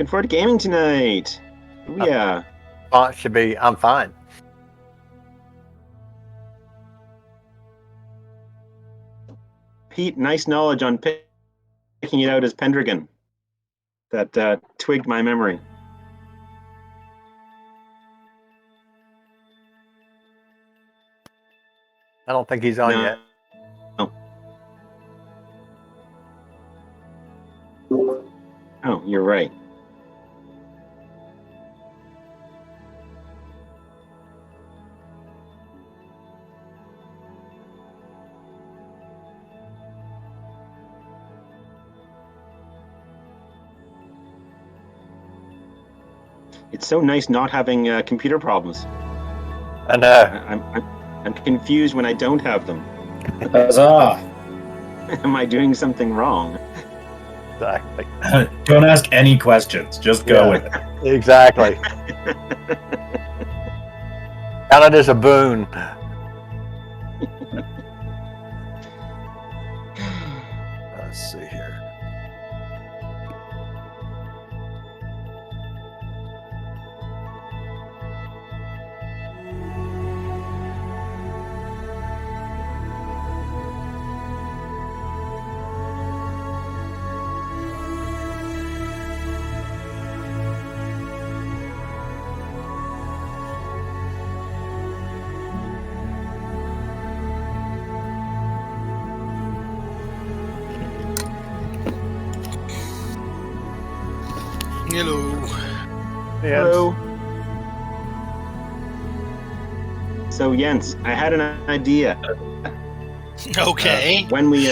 Looking forward to gaming tonight. Ooh, yeah. I'm fine. Pete, nice knowledge on picking it out as Pendragon. That twigged my memory. I don't think he's on yet. No. Oh, you're right. It's so nice not having computer problems. I know. I'm confused when I don't have them. Huzzah! Am I doing something wrong? Exactly. Don't ask any questions. Just go with it. Exactly. Count it as a boon. Let's see here. Hello. Hello. So Jens, I had an idea. Okay. When we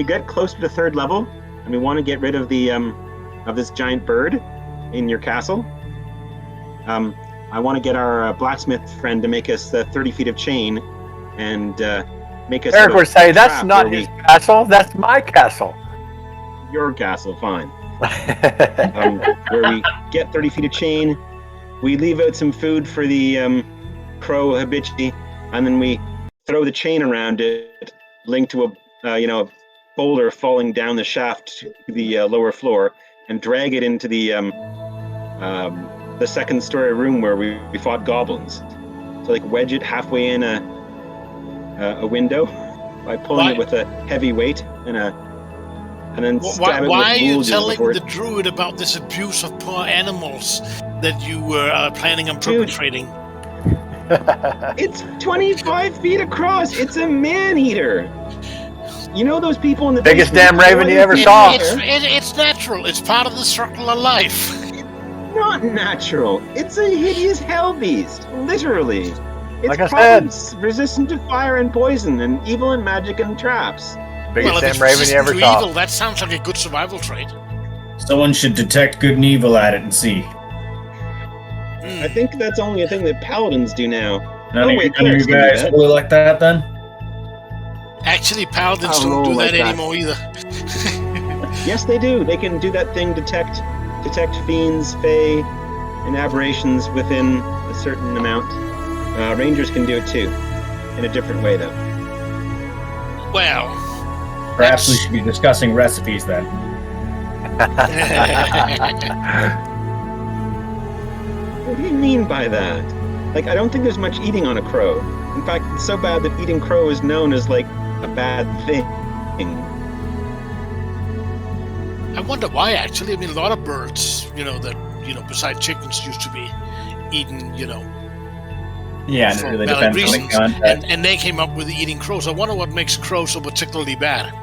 get close to the third level, and we want to get rid of the of this giant bird in your castle, I want to get our blacksmith friend to make us 30 feet of chain, and make us. Eric would say, "That's not his castle. That's my castle." Your castle, fine. Where we get 30 feet of chain, we leave out some food for the crow habitually, and then we throw the chain around it, linked to a boulder falling down the shaft to the lower floor, and drag it into the second story room where we fought goblins. So like wedge it halfway in a window by pulling it with a heavy weight and then stab it with why are you wool telling before the druid about this abuse of poor animals that you were planning on perpetrating? It's 25 feet across. It's a man-eater. You know those people in the biggest basement, damn raven you ever saw. It's natural. It's part of the circle of life. Not natural. It's a hideous hell beast. Literally. It's like I said, resistant to fire and poison and evil and magic and traps. Biggest damn raven you ever saw. Evil, that sounds like a good survival trait. Someone should detect good and evil at it and see. I think that's only a thing that paladins do now. None of you guys really like that then? Actually, paladins don't do that anymore either. Yes, they do. They can do that thing, detect fiends, fae, and aberrations within a certain amount. Rangers can do it too, in a different way though. Well, perhaps we should be discussing recipes then. What do you mean by that? Like, I don't think there's much eating on a crow. In fact, it's so bad that eating crow is known as like a bad thing. I wonder why, actually. I mean, a lot of birds, besides chickens, used to be eaten, Yeah, and it really depends on the context. And they came up with eating crows. I wonder what makes crow so particularly bad.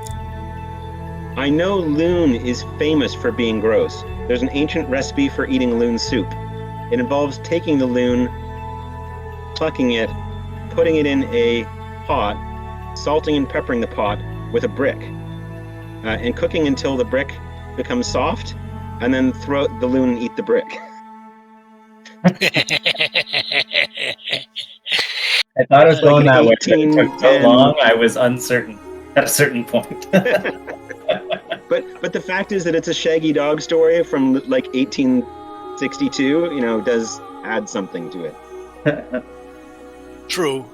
I know loon is famous for being gross. There's an ancient recipe for eating loon soup. It involves taking the loon, plucking it, putting it in a pot, salting and peppering the pot with a brick, and cooking until the brick becomes soft, and then throw the loon and eat the brick. I thought it was going that way, but it took so long, I was uncertain at a certain point. But the fact is that it's a shaggy dog story from like 1862, does add something to it. True.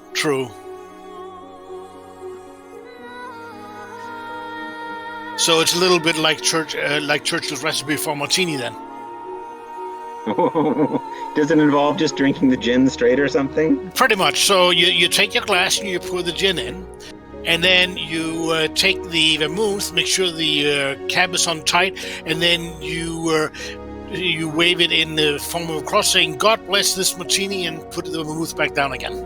So it's a little bit like Churchill's recipe for martini then. Does it involve just drinking the gin straight or something? Pretty much. So you take your glass and you pour the gin in, and then you take the vermouth, make sure the cap is on tight, and then you wave it in the form of a cross saying, "God bless this martini," and put the vermouth back down again.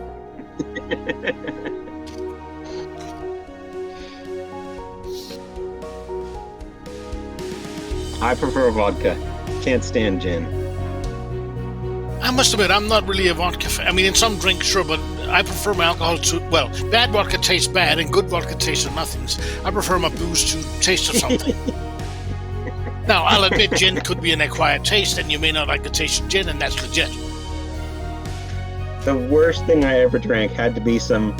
I prefer vodka. Can't stand gin. I must admit, I'm not really a vodka fan. I mean, in some drinks, sure, but I prefer my alcohol to, well, bad vodka tastes bad and good vodka tastes of nothings. I prefer my booze to taste of something. Now, I'll admit gin could be an acquired taste and you may not like the taste of gin, and that's legit. The worst thing I ever drank had to be some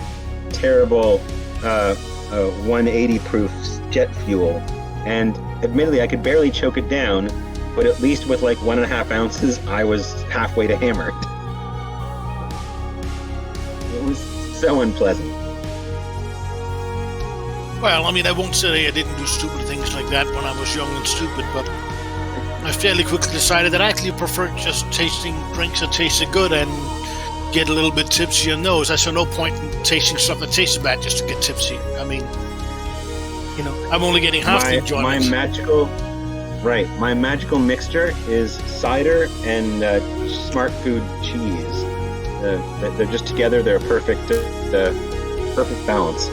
terrible 180 proof jet fuel. And admittedly, I could barely choke it down, but at least with like 1.5 ounces, I was halfway to hammered. It was so unpleasant. Well, I mean, I won't say I didn't do stupid things like that when I was young and stupid, but I fairly quickly decided that I actually preferred just tasting drinks that tasted good and get a little bit tipsy on those. I saw no point in tasting stuff that tasted bad just to get tipsy. I mean, you know, I'm only getting half the enjoyment. My magical mixture is cider and Smart Food cheese. They're just together. They're perfect balance.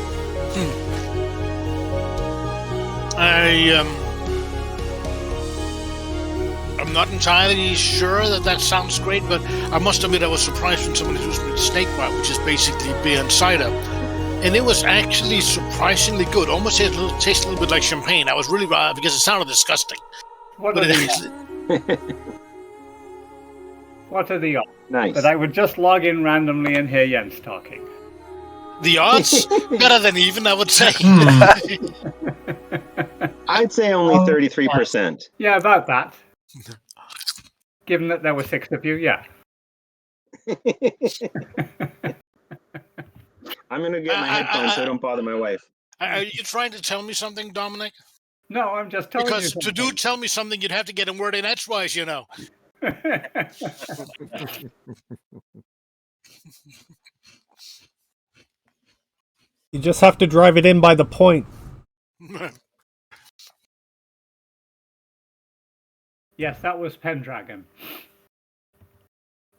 I'm not entirely sure that sounds great, but I must admit I was surprised when somebody introduced me to snake bite, which is basically beer and cider. And it was actually surprisingly good. Almost tastes a little bit like champagne. I was really because it sounded disgusting. What are the odds Nice. that I would just log in randomly and hear Jens talking? The odds? Better than even, I would say. I'd say only 33%. Yeah, about that. Given that there were 6 of you, yeah. I'm going to get my headphones so I don't bother my wife. Are you trying to tell me something, Dominic? No, I'm just telling you something. Because to tell me something, you'd have to get a word in edgewise, you know. You just have to drive it in by the point. Yes, that was Pendragon.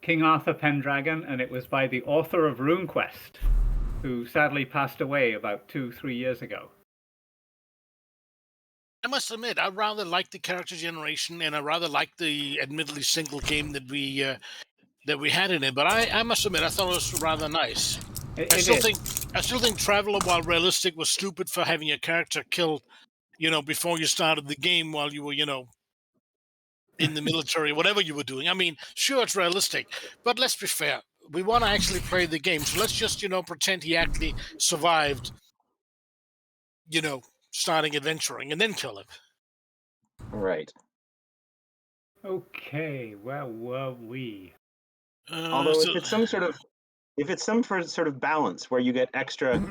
King Arthur Pendragon, and it was by the author of RuneQuest, who sadly passed away about 2-3 years ago. I must admit, I rather like the character generation, and I rather like the admittedly single game that we had in it. But I must admit, I thought it was rather nice. I still think Traveler, while realistic, was stupid for having your character killed, you know, before you started the game while you were, you know, in the military, whatever you were doing. I mean, sure, it's realistic, but let's be fair. We want to actually play the game, so let's just, you know, pretend he actually survived, you know, starting adventuring, and then kill him. Right. Okay, where were we? Although if it's some sort of balance where you get extra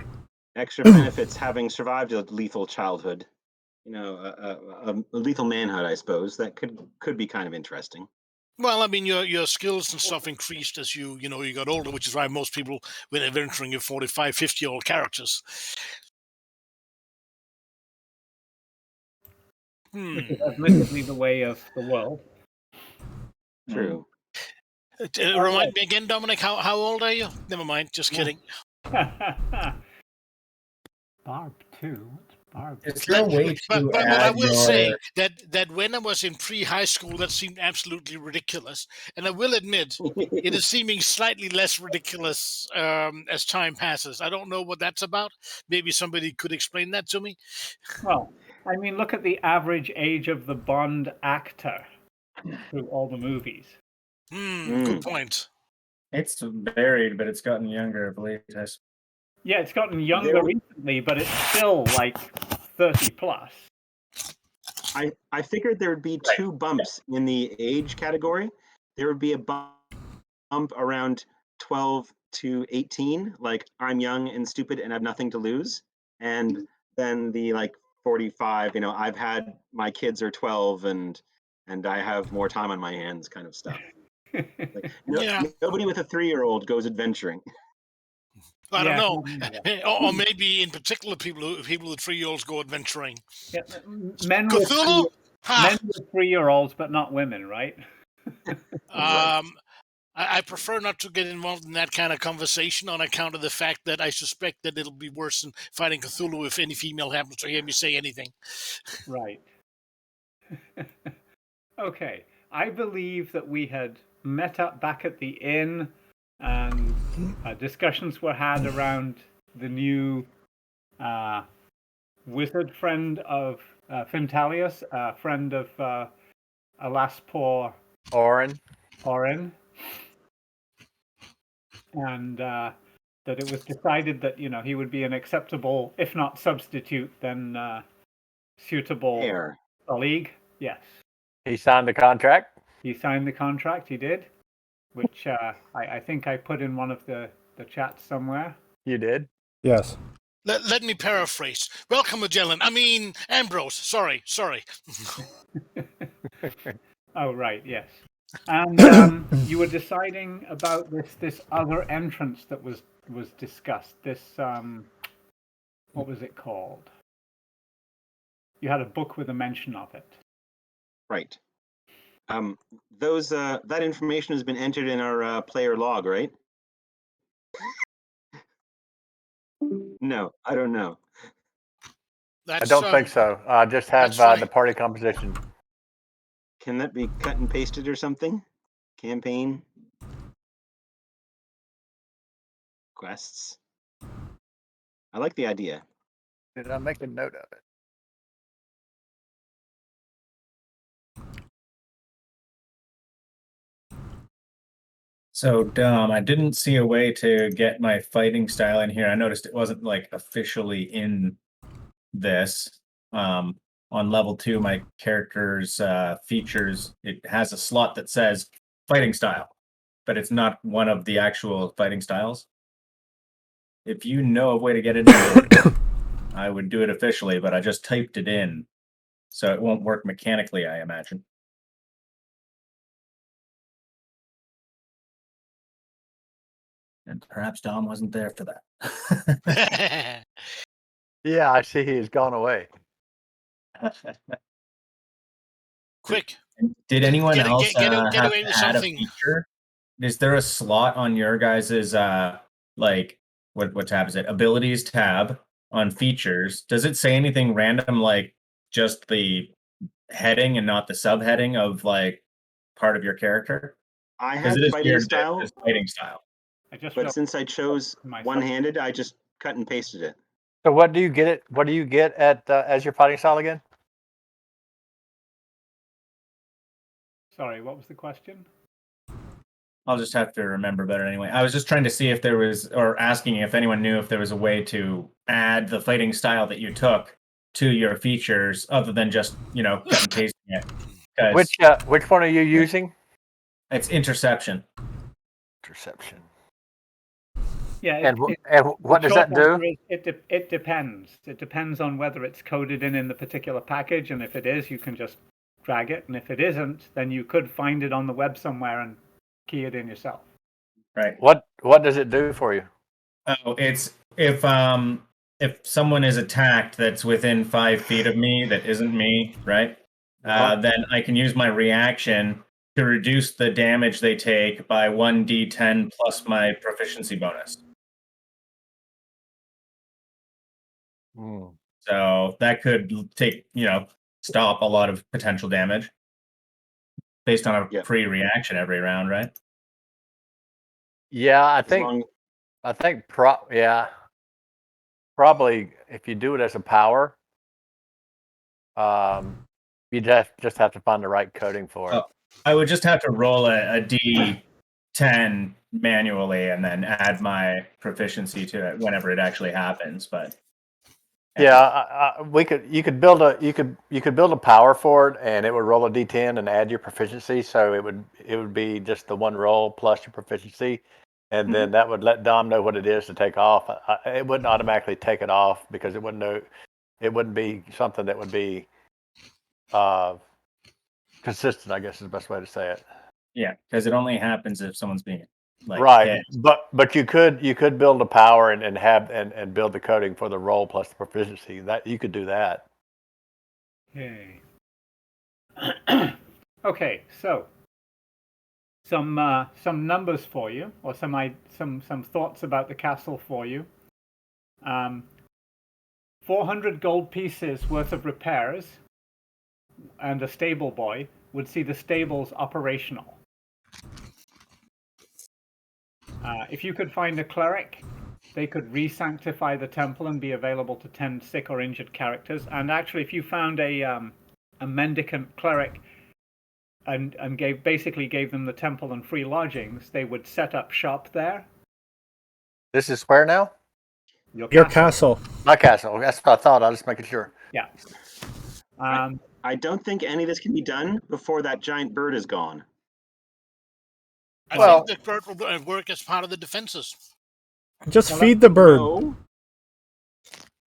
benefits having survived a lethal childhood, you know, a lethal manhood, I suppose that could be kind of interesting. Well, I mean, your skills and stuff increased as you got older, which is why most people, when adventuring, your 45, 50-year-old characters. Which is admittedly the way of the world. True. Remind me again, Dominic, how old are you? Never mind, just kidding. Barb 2? Barb 2? Is there a way to but add I will say that when I was in pre-high school, that seemed absolutely ridiculous. And I will admit, it is seeming slightly less ridiculous as time passes. I don't know what that's about. Maybe somebody could explain that to me. Well, I mean, look at the average age of the Bond actor through all the movies. Good point. It's varied, but it's gotten younger, I believe. Yeah, it's gotten younger recently, but it's still like 30 plus. I figured there would be 2 bumps in the age category. There would be a bump around 12 to 18, like I'm young and stupid and have nothing to lose. And then the like 45, you know, I've had my kids are 12 and I have more time on my hands kind of stuff. Like, Yeah. nobody with a 3-year-old goes adventuring. I don't Yeah, know, yeah. or maybe in particular people with 3-year-olds go adventuring. Yeah, men with Cthulhu? Ha! 3-year-olds, but not women, right? Right. I prefer not to get involved in that kind of conversation on account of the fact that I suspect that it'll be worse than fighting Cthulhu if any female happens to hear me say anything. Right. Okay. I believe that we had met up back at the inn, and discussions were had around the new wizard friend of Fintalius, friend of alas poor Orin. Orin, and that it was decided that he would be an acceptable, if not substitute, then suitable There. colleague. Yes, He signed the contract. he signed the contract. He did, which I think I put in one of the chats somewhere. You did. Yes. Let me paraphrase. Welcome, Magellan. I mean, Ambrose. Sorry. Oh, right, yes. And you were deciding about this other entrance that was discussed. This what was it called? You had a book with a mention of it. Right. That information has been entered in our player log, right? No, I don't know. I don't think so. I just have right. the party composition. Can that be cut and pasted or something? Campaign quests. I like the idea. Did I make a note of it? So dumb. I didn't see a way to get my fighting style in here. I noticed it wasn't like officially in this. On level 2, my character's features, it has a slot that says fighting style, but it's not one of the actual fighting styles. If you know a way to get it in, I would do it officially, but I just typed it in, so it won't work mechanically, I imagine. And perhaps Dom wasn't there for that. Yeah, I see he's gone away. Quick. Did anyone else get have away to with add a something. feature? Is there a slot on your guys's like what tab is it? Abilities tab on features. Does it say anything random like just the heading and not the subheading of like part of your character? I Because have it is fighting weird that style, it's fighting style. but since I chose myself. one-handed, I just cut and pasted it. So what do you get it? What do you get at as your fighting style again? Sorry, what was the question? I'll just have to remember better anyway. I was just trying to see if there was, or asking if anyone knew if there was a way to add the fighting style that you took to your features other than just, cut and pasting it. Which one are you using? It's interception. Interception. Yeah, and what does that do? It depends. It depends on whether it's coded in the particular package, and if it is, you can just drag it, and if it isn't, then you could find it on the web somewhere and key it in yourself. Right. What does it do for you? Oh, it's if someone is attacked that's within 5 feet of me that isn't me, right? Then I can use my reaction to reduce the damage they take by 1d10 plus my proficiency bonus. So that could stop a lot of potential damage based on a free reaction every round, right? Yeah, I think probably if you do it as a power, you just have to find the right coding for it. I would just have to roll a d10 manually and then add my proficiency to it whenever it actually happens. But yeah, you could build a power for it, and it would roll a d10 and add your proficiency, so it would be just the one roll plus your proficiency, and then that would let Dom know what it is to take off. It wouldn't automatically take it off because it wouldn't be something that would be consistent, I guess is the best way to say it. Yeah, because it only happens if someone's being like right. hit. But you could build a power and have and build the coding for the roll plus the proficiency. That you could do that. Okay. Okay, so some numbers for you, or some thoughts about the castle for you. 400 gold pieces worth of repairs and a stable boy would see the stables operational. If you could find a cleric, they could re-sanctify the temple and be available to tend sick or injured characters. And actually, if you found a mendicant cleric and basically gave them the temple and free lodgings, they would set up shop there. This is where now? Your castle. My castle. That's what I thought. I was just making sure. Yeah. I don't think any of this can be done before that giant bird is gone. I Well- think the bird will work as part of the defenses. Just feed the bird. No.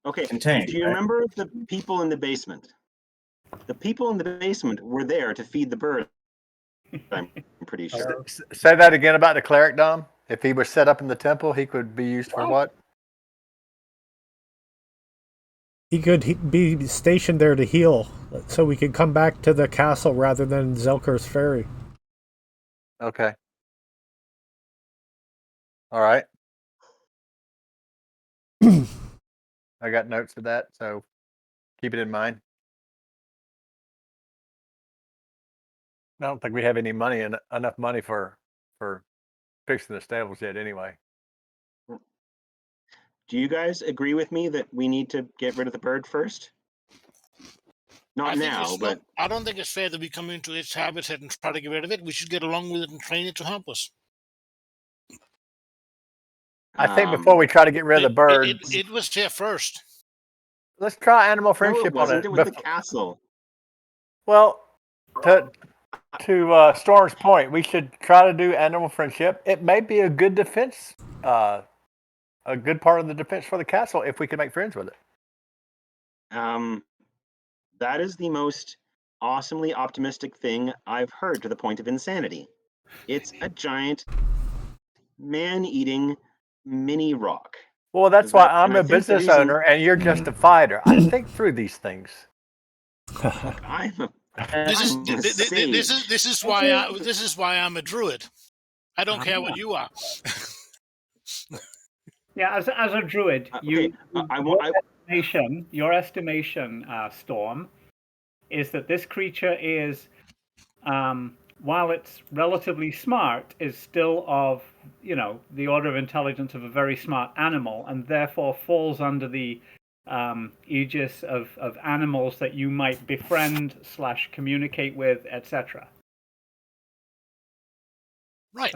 Okay, Contained, do you right? remember the people in the basement? The people in the basement were there to feed the bird. I'm pretty sure. Say that again about the cleric, Dom. If he was set up in the temple, he could be used for what? He could be stationed there to heal, so we could come back to the castle rather than Zelker's Ferry. Okay. All right. I got notes for that, so keep it in mind. I don't think we have any money and enough money for fixing the stables yet. Anyway, Do you guys agree with me that we need to get rid of the bird first? Not now, but I don't think it's fair that we come into its habitat and try to get rid of it. We should get along with it and train it to help us. I think before we try to get rid of the bird, It was there first. let's try animal no, friendship it wasn't. on it. It was the castle. Well, to Storm's point, we should try to do animal friendship. It may be a good defense, a good part of the defense for the castle if we can make friends with it. That is the most awesomely optimistic thing I've heard to the point of insanity. It's a giant man-eating mini rock. Well, that's why I'm And I a think the business reason- owner and you're just a fighter. I think through these things. I'm a This is I'm a sage. this is why I'm a druid. I don't care what you are. Yeah, as a druid, Okay, your estimation, Storm, is that this creature is, while it's relatively smart, is still of, the order of intelligence of a very smart animal, and therefore falls under the aegis of animals that you might befriend / communicate with, etc. Right.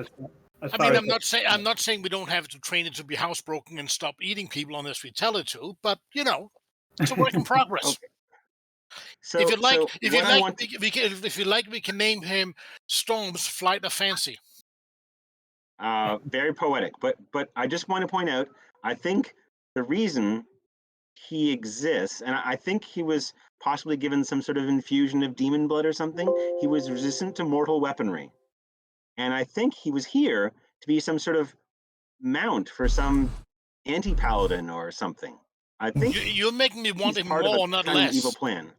As I far mean, as I'm not saying we don't have to train it to be housebroken and stop eating people unless we tell it to, but it's a work in progress. Okay. So, If you like, so if you what I like, want to- if you like, we can name him Storm's Flight of Fancy. very poetic, but I just want to point out, I think the reason he exists, and I think he was possibly given some sort of infusion of demon blood or something. He was resistant to mortal weaponry, and I think he was here to be some sort of mount for some anti-paladin or something. I think You're making me want he's him part more, of a not kind of less. evil plan.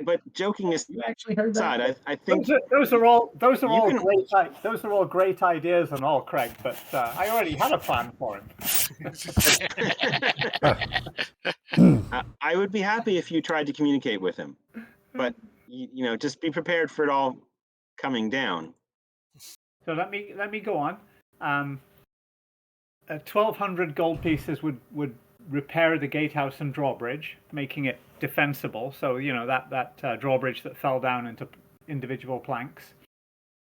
But joking You actually heard that? aside, I think those are all can- great ideas and all, Craig. But I already had a plan for him. I would be happy if you tried to communicate with him, but just be prepared for it all coming down. So let me go on. 1,200 gold pieces would repair the gatehouse and drawbridge, making it defensible. So that drawbridge that fell down into individual planks.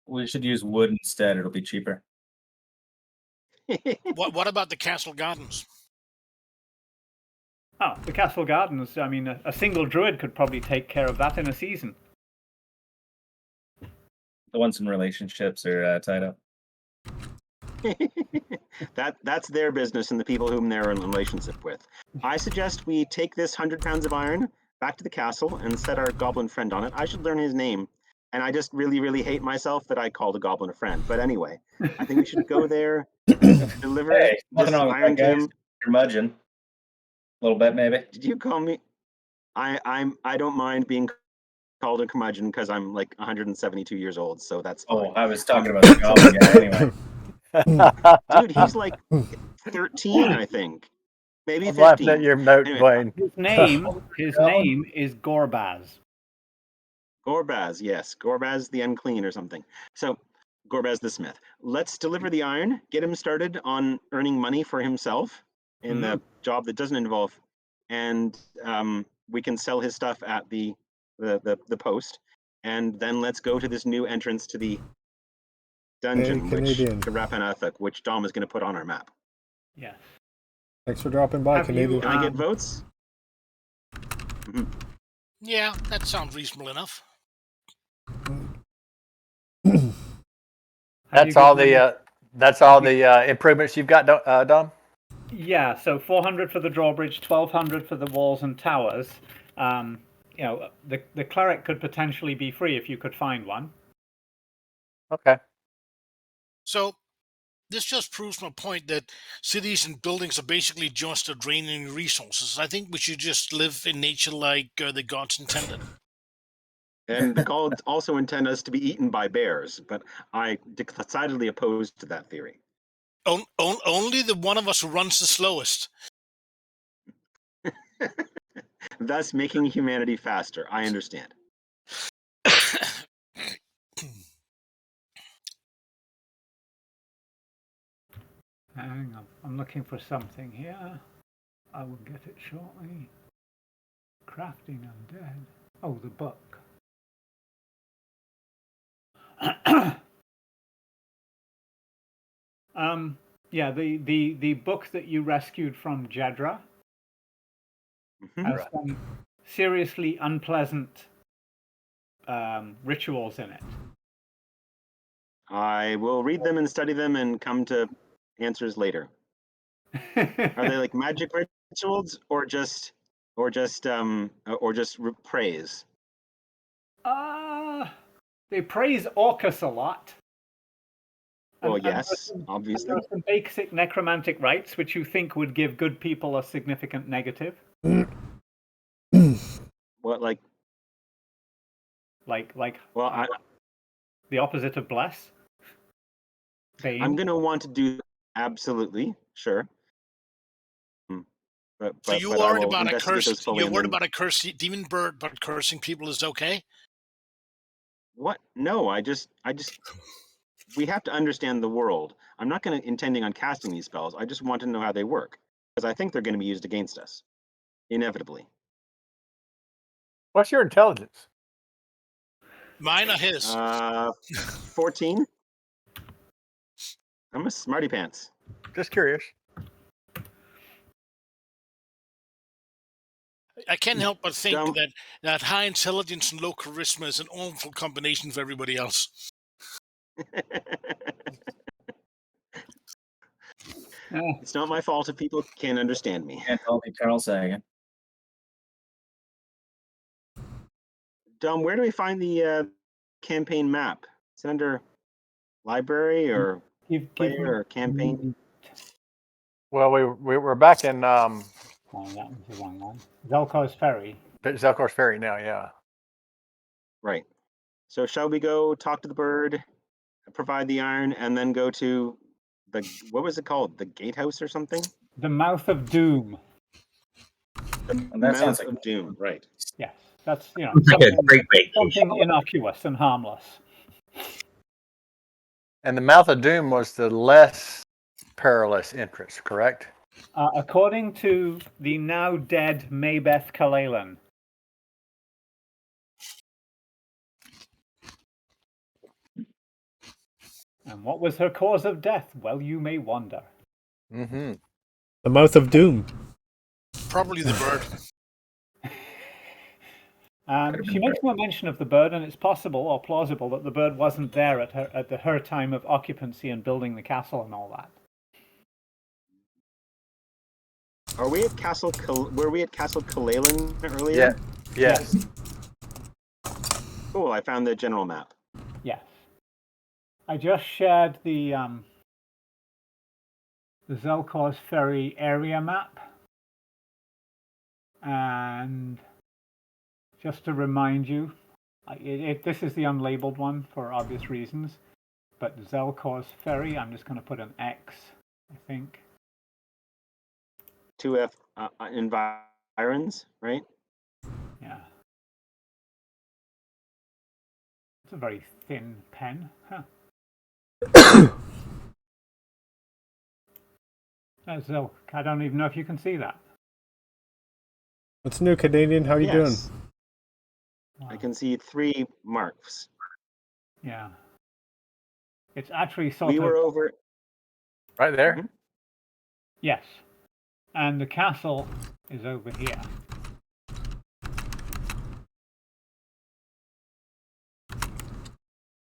We should use wood instead. It'll be cheaper. What about the castle gardens? Oh, the castle gardens. I mean, a single druid could probably take care of that in a season. The ones in relationships are tied up. That's their business and the people whom they're in relationship with. I suggest we take this 100 pounds of iron, back to the castle and set our goblin friend on it. I should learn his name. And I just really, really hate myself that I called a goblin a friend. But anyway, I think we should go there, deliver Hey, this nothing wrong with iron that, to guys. him. Curmudgeon. A little bit, maybe. Did you call me? I don't mind being called a curmudgeon because I'm like 172 years old, so that's fine. Oh, I was talking about the goblin guy anyway. Dude, he's like 13, I think. Maybe I'm laughing 15. at your note, Anyway, Dwayne. His name is Gorbaz. Gorbaz, yes. Gorbaz the Unclean or something. So, Gorbaz the Smith. Let's deliver the iron, get him started on earning money for himself in the job that doesn't involve, and we can sell his stuff at the post, and then let's go to this new entrance to the dungeon, Hey, Canadian. to Rappan Athuk, which Dom is going to put on our map. Yes. Thanks for dropping by, Have you, Canadian. Can I get votes? Yeah, that sounds reasonable enough. That's all the improvements you've got, Dom? Yeah, so 400 for the drawbridge, 1,200 for the walls and towers. You know, the cleric could potentially be free if you could find one. Okay. So this just proves my point that cities and buildings are basically just a draining resources. I think we should just live in nature like the gods intended. And the gods also intend us to be eaten by bears, but I decidedly opposed to that theory. Only the one of us who runs the slowest. Thus making humanity faster. I understand. Hang on, I'm looking for something here. I will get it shortly. Crafting undead. Oh, the book. Yeah, the book that you rescued from Jedra has some seriously unpleasant rituals in it. I will read them and study them and come to answers later. Are they like magic rituals or just praise? They praise Orcus a lot. Well, yes, obviously. There are some basic necromantic rites which you think would give good people a significant negative. What, like? Well, the opposite of bless. Bane. I'm gonna want to do absolutely sure. So you're worried about a curse? You're worried about a curse demon bird, but cursing people is okay? What? No, I just. We have to understand the world. I'm not intending on casting these spells. I just want to know how they work, because I think they're going to be used against us, inevitably. What's your intelligence? Mine or his? 14. I'm a smarty pants. Just curious. I can't help but think that high intelligence and low charisma is an awful combination for everybody else. It's not my fault if people can't understand me. Can't help me, Carl Sagan. Dom, where do we find the campaign map? Is it under library or player or campaign? Well, we're back in Oh, that was the wrong one. Zelkor's Ferry. Zelkor's Ferry now, yeah. Right. So shall we go talk to the bird, provide the iron, and then go to what was it called? The gatehouse or something? The Mouth of Doom. The Mouth of Doom, right. Yes, that's, something innocuous and harmless. And the Mouth of Doom was the less perilous entrance, correct? According to the now dead Maybeth Kalalan. And what was her cause of death? Well, you may wonder. Mm-hmm. The Mouth of Doom. Probably the bird. She makes no mention of the bird, and it's possible or plausible that the bird wasn't there at her time of occupancy and building the castle and all that. Were we at Castle Kalalan earlier? Yes. Cool. I found the general map. Yes. I just shared the Zelkor's Ferry area map. And just to remind you, this is the unlabeled one for obvious reasons, but Zelkor's Ferry, I'm just going to put an X, I think. 2F environs, right? Yeah. It's a very thin pen. Huh. Zelk, I don't even know if you can see that. What's new, Canadian? How you doing? Wow. I can see 3 marks. Yeah. It's actually We were over. Right there? Mhm. Yes. And the castle is over here.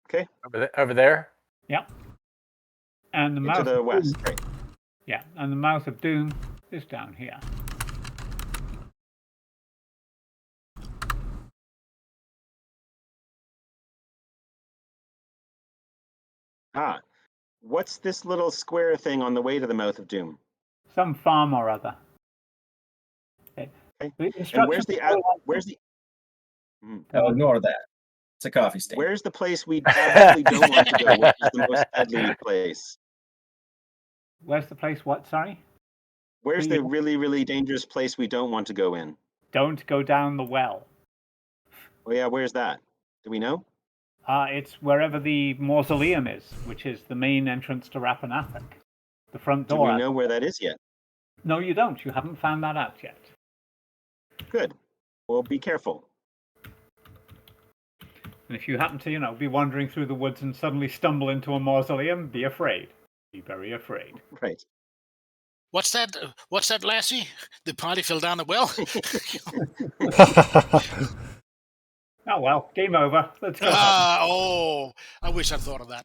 Okay. Over there? Yep. And the To mouth the of west, Doom, right? yeah, and the mouth of Doom is down here. Ah, what's this little square thing on the way to the mouth of Doom? Some farm or other. Okay. Okay. The And where's instructions the I'll ignore that. It's a coffee stain. where's the place we absolutely don't want to go, which is the most deadly place? Where's the place? What? Sorry. Where's the really, really dangerous place we don't want to go in? Don't go down the well. Oh yeah, where's that? Do we know? It's wherever the mausoleum is, which is the main entrance to Rappan Athuk. The front Do door. we know where that is yet? No, you don't. You haven't found that out yet. Good. Well, be careful. And if you happen to, be wandering through the woods and suddenly stumble into a mausoleum, be afraid. Be very afraid. Right. What's that? What's that, lassie? The party fell down a well. Oh well, game over. Let's go. Oh, I wish I'd thought of that.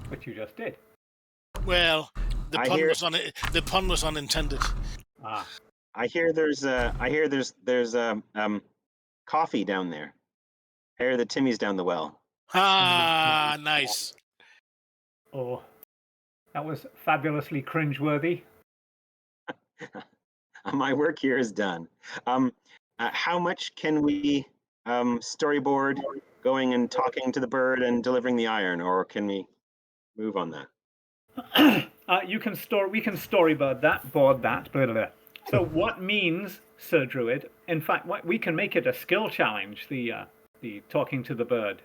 But you just did. Well, the pun was unintended. Ah. I hear there's coffee down there. I hear the Timmy's down the well. Ah, nice. Oh, that was fabulously cringeworthy. My work here is done. How much can we storyboard going and talking to the bird and delivering the iron, or can we move on that? We can storyboard that, board that. Blah, blah, blah. So what means, Sir Druid? In fact, we can make it a skill challenge. The talking to the bird.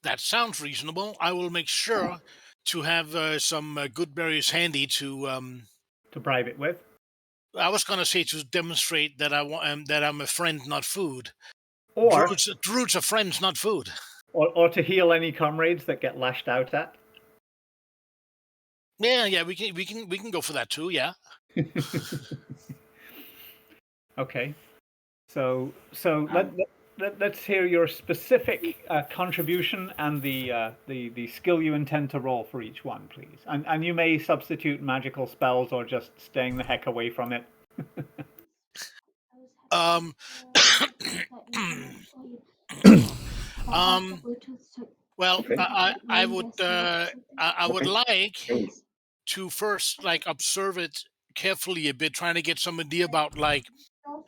That sounds reasonable. I will make sure to have some good berries handy to bribe it with. I was going to say to demonstrate that that I'm a friend, not food. Or Druids are friends, not food. Or to heal any comrades that get lashed out at. Yeah, we can go for that too. Yeah. Okay. So let's hear your specific contribution and the skill you intend to roll for each one, please. And you may substitute magical spells or just staying the heck away from it. Well, Okay. I would like to first observe it carefully a bit, trying to get some idea about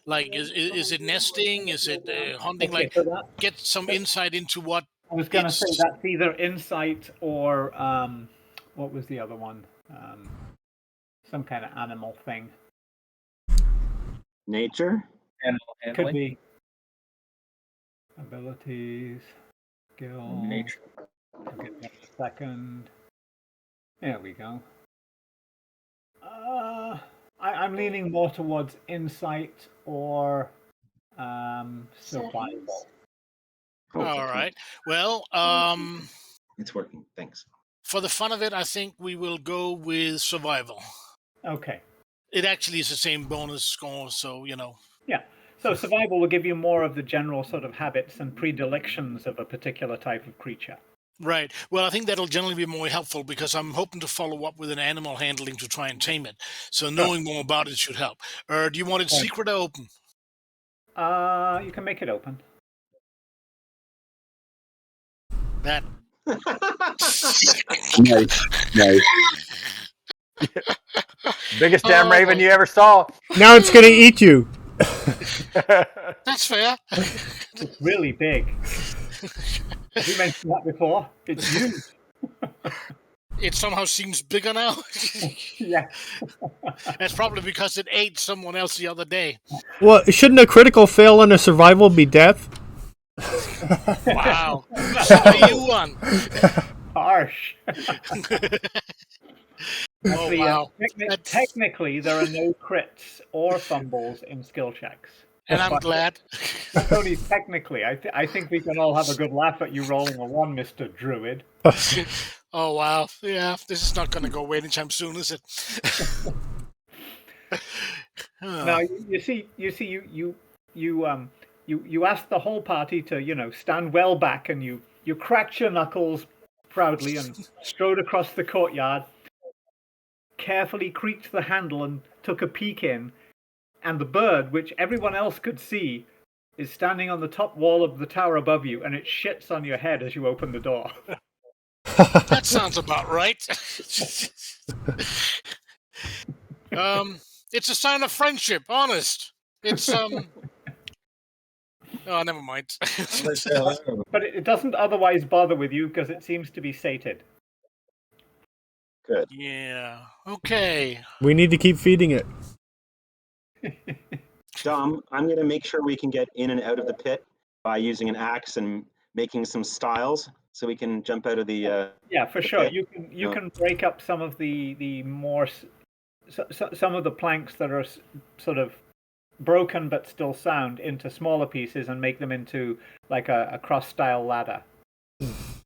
is it nesting, is it hunting, Okay, so get some insight into what. I was going to say that's either insight or what was the other one? Some kind of animal thing. Nature? Animal handling. Could be abilities, skill. Nature. I'll get that in a second. There we go. I'm leaning more towards insight or survival. All right. Well, it's working. Thanks. For the fun of it, I think we will go with survival. Okay. It actually is the same bonus score, so Yeah. So survival will give you more of the general sort of habits and predilections of a particular type of creature. Right. Well, I think that'll generally be more helpful because I'm hoping to follow up with an animal handling to try and tame it. So knowing more about it should help. Or do you want it secret or open? You can make it open. That. Nice. Biggest damn raven you ever saw. Now it's going to eat you. That's fair. It's really big. Have you mentioned that before? It's huge. It somehow seems bigger now. Yeah. That's probably because it ate someone else the other day. Well, shouldn't a critical fail on a survival be death? Wow. So are you one? Harsh. Oh, wow. Technically, there are no crits or fumbles in skill checks. And I'm glad. That's only technically. I think we can all have a good laugh at you rolling a 1, Mr. Druid. Oh, wow. Yeah, this is not going to go away anytime soon, is it? Now, you asked the whole party to, stand well back, and you cracked your knuckles proudly and strode across the courtyard, carefully creaked the handle and took a peek in, and the bird, which everyone else could see, is standing on the top wall of the tower above you, and it shits on your head as you open the door. That sounds about right. It's a sign of friendship, honest. It's Oh, never mind. But it doesn't otherwise bother with you because it seems to be sated. Good. Yeah. Okay. We need to keep feeding it. Dom, I'm going to make sure we can get in and out of the pit by using an axe and making some stiles, so we can jump out of the. Yeah, for sure. You can break up some of the more some of the planks that are sort of broken but still sound into smaller pieces and make them into like a cross style ladder.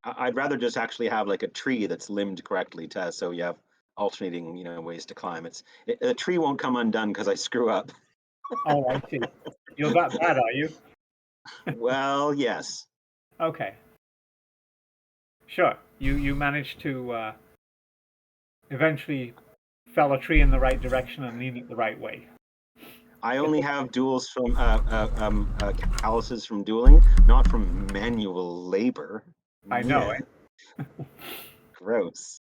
I'd rather just actually have like a tree that's limbed correctly, Tess, so you have alternating, ways to climb. The tree won't come undone because I screw up. Oh, I see. You're that bad, are you? Well, yes. Okay. Sure. You managed to eventually fell a tree in the right direction and lean it the right way. I only have duels from calluses from dueling, not from manual labor. I know, Gross.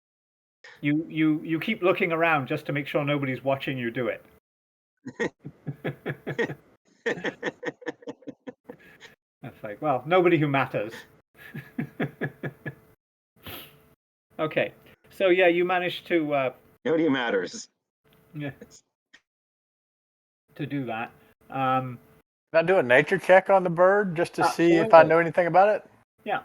You keep looking around just to make sure nobody's watching you do it. That's like, well, nobody who matters. Okay, so yeah, you managed to. Nobody matters. Yeah. To do that. Can I do a nature check on the bird just to see if I know anything about it? Yeah.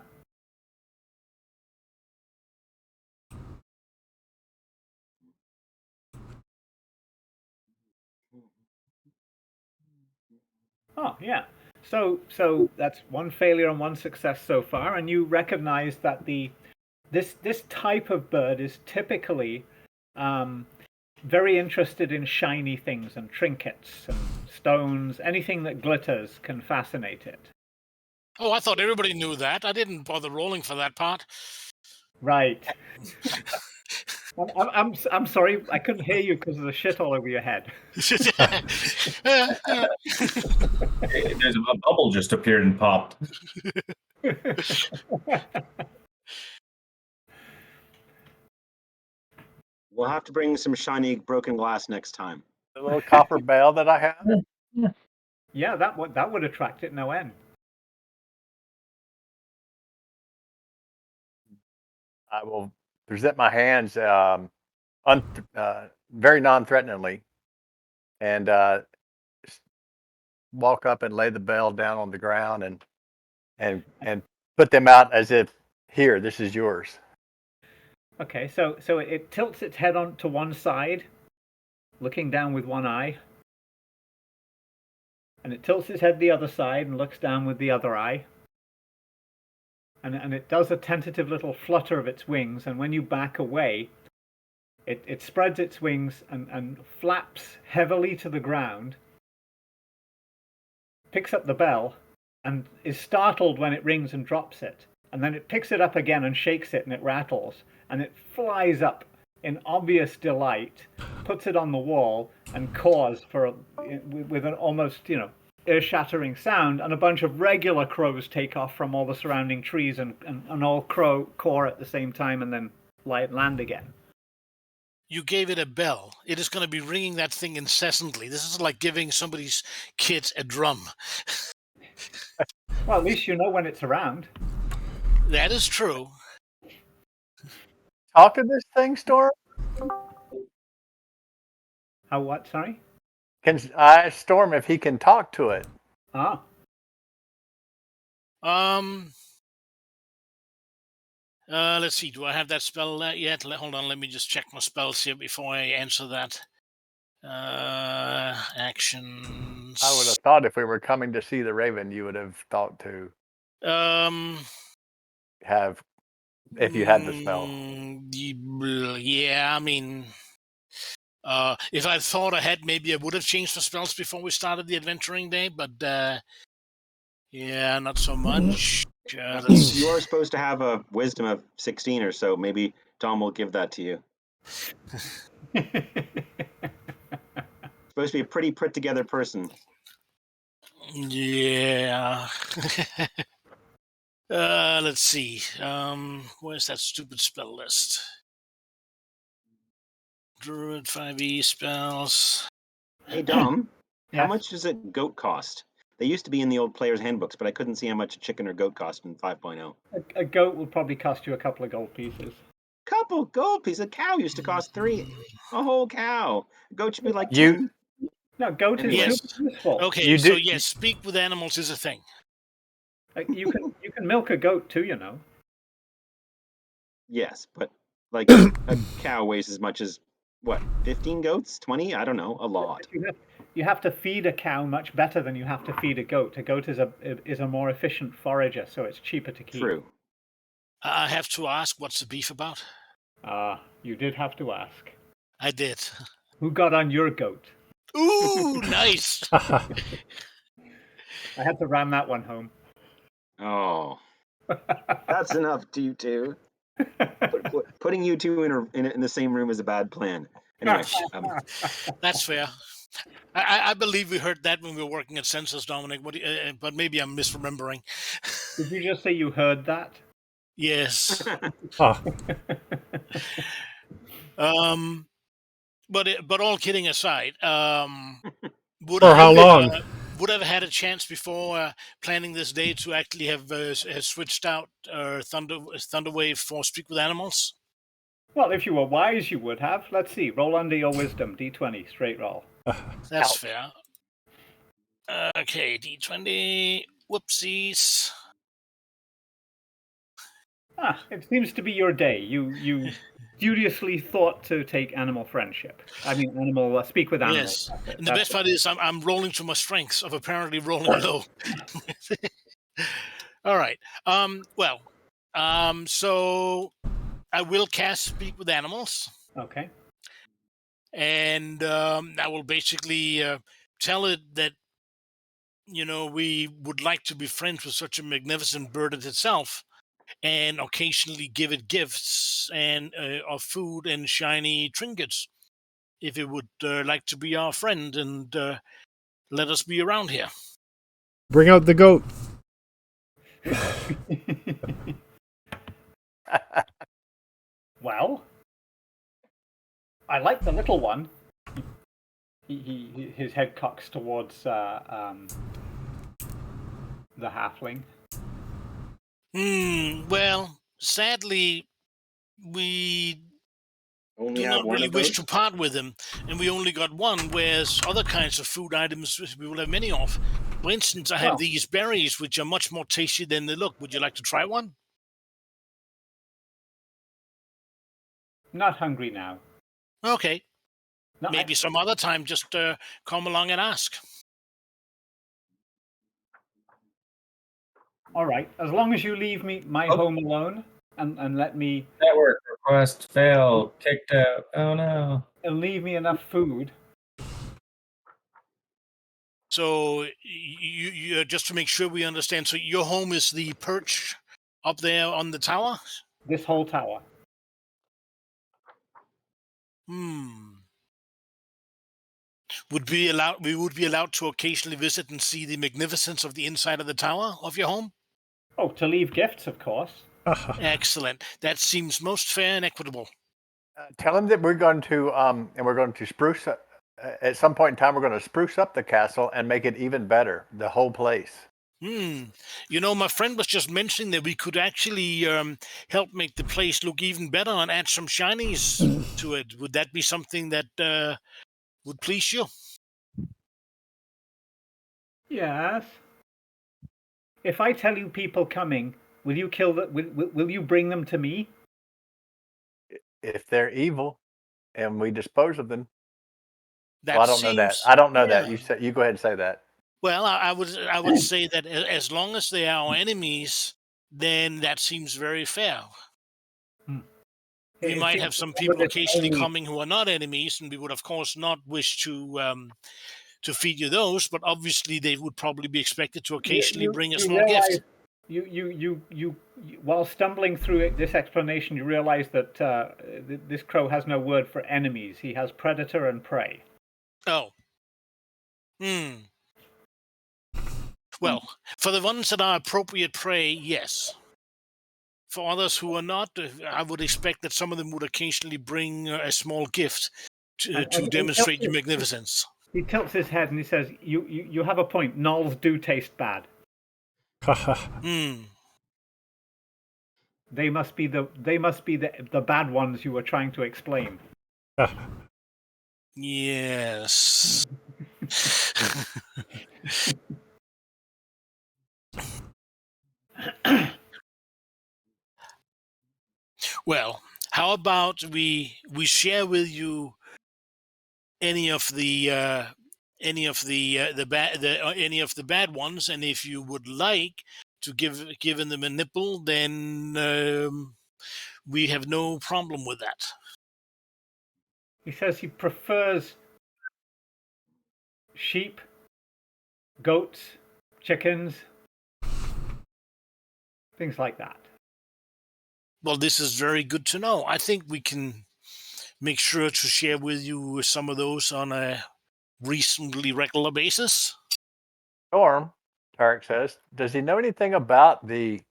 Oh, yeah. So that's one failure and one success so far, and you recognize that this type of bird is typically very interested in shiny things and trinkets and stones. Anything that glitters can fascinate it. Oh, I thought everybody knew that. I didn't bother rolling for that part. Right. I'm sorry, I couldn't hear you because of the shit all over your head. There's a bubble just appeared and popped. We'll have to bring some shiny broken glass next time. The little copper bell that I have. Yeah, that would attract it no end. I will present my hands very non-threateningly and walk up and lay the bell down on the ground and put them out as if, here, this is yours. Okay, so it tilts its head on to one side, looking down with one eye. And it tilts its head the other side and looks down with the other eye. And it does a tentative little flutter of its wings, and when you back away, it spreads its wings and flaps heavily to the ground, picks up the bell, and is startled when it rings and drops it. and then it picks it up again and shakes it, and it rattles, and it flies up in obvious delight, puts it on the wall, and caws with an almost, ear-shattering sound, and a bunch of regular crows take off from all the surrounding trees and all caw at the same time, and then land again. You gave it a bell. It is going to be ringing that thing incessantly. This is like giving somebody's kid a drum. Well, at least you know when it's around. That is true. Talk to this thing, Storm? How what? Sorry? Can I Storm if he can talk to it? Ah. Let's see. Do I have that spell yet? Hold on. Let me just check my spells here before I answer that. Actions. I would have thought if we were coming to see the Raven, you would have thought to have, if you had the spell. Yeah, I mean, if I thought ahead, maybe I would have changed the spells before we started the adventuring day, but yeah, not so much. You are supposed to have a wisdom of 16 or so. Maybe Tom will give that to you. Supposed to be a pretty put together person. Yeah. Let's see. Where's that stupid spell list? Druid 5e spells. Hey Dom, Yes? how much does a goat cost? They used to be in the old player's handbooks, but I couldn't see how much a chicken or goat cost in 5.0. A goat will probably cost you a couple of gold pieces. Couple gold pieces. A cow used to cost 3. A whole cow. A goat should be like You- 10. No, goat is Yes. super useful. Okay, You so do- yes, speak with animals is a thing. You can milk a goat too, Yes, but like a cow weighs as much as what? 15 goats? 20? I don't know. A lot. You have to feed a cow much better than you have to feed a goat. A goat is a more efficient forager, so it's cheaper to keep. True. I have to ask, what's the beef about? You did have to ask. I did. Who got on your goat? Ooh, nice. I had to ram that one home. Oh, that's enough to you two. Putting you two in the same room is a bad plan. Anyway, That's fair. I believe we heard that when we were working at Census, Dominic. But maybe I'm misremembering. Did you just say you heard that? Yes. Ah, But all kidding aside, would For I how have, long? Would I have had a chance before planning this day to actually have switched out Thunderwave for Speak with Animals? Well, if you were wise, you would have. Let's see. Roll under your wisdom. D20, straight roll. That's fair. Okay, D20. Whoopsies. It seems to be your day. You studiously thought to take animal friendship. I mean, speak with animals. Yes. And the best part is I'm rolling to my strengths of apparently rolling low. All right. So I will cast Speak with Animals. Okay. And I will basically tell it that, we would like to be friends with such a magnificent bird as itself, and occasionally give it gifts and of food and shiny trinkets if it would like to be our friend and let us be around here. bring out the goat. Well, I like the little one. His head cocks towards the halfling. Well, sadly, we only do have not one really of wish those. to part with him, and we only got one, whereas other kinds of food items we will have many of. For instance, I have these berries, which are much more tasty than they look. Would you like to try one? Not hungry now. Okay. No, Maybe some other time, just come along and ask. All right. As long as you leave my home alone and let me Network request failed. Kicked out. Oh no. and leave me enough food. So you just to make sure we understand. So your home is the perch up there on the tower? This whole tower. We would be allowed to occasionally visit and see the magnificence of the inside of the tower of your home? Oh, to leave gifts, of course. Excellent. That seems most fair and equitable. Tell him that we're going to spruce up, at some point in time, we're going to spruce up the castle and make it even better, the whole place. My friend was just mentioning that we could actually help make the place look even better and add some shinies to it. Would that be something that would please you? Yes. If I tell you people coming, will you kill them? Will you bring them to me? If they're evil, and we dispose of them. That well, I don't know that. I don't know that. You go ahead and say that. Well, I would say that as long as they are our enemies, then that seems very fair. We might have some people occasionally coming who are not enemies, and we would, of course, not wish to feed you those. But obviously, they would probably be expected to occasionally bring a small gift. You, while stumbling through this explanation, you realize that this crow has no word for enemies. He has predator and prey. Oh. Well, for the ones that are appropriate prey, yes. For others who are not, I would expect that some of them would occasionally bring a small gift to demonstrate your magnificence. He tilts his head and he says, "You have a point. Gnolls do taste bad. They must be the bad ones you were trying to explain." Yes. Well, how about we share with you any of the bad ones, and if you would like to give them a nipple, then we have no problem with that. He says he prefers sheep, goats, chickens, things like that. Well, this is very good to know. I think we can make sure to share with you some of those on a reasonably regular basis. Storm, Tarek says, does he know anything about the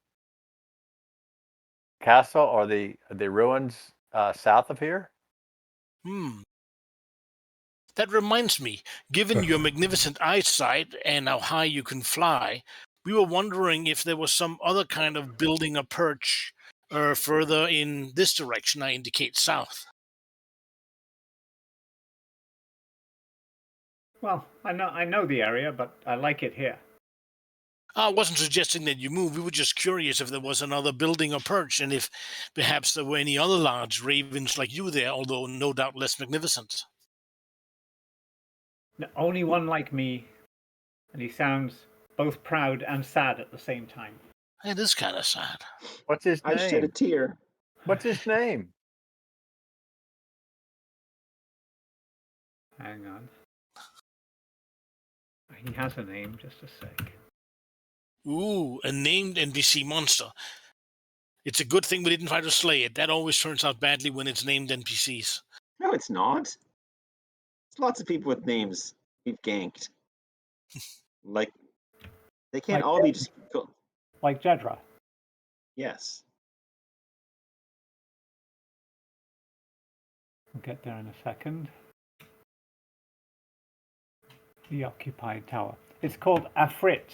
castle or the ruins south of here? That reminds me, given your magnificent eyesight and how high you can fly, we were wondering if there was some other kind of building a perch further in this direction. I indicate south. Well, I know the area, but I like it here. I wasn't suggesting that you move. We were just curious if there was another building or perch, and if perhaps there were any other large ravens like you there, although no doubt less magnificent. No, only one like me, and he sounds both proud and sad at the same time. It is kind of sad. What's his name? I shed a tear. What's his name? Hang on. He has a name, just a sec. Ooh, a named NPC monster. It's a good thing we didn't try to slay it. That always turns out badly when it's named NPCs. No, it's not. There's lots of people with names we've ganked. Like, they can't all be just... Like Jedra. Yes. We'll get there in a second. The occupied tower. It's called Afrit.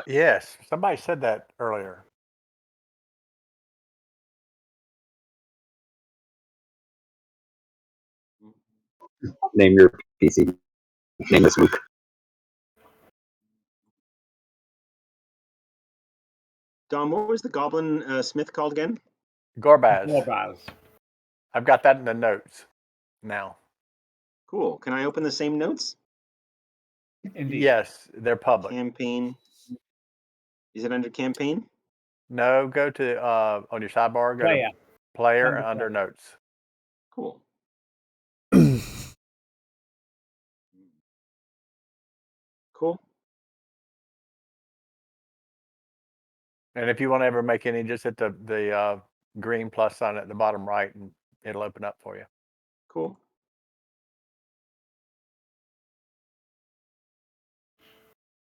Yes, somebody said that earlier. Name your PC. Name this week. Dom, what was the goblin smith called again? Gorbaz. Gorbaz. I've got that in the notes now. Cool. Can I open the same notes? Indeed. Yes, they're public. Campaign. Is it under campaign? No, go to on your sidebar, go to player under notes. Cool. Cool. And if you want to ever make any, just hit the green plus sign at the bottom right, and it'll open up for you. Cool.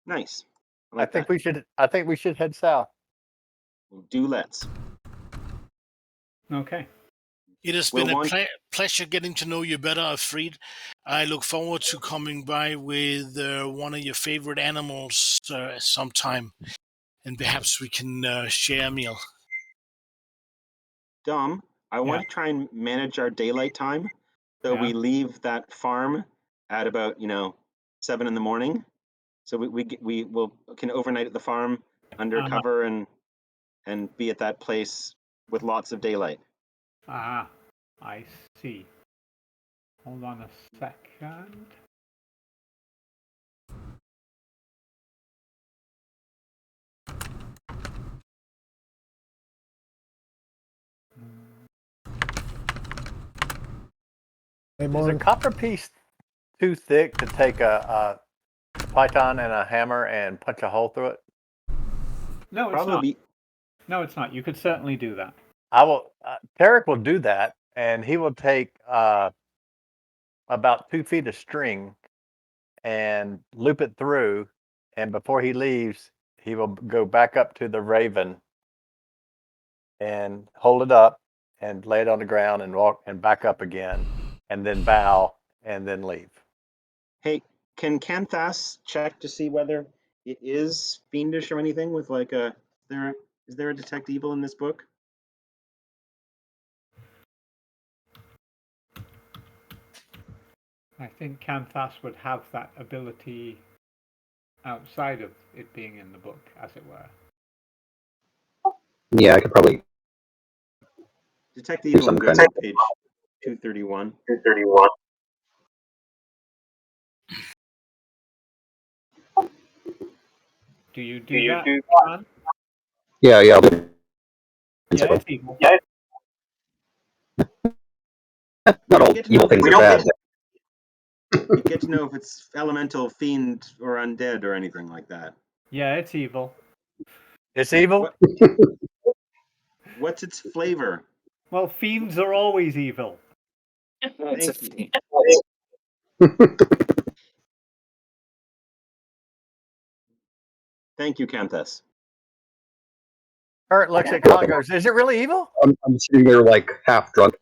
Nice. I think we should head south. Do let's. Okay. It has been a pleasure getting to know you better, Fried. I look forward to coming by with one of your favorite animals sometime, and perhaps we can share a meal. Dom, I want to try and manage our daylight time, so we leave that farm at about 7 in the morning, so we can overnight at the farm under cover and be at that place with lots of daylight. Ah, I see. Hold on a second. Is a copper piece too thick to take a python and a hammer and punch a hole through it? No, it's not. No, it's not. You could certainly do that. I will. Tarek will do that, and he will take about 2 feet of string and loop it through. And before he leaves, he will go back up to the raven and hold it up and lay it on the ground and walk and back up again, and then bow and then leave. Hey, can Canthas check to see whether it is fiendish or anything with like is there a detect evil in this book? I think Canthas would have that ability outside of it being in the book, as it were. Yeah, I could probably detect evil on page 231. 231. Do you do that? Yeah. Yeah, it's evil. Yeah. Not all evil things are bad. You get to know if it's elemental, fiend, or undead, or anything like that. Yeah, it's evil. It's evil? What's its flavor? Well, fiends are always evil. Thank you. Thank you, Canthas. Kurt looks at Colin and goes, "Is it really evil?" I'm sitting there like half drunk.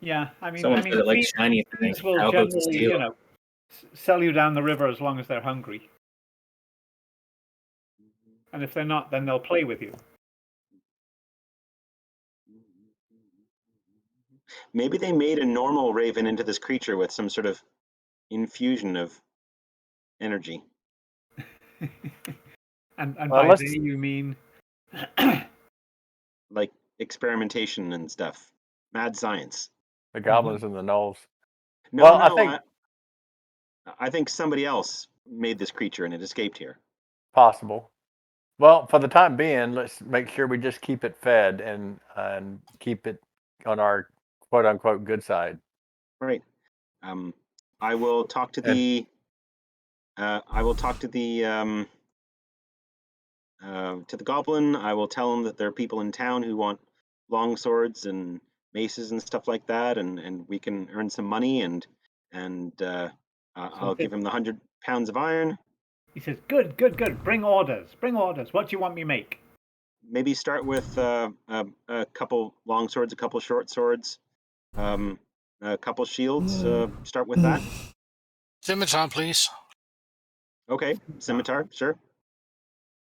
Yeah, I mean, Someone said it like shiny fiends will generally, sell you down the river as long as they're hungry. And if they're not, then they'll play with you. Maybe they made a normal raven into this creature with some sort of infusion of energy. and by they you mean like experimentation and stuff. Mad science. The goblins and the gnolls. No, well, I think somebody else made this creature and it escaped here. Possible. Well, for the time being, let's make sure we just keep it fed and keep it on our quote unquote good side. Right. I will talk to the goblin. I will tell him that there are people in town who want long swords and maces and stuff like that, and we can earn some money, and I'll give him the 100 pounds of iron. He says, good. Bring orders. What do you want me to make? Maybe start with a couple long swords, a couple short swords, a couple shields. Start with that. Scimitar, please. Okay, scimitar, sure.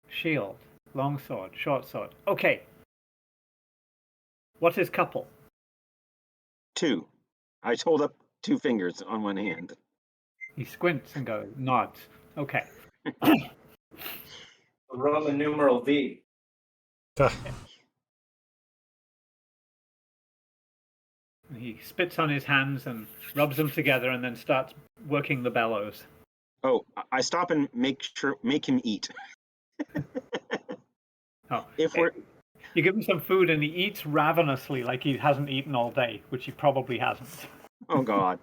Shield, long sword, short sword. Okay. What is couple? 2. I hold up 2 fingers on one hand. He squints and nods. Okay. Roman numeral V. He spits on his hands and rubs them together and then starts working the bellows. Oh, I stop and make him eat. You give him some food and he eats ravenously like he hasn't eaten all day, which he probably hasn't. Oh, God.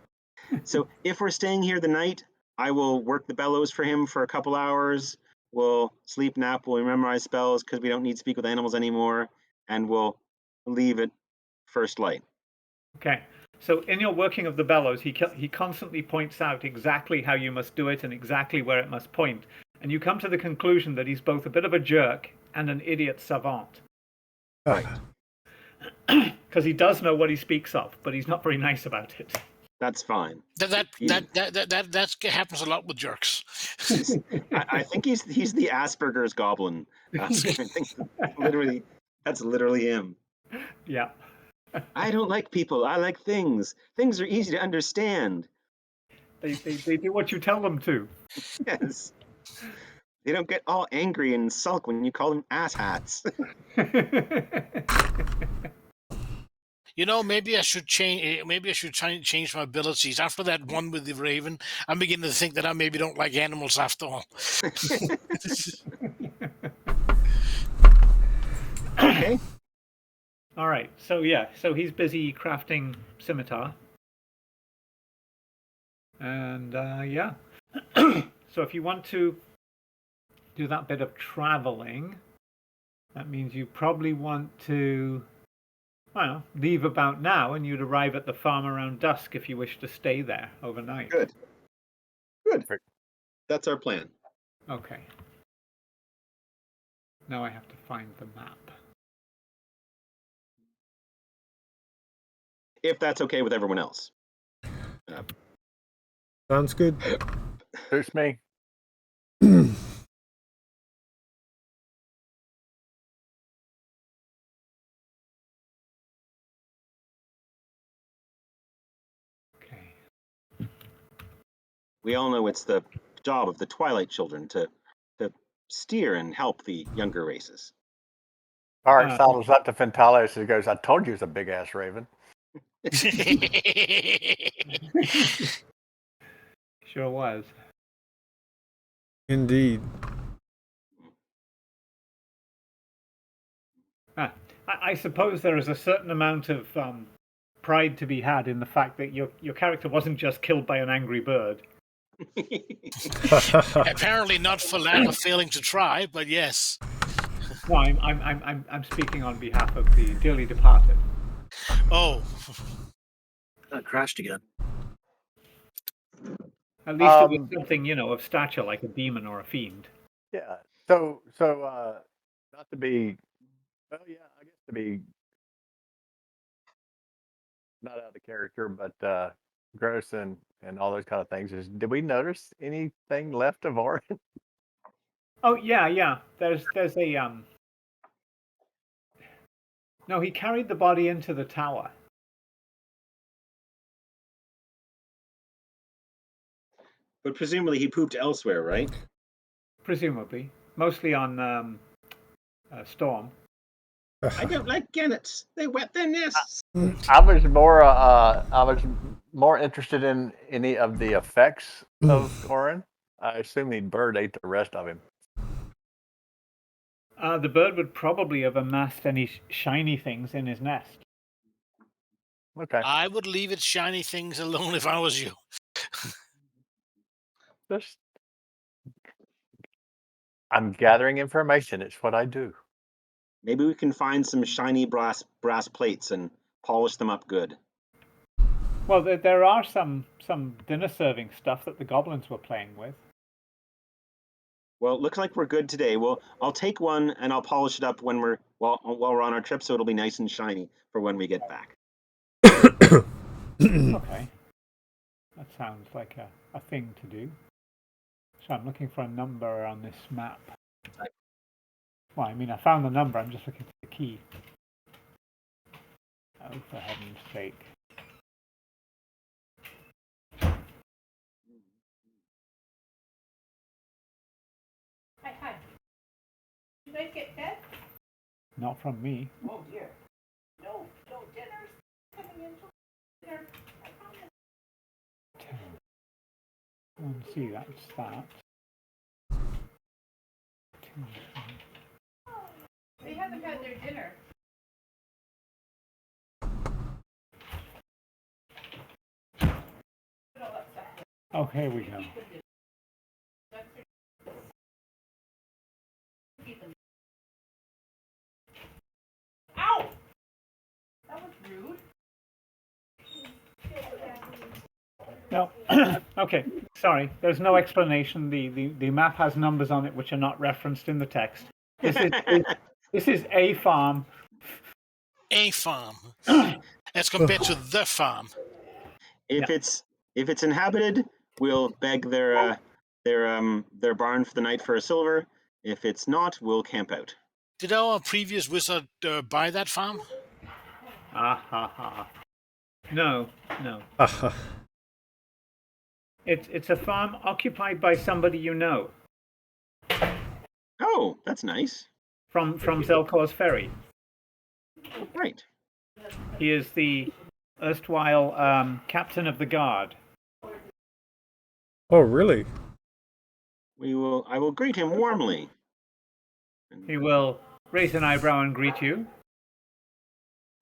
So if we're staying here the night, I will work the bellows for him for a couple hours. we'll sleep, nap, we'll memorize spells because we don't need to speak with animals anymore, and we'll leave at first light. Okay. So in your working of the bellows, he constantly points out exactly how you must do it and exactly where it must point. And you come to the conclusion that he's both a bit of a jerk and an idiot savant. Right. Because he does know what he speaks of, but he's not very nice about it. That's fine. That happens a lot with jerks. I think he's the Asperger's goblin. I think that's literally him. Yeah. I don't like people. I like things. Things are easy to understand. They do what you tell them to. Yes. They don't get all angry and sulk when you call them asshats. You know, maybe I should change. Maybe I should try and change my abilities. After that one with the raven, I'm beginning to think that I maybe don't like animals after all. Okay. All right. So yeah. So he's busy crafting scimitar. And yeah. So if you want to do that bit of traveling, that means you probably want to, well, leave about now, and you'd arrive at the farm around dusk if you wish to stay there overnight. Good. That's our plan. Okay. Now I have to find the map. If that's okay with everyone else. Sounds good. Suits me. Okay. We all know it's the job of the Twilight Children to steer and help the younger races. All right, follows up to Fentalis and goes, I told you it's a big ass raven. Sure was. Indeed. I suppose there is a certain amount of pride to be had in the fact that your character wasn't just killed by an angry bird. Apparently not for lack of failing to try, but yes. No, I'm speaking on behalf of the dearly departed. Oh. That crashed again. At least it was something, of stature like a demon or a fiend. Yeah. So not to be, well, yeah, I guess to be not out of character, but gross and all those kind of things. Did we notice anything left of Orin? Oh yeah. There's a No, he carried the body into the tower. But presumably he pooped elsewhere, right? Presumably, mostly on Storm. I don't like gannets. They wet their nests. I was more interested in any of the effects of Orin. I assume the bird ate the rest of him. The bird would probably have amassed any shiny things in his nest. Okay. I would leave its shiny things alone if I was you. I'm gathering information. It's what I do. Maybe we can find some shiny brass plates and polish them up good. Well, there are some dinner serving stuff that the goblins were playing with. Well, it looks like we're good today. I'll take one and I'll polish it up while we're on our trip, so it'll be nice and shiny for when we get back. Okay, that sounds like a thing to do. So I'm looking for a number on this map. Well, I mean, I found the number. I'm just looking for the key. Oh, for heaven's sake! Hi. You guys get fed? Not from me. Oh dear. No, dinner's coming in. Dinner. I promise. 10. Let's see, that's that. 2. They haven't had their dinner. Oh, here we go. No. Okay. Sorry. There's no explanation. The map has numbers on it which are not referenced in the text. This is a farm. A farm, as compared to the farm. If it's inhabited, we'll beg their barn for the night for a silver. If it's not, we'll camp out. Did our previous wizard buy that farm? Ah ha ha. No. It's a farm occupied by somebody you know Oh, that's nice. from Zelkor's Ferry. Right. He is the erstwhile captain of the guard. Oh, really? I will greet him warmly. He will raise an eyebrow and greet you.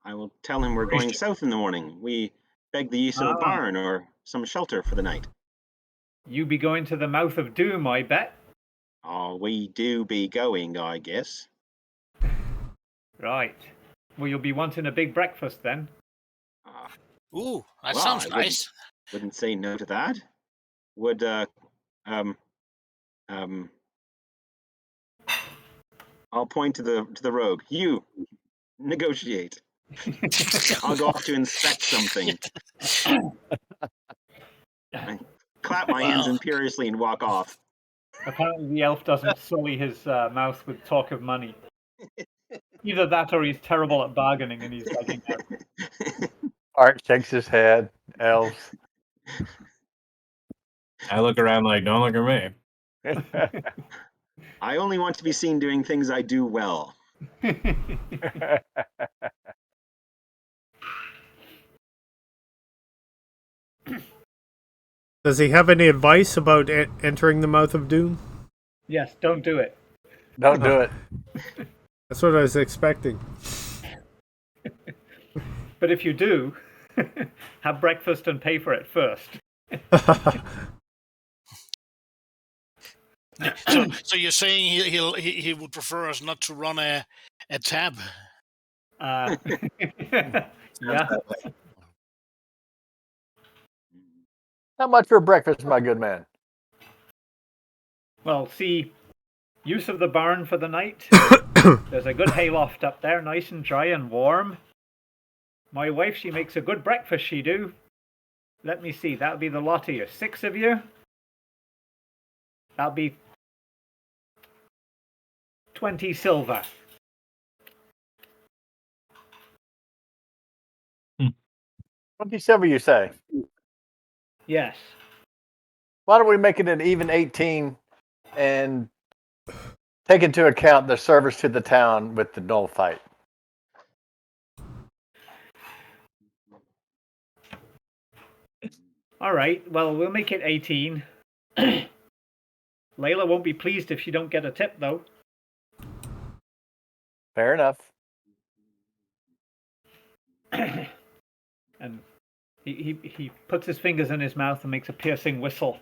I will tell him we're going south in the morning. We beg the use of a barn or some shelter for the night. You be going to the mouth of doom, I bet. Oh, we do be going, I guess. Right. Well, you'll be wanting a big breakfast then. Ooh, that sounds nice. Wouldn't say no to that. Would I'll point to the rogue. You negotiate. I'll go off to inspect something. I clap my hands imperiously and walk off. Apparently the elf doesn't sully his mouth with talk of money. Either that or he's terrible at bargaining and he's begging out. Art shakes his head. Elves. I look around like, don't look at me. I only want to be seen doing things I do well. Does he have any advice about entering the mouth of doom? Yes, don't do it. Don't do it. That's what I was expecting. But if you do, have breakfast and pay for it first. So you're saying he would prefer us not to run a tab? Yeah. How much for breakfast, my good man? Well, see, use of the barn for the night. There's a good hayloft up there, nice and dry and warm. My wife, she makes a good breakfast, she do. Let me see, that'll be the lot of you. 6 of you? That'll be 20 silver. 27, you say? Yes. Why don't we make it an even 18 and take into account the service to the town with the Knoll fight? All right, well, we'll make it 18. Layla won't be pleased if she don't get a tip, though. Fair enough. And he puts his fingers in his mouth and makes a piercing whistle.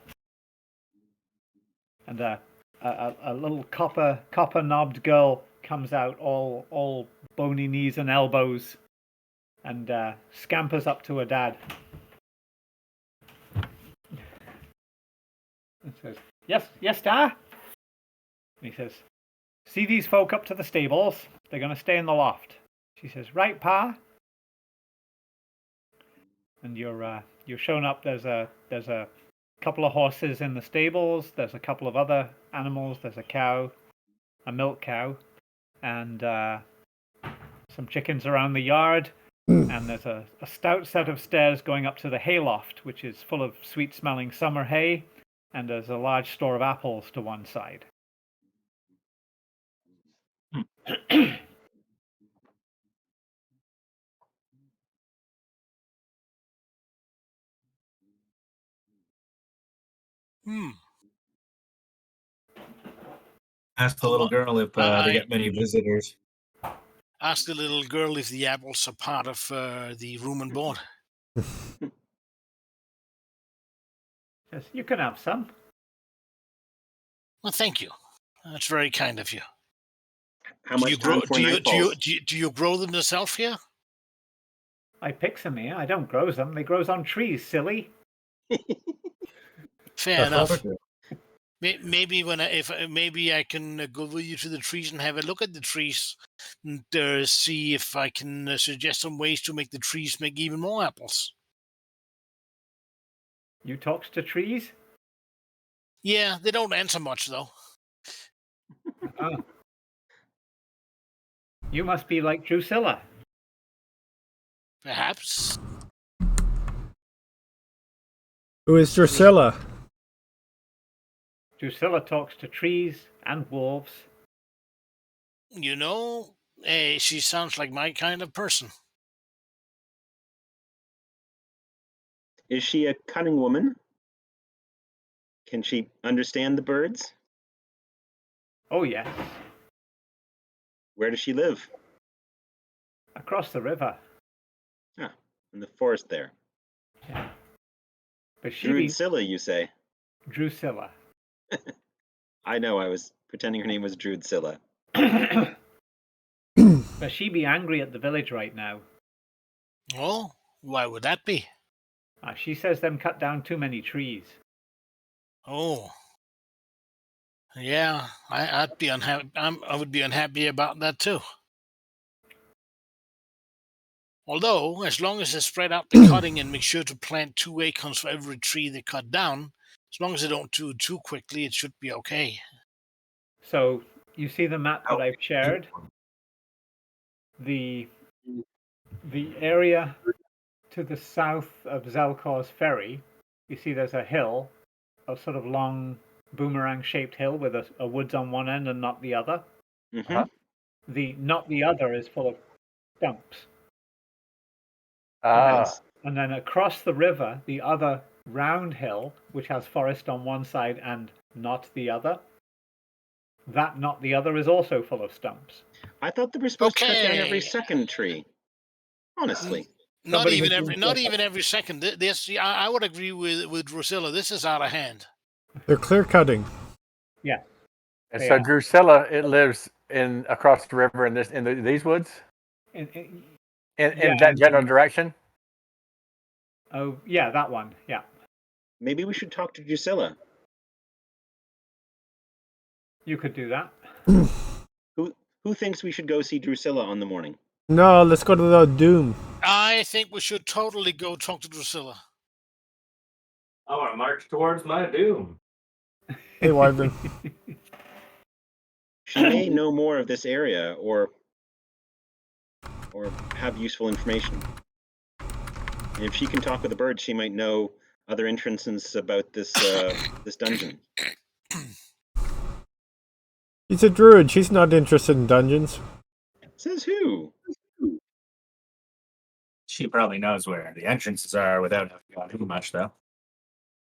And a little copper knobbed girl comes out, all bony knees and elbows, and scampers up to her dad. And says, Yes, Dad. And he says, see these folk up to the stables? They're going to stay in the loft. She says, right, Pa. And you're shown up. There's a couple of horses in the stables. There's a couple of other animals. There's a cow, a milk cow, and some chickens around the yard. And there's a stout set of stairs going up to the hayloft, which is full of sweet-smelling summer hay. And there's a large store of apples to one side. Ask the little girl if they get many visitors. Ask the little girl if the apples are part of the room and board. Yes, you can have some. Well, thank you. That's very kind of you. How much time before night falls? Do you grow them yourself here? I pick them here. I don't grow them. They grows on trees, silly. Fair enough. Perfect. Maybe maybe I can go with you to the trees and have a look at the trees and see if I can suggest some ways to make the trees make even more apples. You talks to trees? Yeah, they don't answer much though. Oh. You must be like Drusilla. Perhaps. Who is Drusilla? Drusilla talks to trees and wolves. You know, she sounds like my kind of person. Is she a cunning woman? Can she understand the birds? Oh, yes. Where does she live? Across the river. Ah, in the forest there. Yeah. But she be Drusilla, you say? Drusilla. I know, I was pretending her name was Drusilla. But she be angry at the village right now. Oh, why would that be? She says them cut down too many trees. Oh, yeah, I'd be unhappy. I would be unhappy about that too. Although, as long as they spread out the cutting and make sure to plant 2 acorns for every tree they cut down, as long as they don't do it too quickly, it should be okay. So you see the map that I've shared? The area to the south of Zelkor's ferry, you see there's a hill, a sort of long boomerang-shaped hill with a woods on one end and not the other. Mm-hmm. The not the other is full of stumps. Nice. And then across the river, the other round hill, which has forest on one side and not the other, that not the other is also full of stumps. I thought they were supposed to cut down Okay. every second tree. Honestly. Not Somebody even has been- every every second. This I would agree with Drusilla. This is out of hand. They're clear cutting. Yeah. And They so are. Drusilla, it lives in across the river in these woods In in that general direction. Oh, yeah, that one. Yeah. Maybe we should talk to Drusilla. You could do that. Who thinks we should go see Drusilla on the morning? No, let's go to the Doom. I think we should totally go talk to Drusilla. I want to march towards my doom. Hey, Wyvern. She may know more of this area or have useful information. And if she can talk with the birds, she might know other entrances about this this dungeon. She's a druid. She's not interested in dungeons. Says who? She probably knows where the entrances are without having gone too much, though.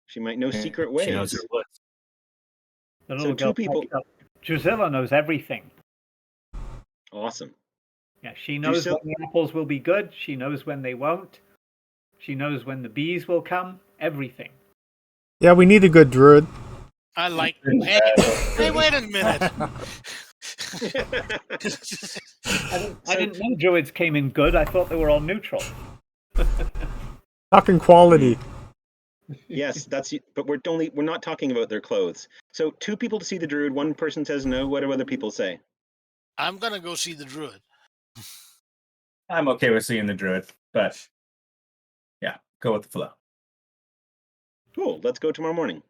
She might know secret ways. She knows her woods. The So little two girl people- piped up. Drusilla knows everything. Awesome. Yeah, she knows Drusilla- when the apples will be good. She knows when they won't. She knows when the bees will come. Everything. Yeah, we need a good druid. I like. Hey, wait a minute. I didn't know druids came in good. I thought they were all neutral. Talking quality. Yes, that's. But we're not talking about their clothes. So 2 people to see the druid. 1 person says no. What do other people say? I'm gonna go see the druid. I'm okay with seeing the druid, but yeah, go with the flow. Cool. Let's go tomorrow morning.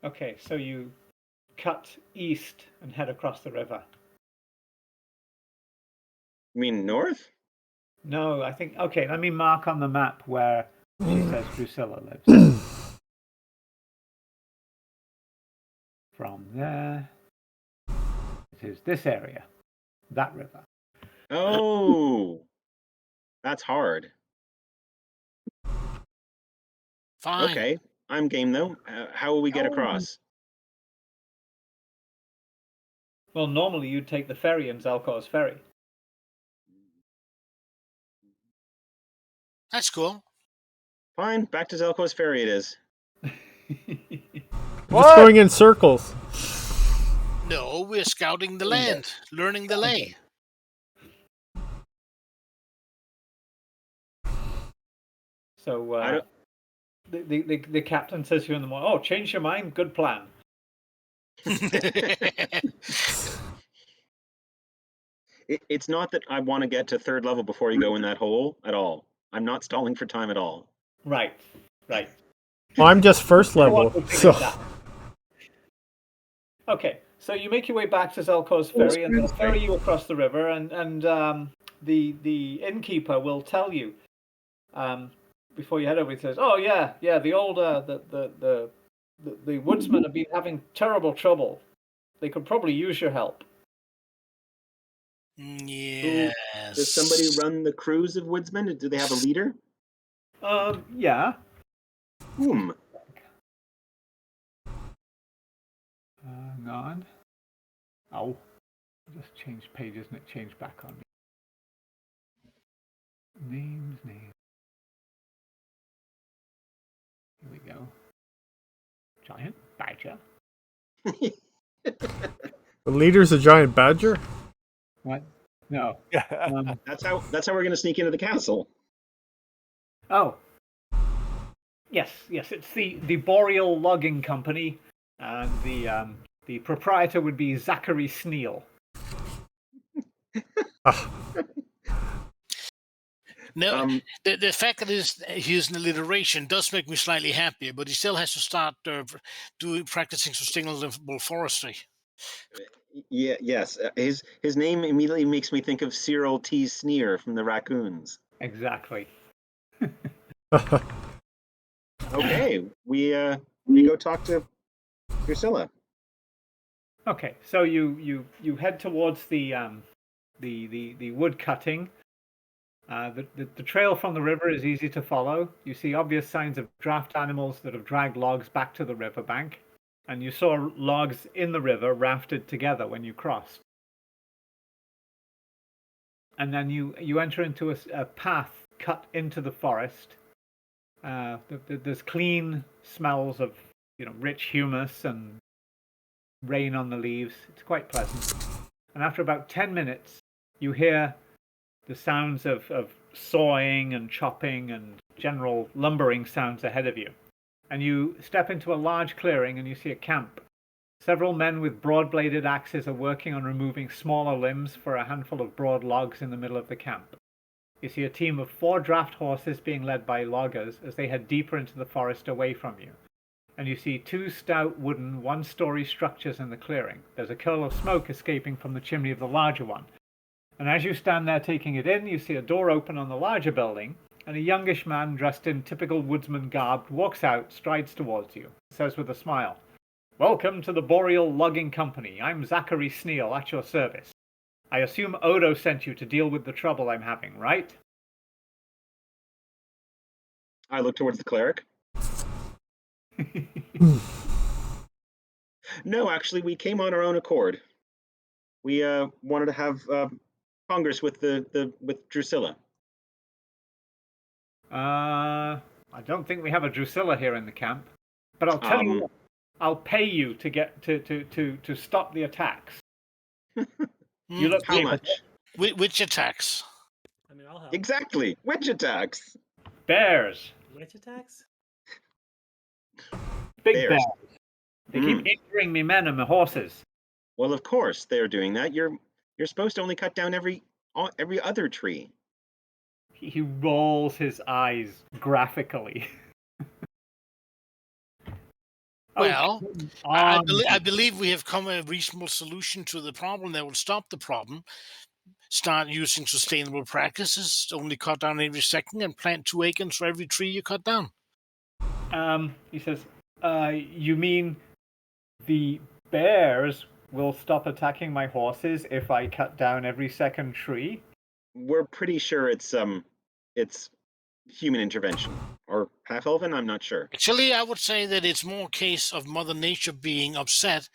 Okay, so you cut east and head across the river. You mean north? No, I think. Okay, let me mark on the map where she says Drusilla lives. From there, it is this area, that river. Oh, that's hard. Fine. Okay, I'm game though. How will we get across? Well, normally you'd take the ferry in Zelkor's ferry. That's cool. Fine, back to Zelko's ferry it is. We're just going in circles. No, we're scouting the land, learning the lay. So the captain says to you in the morning, "Oh, change your mind. Good plan." It's not that I want to get to 3rd level before you go in that hole at all. I'm not stalling for time at all. Right. Well, I'm just first level, so Okay, so you make your way back to Zelko's ferry, and they'll ferry you across the river, and the innkeeper will tell you before you head over. He says, "Oh yeah, the old the woodsmen have been having terrible trouble. They could probably use your help." Yes. Does somebody run the crews of woodsmen? Do they have a leader? Yeah. Whom? Hang on. Oh, just changed pages and it changed back on me. Names. Here we go. Giant badger. the leader's a giant badger. What? No. That's how we're going to sneak into the castle. Oh. Yes. It's the Boreal Logging Company, and the proprietor would be Zachary Sneal. No, the fact that he's using alliteration does make me slightly happier, but he still has to start practicing sustainable forestry. Yeah, yes. His name immediately makes me think of Cyril T. Sneer from the Raccoons. Exactly. Okay, we go talk to Drusilla. Okay, so you head towards the wood cutting. The trail from the river is easy to follow. You see obvious signs of draft animals that have dragged logs back to the riverbank, and you saw logs in the river rafted together when you crossed. And then you enter into a path cut into the forest. There's clean smells of rich humus and rain on the leaves. It's quite pleasant. And after about 10 minutes, you hear the sounds of sawing and chopping and general lumbering sounds ahead of you. And you step into a large clearing and you see a camp. Several men with broad-bladed axes are working on removing smaller limbs for a handful of broad logs in the middle of the camp. You see a team of 4 draft horses being led by loggers as they head deeper into the forest away from you. And you see 2 stout wooden one-story structures in the clearing. There's a curl of smoke escaping from the chimney of the larger one. And as you stand there taking it in, you see a door open on the larger building, and a youngish man dressed in typical woodsman garb walks out, strides towards you, says with a smile, "Welcome to the Boreal Logging Company. I'm Zachary Sneal, at your service. I assume Odo sent you to deal with the trouble I'm having, right?" I look towards the cleric. No, actually, we came on our own accord. We wanted to have Congress with with Drusilla. I don't think we have a Drusilla here in the camp, but I'll tell you what, I'll pay you to get to stop the attacks. You look How much? Which attacks? I mean, I'll help. Exactly. Which attacks? Bears. Which attacks? Big Bears. bears. They keep injuring me men and my horses. Well, of course they're doing that. You're supposed to only cut down every other tree. He rolls his eyes graphically. Well, I believe we have come a reasonable solution to the problem that will stop the problem. Start using sustainable practices. Only cut down every second and plant 2 acres for every tree you cut down. He says, you mean the bears will stop attacking my horses if I cut down every second tree? We're pretty sure it's human intervention or half elven. I'm not sure. Actually, I would say that it's more a case of Mother Nature being upset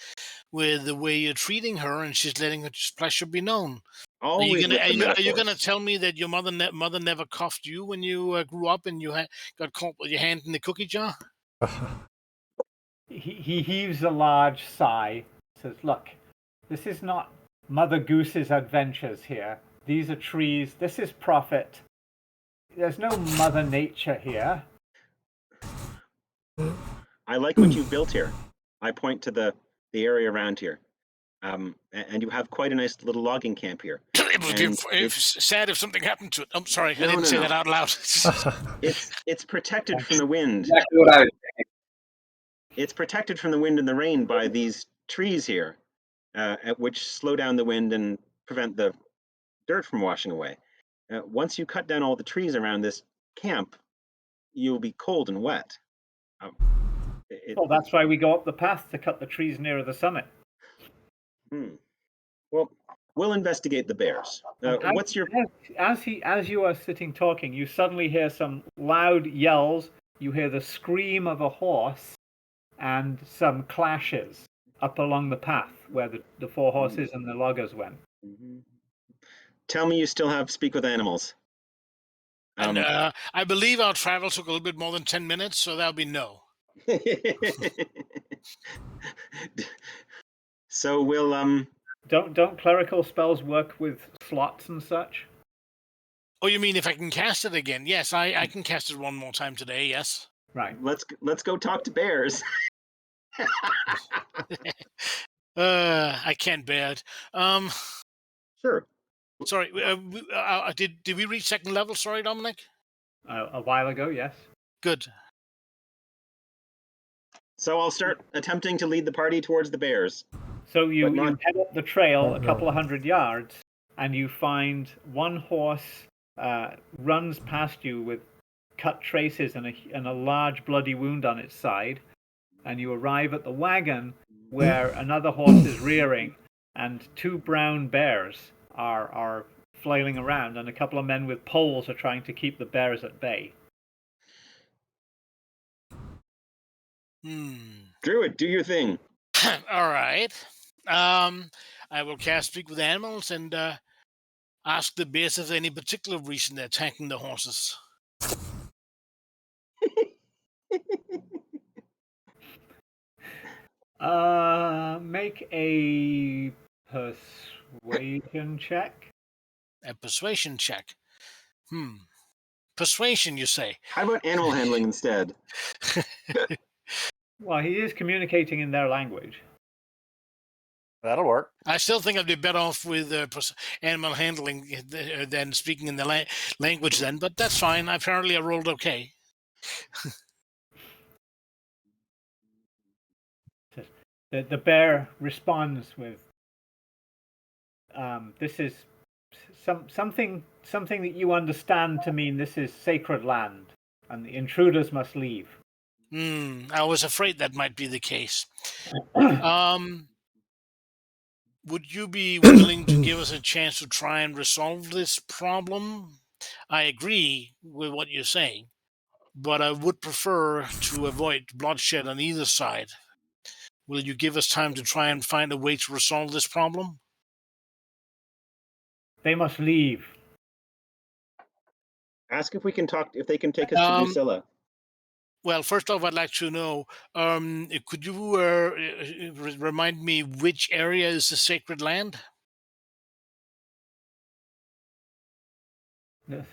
with the way you're treating her, and she's letting her pleasure be known. Always Are you gonna tell me that your mother never cuffed you when you grew up and you got caught with your hand in the cookie jar? He heaves a large sigh. Says, "Look, this is not Mother Goose's adventures here. These are trees. This is profit. There's no Mother Nature here. I like what you've built here. I point to the area around here. And you have quite a nice little logging camp here. It would And be sad if something happened to it. I'm sorry, I didn't No, say no. that out loud. It's protected from the wind. Exactly what I was It's protected from the wind and the rain by these trees here, which slow down the wind and prevent the dirt from washing away. Once you cut down all the trees around this camp, you'll be cold and wet. Well, that's why we go up the path to cut the trees nearer the summit. Well, we'll investigate the bears. What's your... As you are sitting talking, you suddenly hear some loud yells. You hear the scream of a horse and some clashes up along the path where the four horses and the loggers went. Tell me you still have speak with animals. And I believe our travel took a little bit more than 10 minutes, so that'll be no. So we'll Don't clerical spells work with slots and such? Oh, you mean if I can cast it again? Yes, I can cast it one more time today. Yes. Right. Let's go talk to bears. I can't bear it. Sure. Sorry. Did we reach second level? Sorry, Dominic. A while ago, yes. Good. So I'll start attempting to lead the party towards the bears. So you head up the trail a couple of 100 yards, and you find one horse runs past you with cut traces and a large bloody wound on its side, and you arrive at the wagon where another horse is rearing, and two brown bears are flailing around, and a couple of men with poles are trying to keep the bears at bay. Druid, do your thing. All right. I will cast Speak with Animals and ask the bears if there's any particular reason they're attacking the horses. Make a persuasion check. A persuasion check. Persuasion, you say? How about animal handling instead? Well, he is communicating in their language. That'll work. I still think I'd be better off with animal handling than speaking in the language then, but that's fine. Apparently I rolled okay. The bear responds with, this is something that you understand to mean this is sacred land, and the intruders must leave. I was afraid that might be the case. Would you be willing to give us a chance to try and resolve this problem? I agree with what you're saying, but I would prefer to avoid bloodshed on either side. Will you give us time to try and find a way to resolve this problem? They must leave. Ask if we can talk. If they can take us to Drusilla. Well, first off, I'd like to know, could you remind me which area is the sacred land? The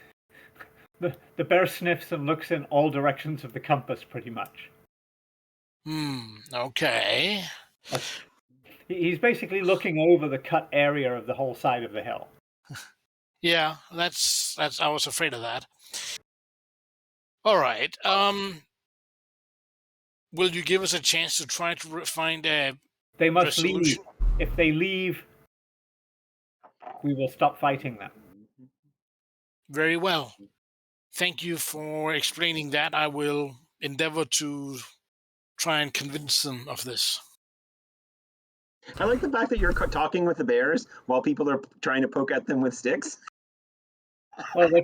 bear sniffs and looks in all directions of the compass, pretty much. Okay. He's basically looking over the cut area of the whole side of the hill. Yeah, that's. I was afraid of that. All right. Will you give us a chance to try to find a They must resolution? leave. If they leave, we will stop fighting them. Very well. Thank you for explaining that. I will endeavor to try and convince them of this. I like the fact that you're talking with the bears while people are trying to poke at them with sticks. Well, they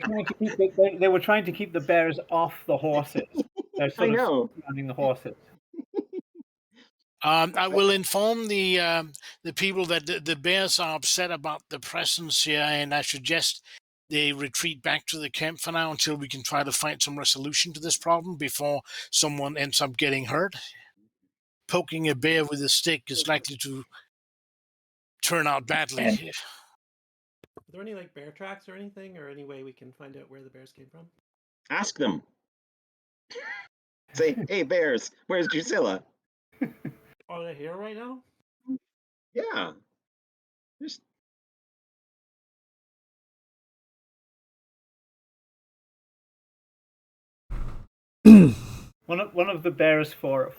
were trying to keep the bears off the horses. They're sort of surrounding the horses. I will inform the people that the bears are upset about the presence here, and I suggest they retreat back to the camp for now until we can try to find some resolution to this problem before someone ends up getting hurt. Poking a bear with a stick is likely to turn out badly. Are there any bear tracks or anything, or any way we can find out where the bears came from? Ask them. Say, hey, bears, where's Drusilla? Are they here right now? Yeah. Just One of the bears, for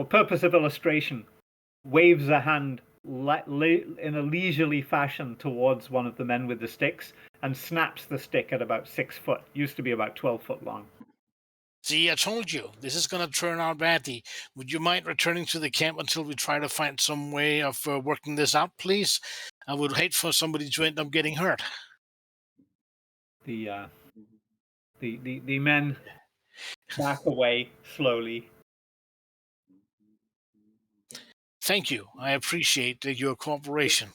purpose of illustration, waves a hand in a leisurely fashion towards one of the men with the sticks and snaps the stick at about 6 foot. Used to be about 12 foot long. See, I told you, this is going to turn out badly. Would you mind returning to the camp until we try to find some way of working this out, please? I would hate for somebody to end up getting hurt. The men back away slowly. Thank you. I appreciate your cooperation.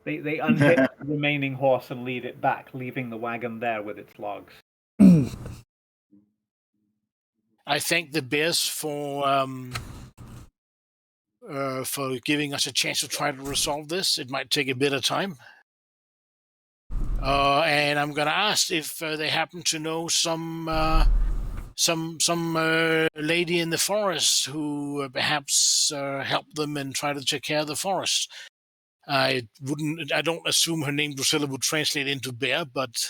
They unhitch the remaining horse and lead it back, leaving the wagon there with its logs. I thank the bears for giving us a chance to try to resolve this. It might take a bit of time. And I'm going to ask if they happen to know some lady in the forest who perhaps help them and try to take care of the forest. I don't assume her name Drusilla would translate into bear, but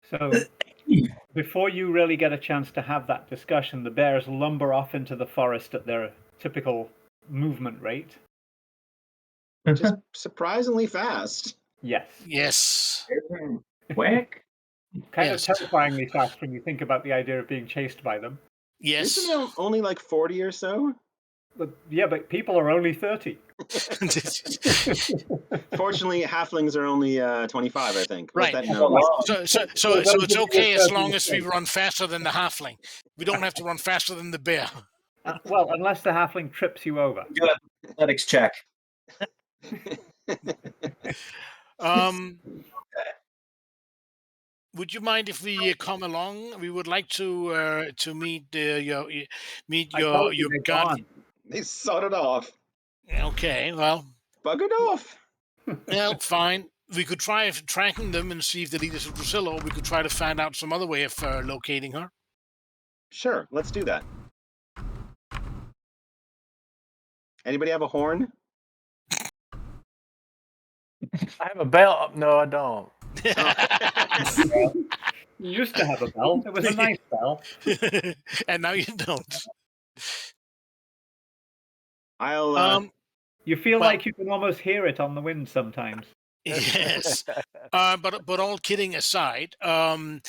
So before you really get a chance to have that discussion, the bears lumber off into the forest at their typical movement rate. just surprisingly fast. Yes. yes. Quick. Kind Yes. of terrifyingly fast when you think about the idea of being chased by them. Yes. Isn't there only like 40 or so? But yeah, but people are only 30. Fortunately, halflings are only 25, I think. Right. Let that know. So it's okay as long as we run faster than the halfling. We don't have to run faster than the bear. Well, unless the halfling trips you over. Do an athletics check. Would you mind if we come along? We would like to meet your guardian. They sawed it off. Okay, well, Buggered off. well, fine. We could try tracking them and see if they lead us to Drusilla, or we could try to find out some other way of locating her. Sure, let's do that. Anybody have a horn? I have a bell. No, I don't. You used to have a bell. It was a nice bell. And now you don't. I'll. You feel well- like you can almost hear it on the wind sometimes. Yes. But all kidding aside, I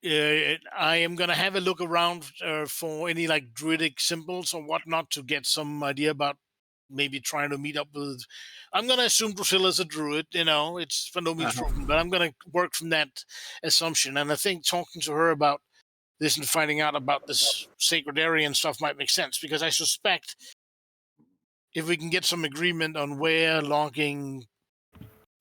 am going to have a look around for any like druidic symbols or whatnot to get some idea about maybe trying to meet up with. I'm going to assume Drusilla's a druid. It's for no means proven, but I'm going to work from that assumption. And I think talking to her about this and finding out about this sacred area and stuff might make sense, because I suspect if we can get some agreement on where logging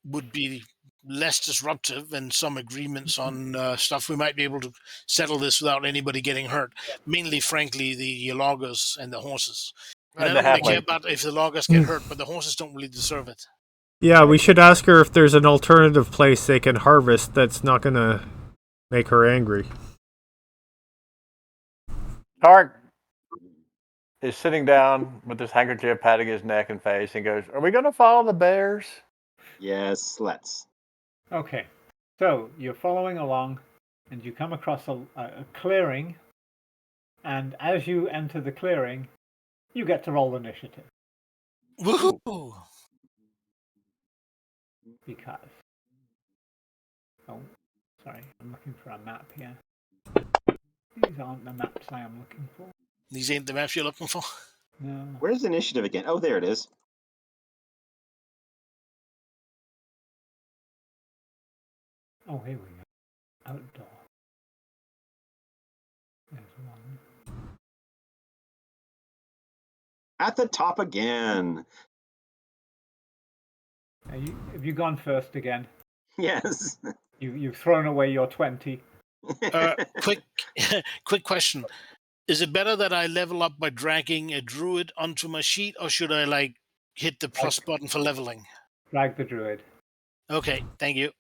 would be less disruptive and some agreements on stuff, we might be able to settle this without anybody getting hurt. Mainly, frankly, the loggers and the horses. And I don't really care about if the loggers get hurt, but the horses don't really deserve it. Yeah, we should ask her if there's an alternative place they can harvest that's not going to make her angry. Tark is sitting down with his handkerchief patting his neck and face and goes, "Are we going to follow the bears?" Yes, let's. Okay, so you're following along, and you come across a clearing, and as you enter the clearing, you get to roll initiative. Woohoo! Because... Oh, sorry, I'm looking for a map here. These aren't the maps I am looking for. These ain't the maps you're looking for? No. Where's the initiative again? Oh, there it is. Oh, here we go. Outdoor. There's one. At the top again. Have you gone first again? Yes. You've thrown away your 20. Quick question. Is it better that I level up by dragging a druid onto my sheet, or should I hit the plus button for leveling? Drag the druid. Okay, thank you.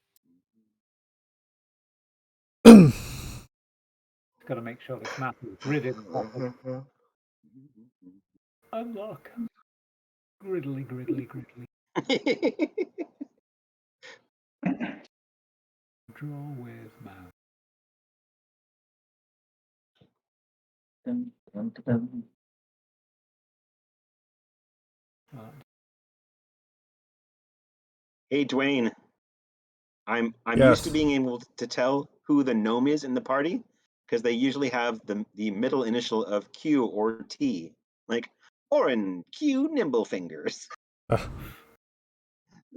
Got to make sure this map is gridded properly. Unlock. Griddly, griddly, griddly. Draw with mouse. Dun, dun, dun. Hey, Dwayne. I'm Yes. used to being able to tell who the gnome is in the party because they usually have the middle initial of Q or T, like Orin Q Nimblefingers,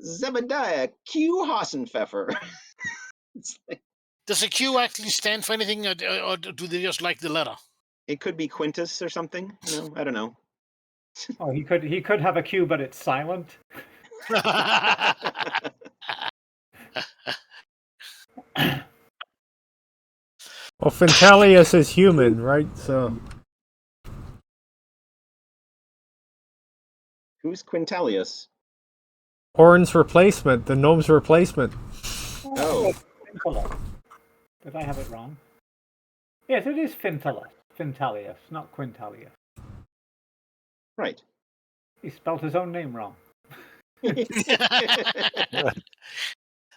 Zebediah Q Hassenpfeffer. Does a Q actually stand for anything, or do they just like the letter? It could be Quintus or something. I don't know. Oh, he could have a Q, but it's silent. Well, Fintalius is human, right? So Who's Quintalius? Orin's replacement, the gnome's replacement. Oh, Fintalus. Did I have it wrong? Yes, it is Fintalus. Fintalius, not Quintalius. right. He spelled his own name wrong.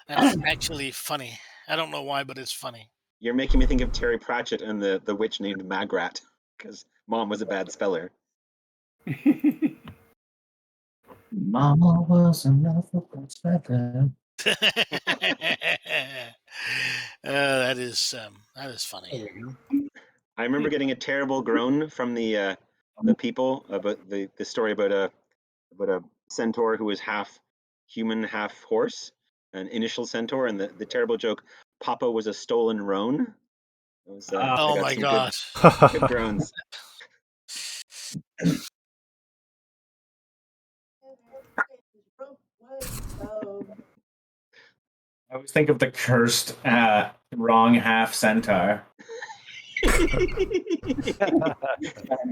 That's actually funny. I don't know why, but it's funny. You're making me think of Terry Pratchett and the witch named Magrat because Mom was a bad speller. Mama was enough of a feather. That is funny. I remember getting a terrible groan from the people about the story about a centaur who was half human, half horse, an initial centaur, and the terrible joke, Papa was a stolen roan. It was, I Oh got my some god! good groans. I always think of the cursed wrong half centaur.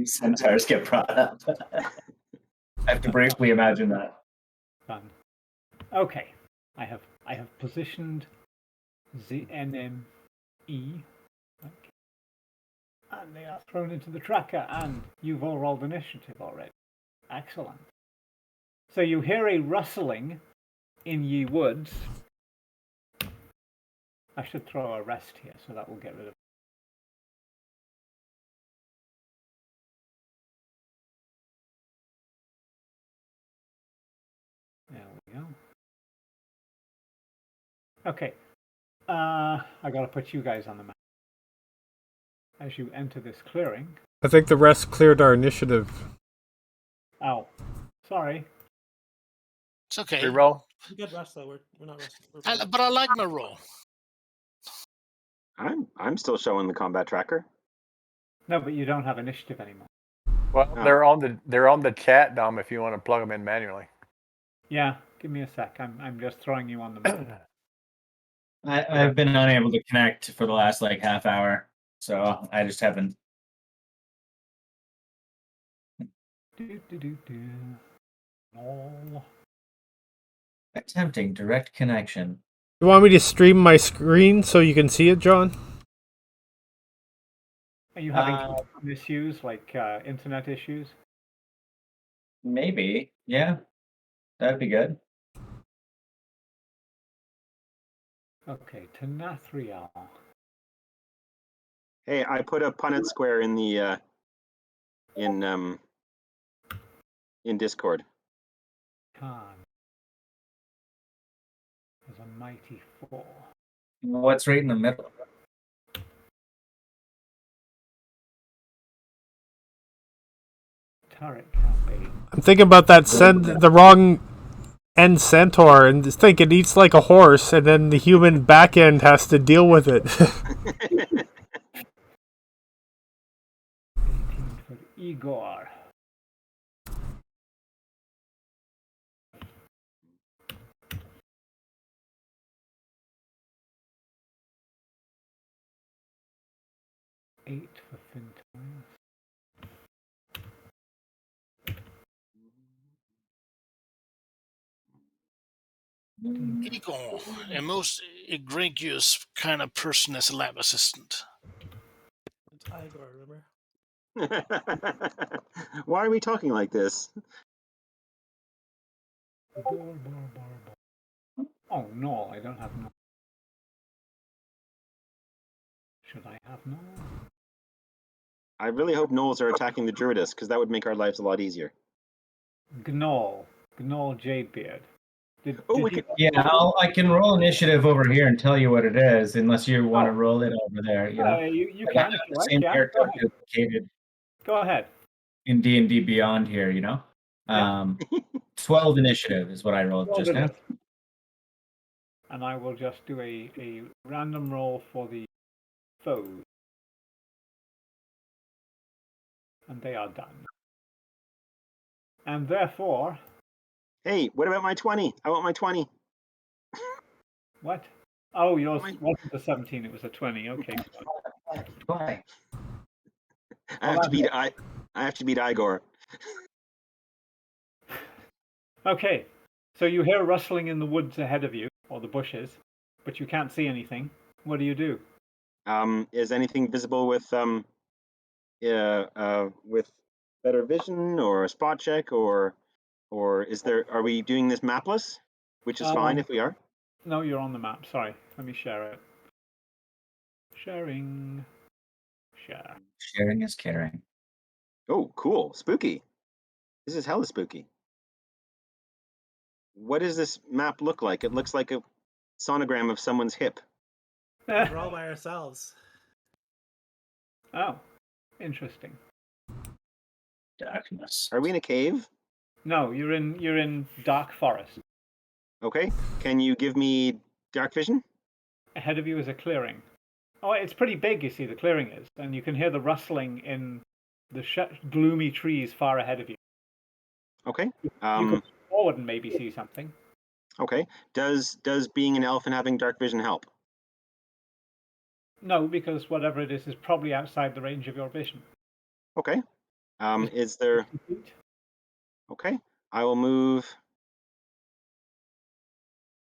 Centaurs get brought up. I have to briefly imagine that. Fun. Okay, I have positioned the NME, and they are thrown into the tracker. And you've all rolled initiative already. Excellent. So you hear a rustling in ye woods. I should throw a rest here, so that will get rid of. There we go. Okay. I gotta put you guys on the map. As you enter this clearing. I think the rest cleared our initiative. Oh, sorry. It's okay. Reroll. We got rest though. We're not resting. But I like my roll. I'm still showing the combat tracker. No, but you don't have initiative anymore. Well, Oh. they're on the chat, Dom. If you want to plug them in manually. Yeah, give me a sec. I'm just throwing you on the map. I've been unable to connect for the last like half hour, so I just haven't. Oh. Attempting direct connection. You want me to stream my screen so you can see it, John? Are you having issues like internet issues? Maybe, yeah, that'd be good. Okay, Tenathrial. Hey, I put a Punnett square in the in Discord. Khan. There's a mighty four. What's right in the middle? Turret campaign. I'm thinking about that the wrong end centaur and just think it eats like a horse and then the human back end has to deal with it. 18 for Igor. Eight for Fintoy. Egon, a most egregious kind of person as a lab assistant. It's Igor, remember? Why are we talking like this? Oh no, I don't have no. Should I have no? I really hope gnolls are attacking the Druidess, because that would make our lives a lot easier. Gnoll Jadebeard. Oh, we could. Yeah, I can roll initiative over here and tell you what it is, unless you want to roll it over there. You know, you Like, I can have if you the like. same Yeah, character duplicated go ahead. in D&D Beyond here. You know, Yeah. 12 initiative is what I rolled just now. And I will just do a random roll for the foes. And they are done. And therefore... Hey, what about my 20? I want my 20. What? Oh, yours Mine. wasn't a 17, it was a 20. Okay. Why? I have to beat Igor. Okay. So you hear rustling in the woods ahead of you, or the bushes, but you can't see anything. What do you do? Is anything visible with better vision or a spot check, or is there? Are we doing this mapless? Which is fine if we are. No, you're on the map. Sorry. Let me share it. Sharing. Share. Sharing is caring. Oh, cool. Spooky. This is hella spooky. What does this map look like? It looks like a sonogram of someone's hip. We're all by ourselves. Oh, interesting. Darkness. Are we in a cave? No, you're in dark forest. Okay. Can you give me dark vision? Ahead of you is a clearing. Oh, it's pretty big, you see, the clearing is. And you can hear the rustling in the gloomy trees far ahead of you. Okay. You can go forward and maybe see something. Okay. Does being an elf and having dark vision help? No, because whatever it is probably outside the range of your vision. Okay. Is there... Okay. I will move...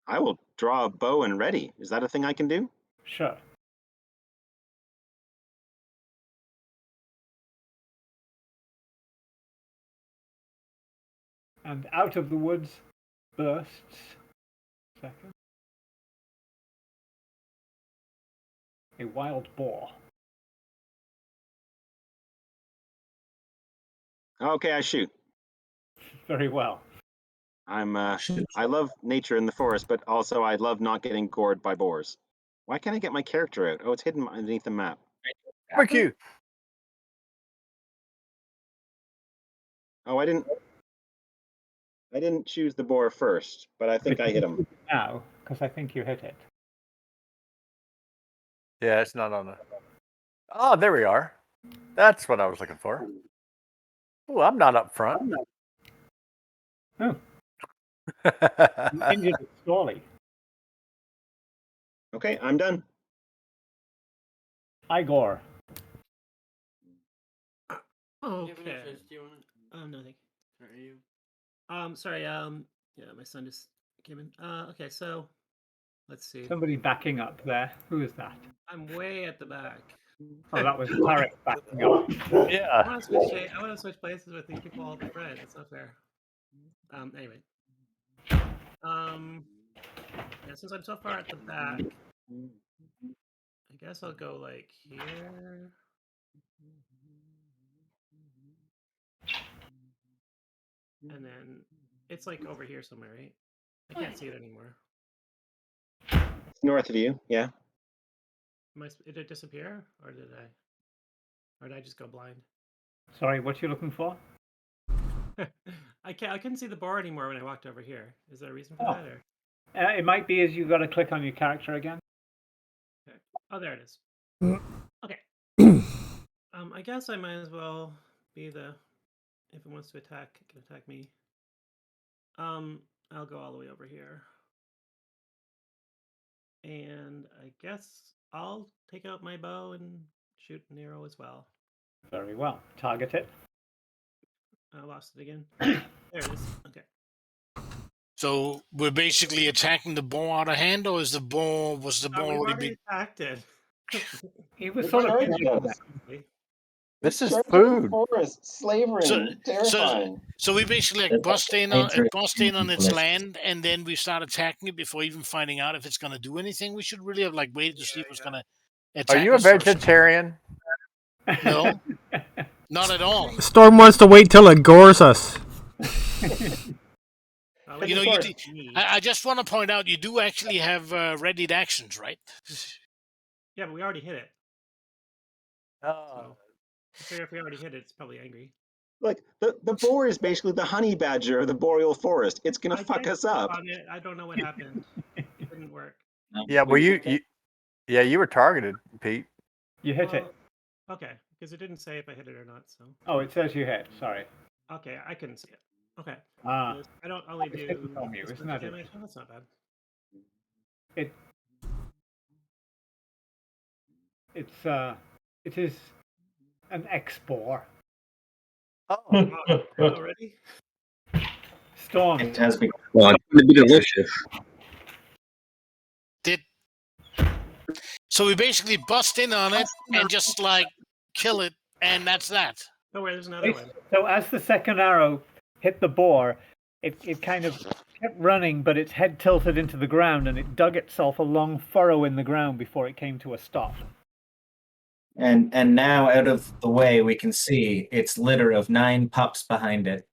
I will draw a bow and ready. Is that a thing I can do? Sure. And out of the woods bursts... Second. A wild boar. Okay, I shoot. Very well. I love nature in the forest, but also I love not getting gored by boars. Why can't I get my character out? Oh, it's hidden underneath the map. Thank you. Oh, I didn't choose the boar first, but I think I hit him. Now, because I think you hit it. Yeah, it's not on the. Oh, there we are. That's what I was looking for. Oh, I'm not up front. Oh. You injured it sorely. Okay, I'm done. Igor. Okay. Nothing. Are you? Sorry. Yeah, my son just came in. Okay, so let's see. Somebody backing up there. Who is that? I'm way at the back. Oh, that was Tarek backing up. Yeah. I want to switch places with these people all friends. It's not fair. Anyway. Yeah, since I'm so far at the back, I guess I'll go like here. And then it's like over here somewhere, right? I can't see it anymore. It's north of you, yeah. Did it disappear, or did I just go blind? Sorry, what you looking for? I couldn't see the bar anymore when I walked over here. Is there a reason for that? Or? It might be as you got to click on your character again. Okay. Oh, there it is. Okay. I guess I might as well be the. If it wants to attack, it can attack me. I'll go all the way over here. And I guess I'll take out my bow and shoot an arrow as well. Very well. Target it. I lost it again. There it is. Okay. So we're basically attacking the boar out of hand, or is the boar was the boar we've already already big? attacked it. He was It sort of charged doing us. that. This is Charged up the food. forest, slavering, terrifying. So we basically like bust in on its land, and then we start attacking it before even finding out if it's going to do anything. We should really have like waited to see if it was going to attack. Are you a us first. vegetarian? No, not at all. Storm wants to wait till it gores us. You know, I just want to point out you do actually have readied actions, right? Yeah, but we already hit it. Oh. I figure if we already hit it, it's probably angry. Like the boar is basically the honey badger of the boreal forest. It's gonna fuck us up. On it. I don't know what happened. It didn't work. Yeah, well, you were targeted, Pete. You hit it. Okay, because it didn't say if I hit it or not. So. Oh, it says you hit. Sorry. Okay, I couldn't see it. Okay. Ah. I don't only It's do. hidden from you, isn't that it? That's not bad. It is an X-Boar. Oh, already? Storm. It has been. Well, it's going to be delicious. So we basically bust in on it and just like kill it, and that's that. Oh wait, there's another one. So as the second arrow hit the boar, it kind of kept running, but its head tilted into the ground, and it dug itself a long furrow in the ground before it came to a stop. And now out of the way we can see its litter of 9 pups behind it.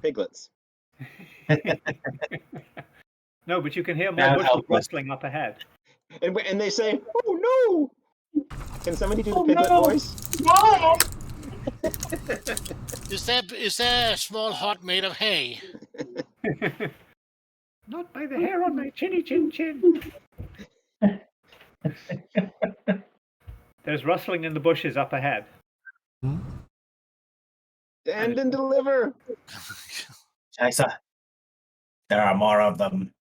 Piglets. No, but you can hear more Now bushes helpless. rustling up ahead. And they say, "Oh no!" Can somebody do the piglet voice? Is there a small hut made of hay? Not by the hair on my chinny chin chin. There's rustling in the bushes up ahead. Stand and deliver. Scheiße. There are more of them.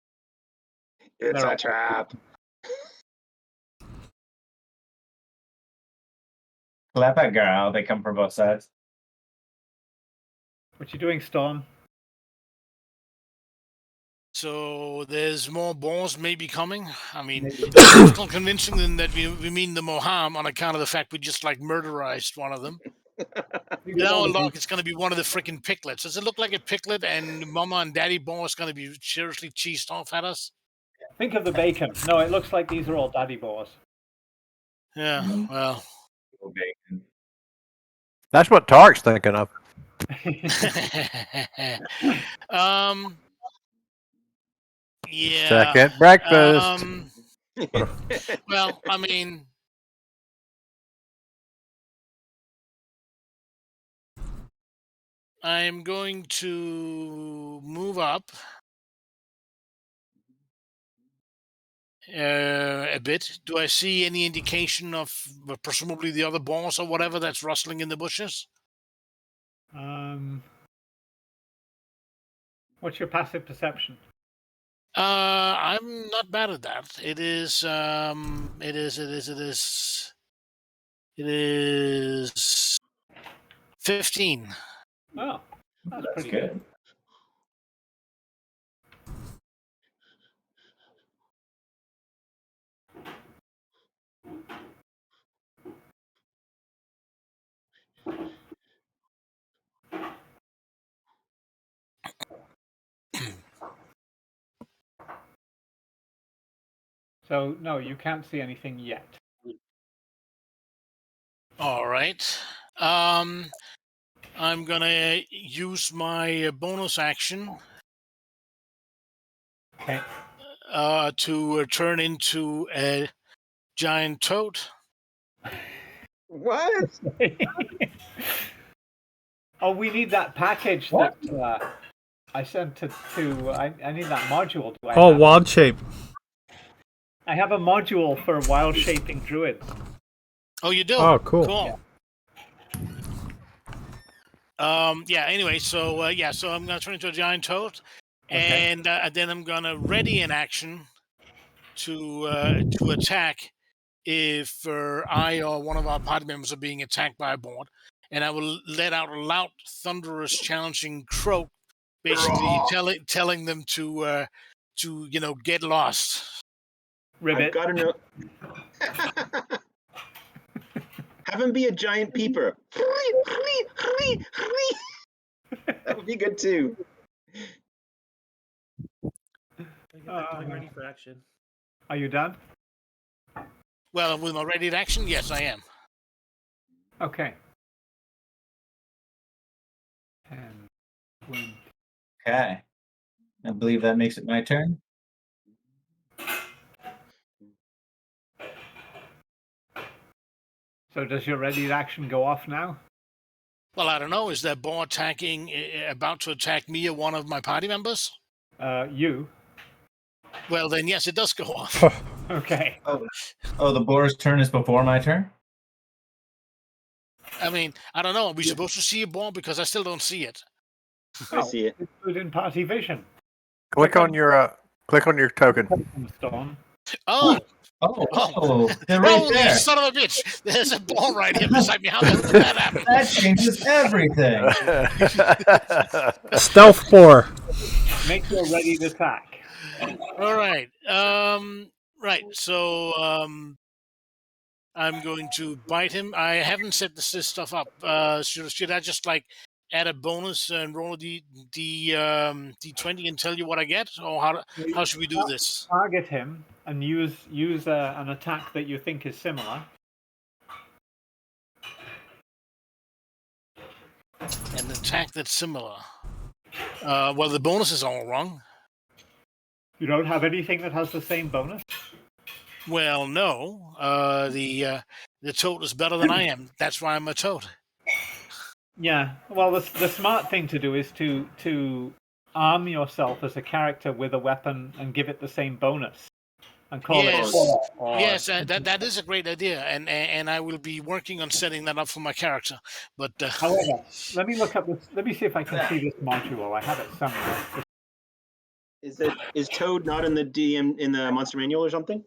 It's a trap. Clever girl. They come from both sides. What you doing, Storm? So there's more boars maybe coming. I mean, it's not convincing them that we mean the Moham on account of the fact we just like murderized one of them. Now look, it's going to be one of the freaking piglets. Does it look like a piglet and Mama and Daddy boar is going to be seriously cheesed off at us? Think of the bacon. No, it looks like these are all daddy boars. Yeah, well. that's what Tark's thinking of. Yeah. Second breakfast. Well, I mean, I'm going to move up a bit. Do I see any indication of presumably the other boss or whatever that's rustling in the bushes? What's your passive perception? I'm not bad at that. It is 15. Oh, that's pretty good. So, no, you can't see anything yet. All right. I'm gonna use my bonus action to turn into a giant toad. What? Oh, we need that package that I sent to. I need that module. Do I have wild shape. I have a module for wild shaping druids. Oh, you do? Oh, cool. Cool. Yeah. Anyway, so I'm gonna turn into a giant toad, and then I'm gonna ready an action to attack if I or one of our party members are being attacked by a board, and I will let out a loud, thunderous, challenging croak basically telling them to get lost. Ribbit. I've got to know. Have him be a giant peeper. That would be good too. I get that toy ready for action. Are you done? Well, with my ready to action, yes, I am. Okay. And when Okay. I believe that makes it my turn. so does your ready action go off now? Well, I don't know. Is that boar about to attack me or one of my party members? You. Well, then yes, it does go off. Okay. Oh, the boar's turn is before my turn? I mean, I don't know. Are we supposed to see a boar? Because I still don't see it. I see it. It's within party vision. Click on your token. Storm. Oh, They're right holy there. son of a bitch! There's a boar right here beside me. How the hell did that happen? That changes everything. Stealth boar. Make your ready to attack. All right. Right. So I'm going to bite him. I haven't set this stuff up. Should I just like add a bonus and roll the d20 and tell you what I get, or how should we do this? Target him and use an attack that you think is similar. An attack that's similar. Well, the bonus is all wrong. You don't have anything that has the same bonus? Well, no. The toad is better than I am. That's why I'm a toad. Yeah. Well, the smart thing to do is to arm yourself as a character with a weapon and give it the same bonus, and call Yes. it. Yes, that is a great idea, and I will be working on setting that up for my character. But However, let me look up this. Let me see if I can see this module. I have it somewhere. Is Toad not in the monster manual or something?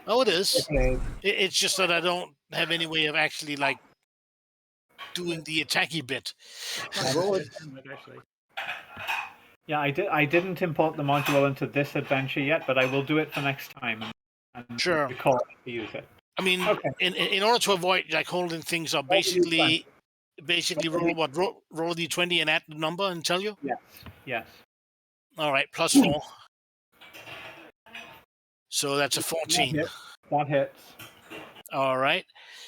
oh, it is. Okay. It's just that I don't have any way of actually like doing the attacky bit. Actually. Yeah, I didn't import the module into this adventure yet, but I will do it for next time and Sure. recall to use it. I mean, Okay. in order to avoid like holding things up, basically roll the 20 and add the number and tell you. Yes. All right, +4. So that's a 14. That hits. All right.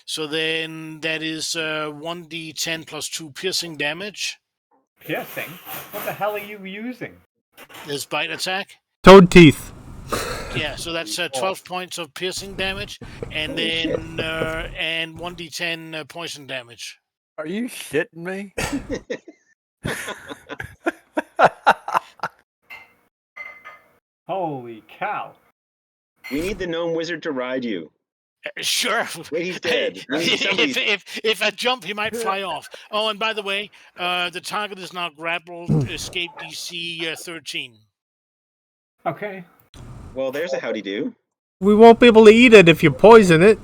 So then that is 1d10 plus 2 piercing damage. Piercing? What the hell are you using? There's bite attack. Toad teeth. Yeah, so that's 12 points of piercing damage, and then and 1d10 poison damage. Are you shitting me? Holy cow. We need the gnome wizard to ride you. Sure. Wait, he's dead. We need somebody- if I jump, he might fly off. Oh, and by the way, the target is now grappled. Escape DC 13. Okay. Well, there's a howdy do. We won't be able to eat it if you poison it.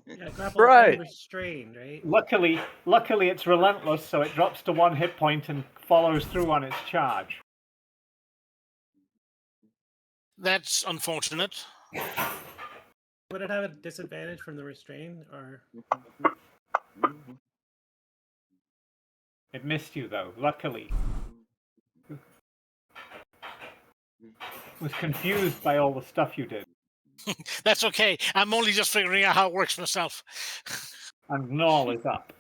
Yeah, grapple Right. and restrained, right? Luckily it's relentless, so it drops to 1 hit point and follows through on its charge. That's unfortunate. Would it have a disadvantage from the restraint, or It missed you though, luckily. Was confused by all the stuff you did. That's okay. I'm only just figuring out how it works myself. And Gnaw is up.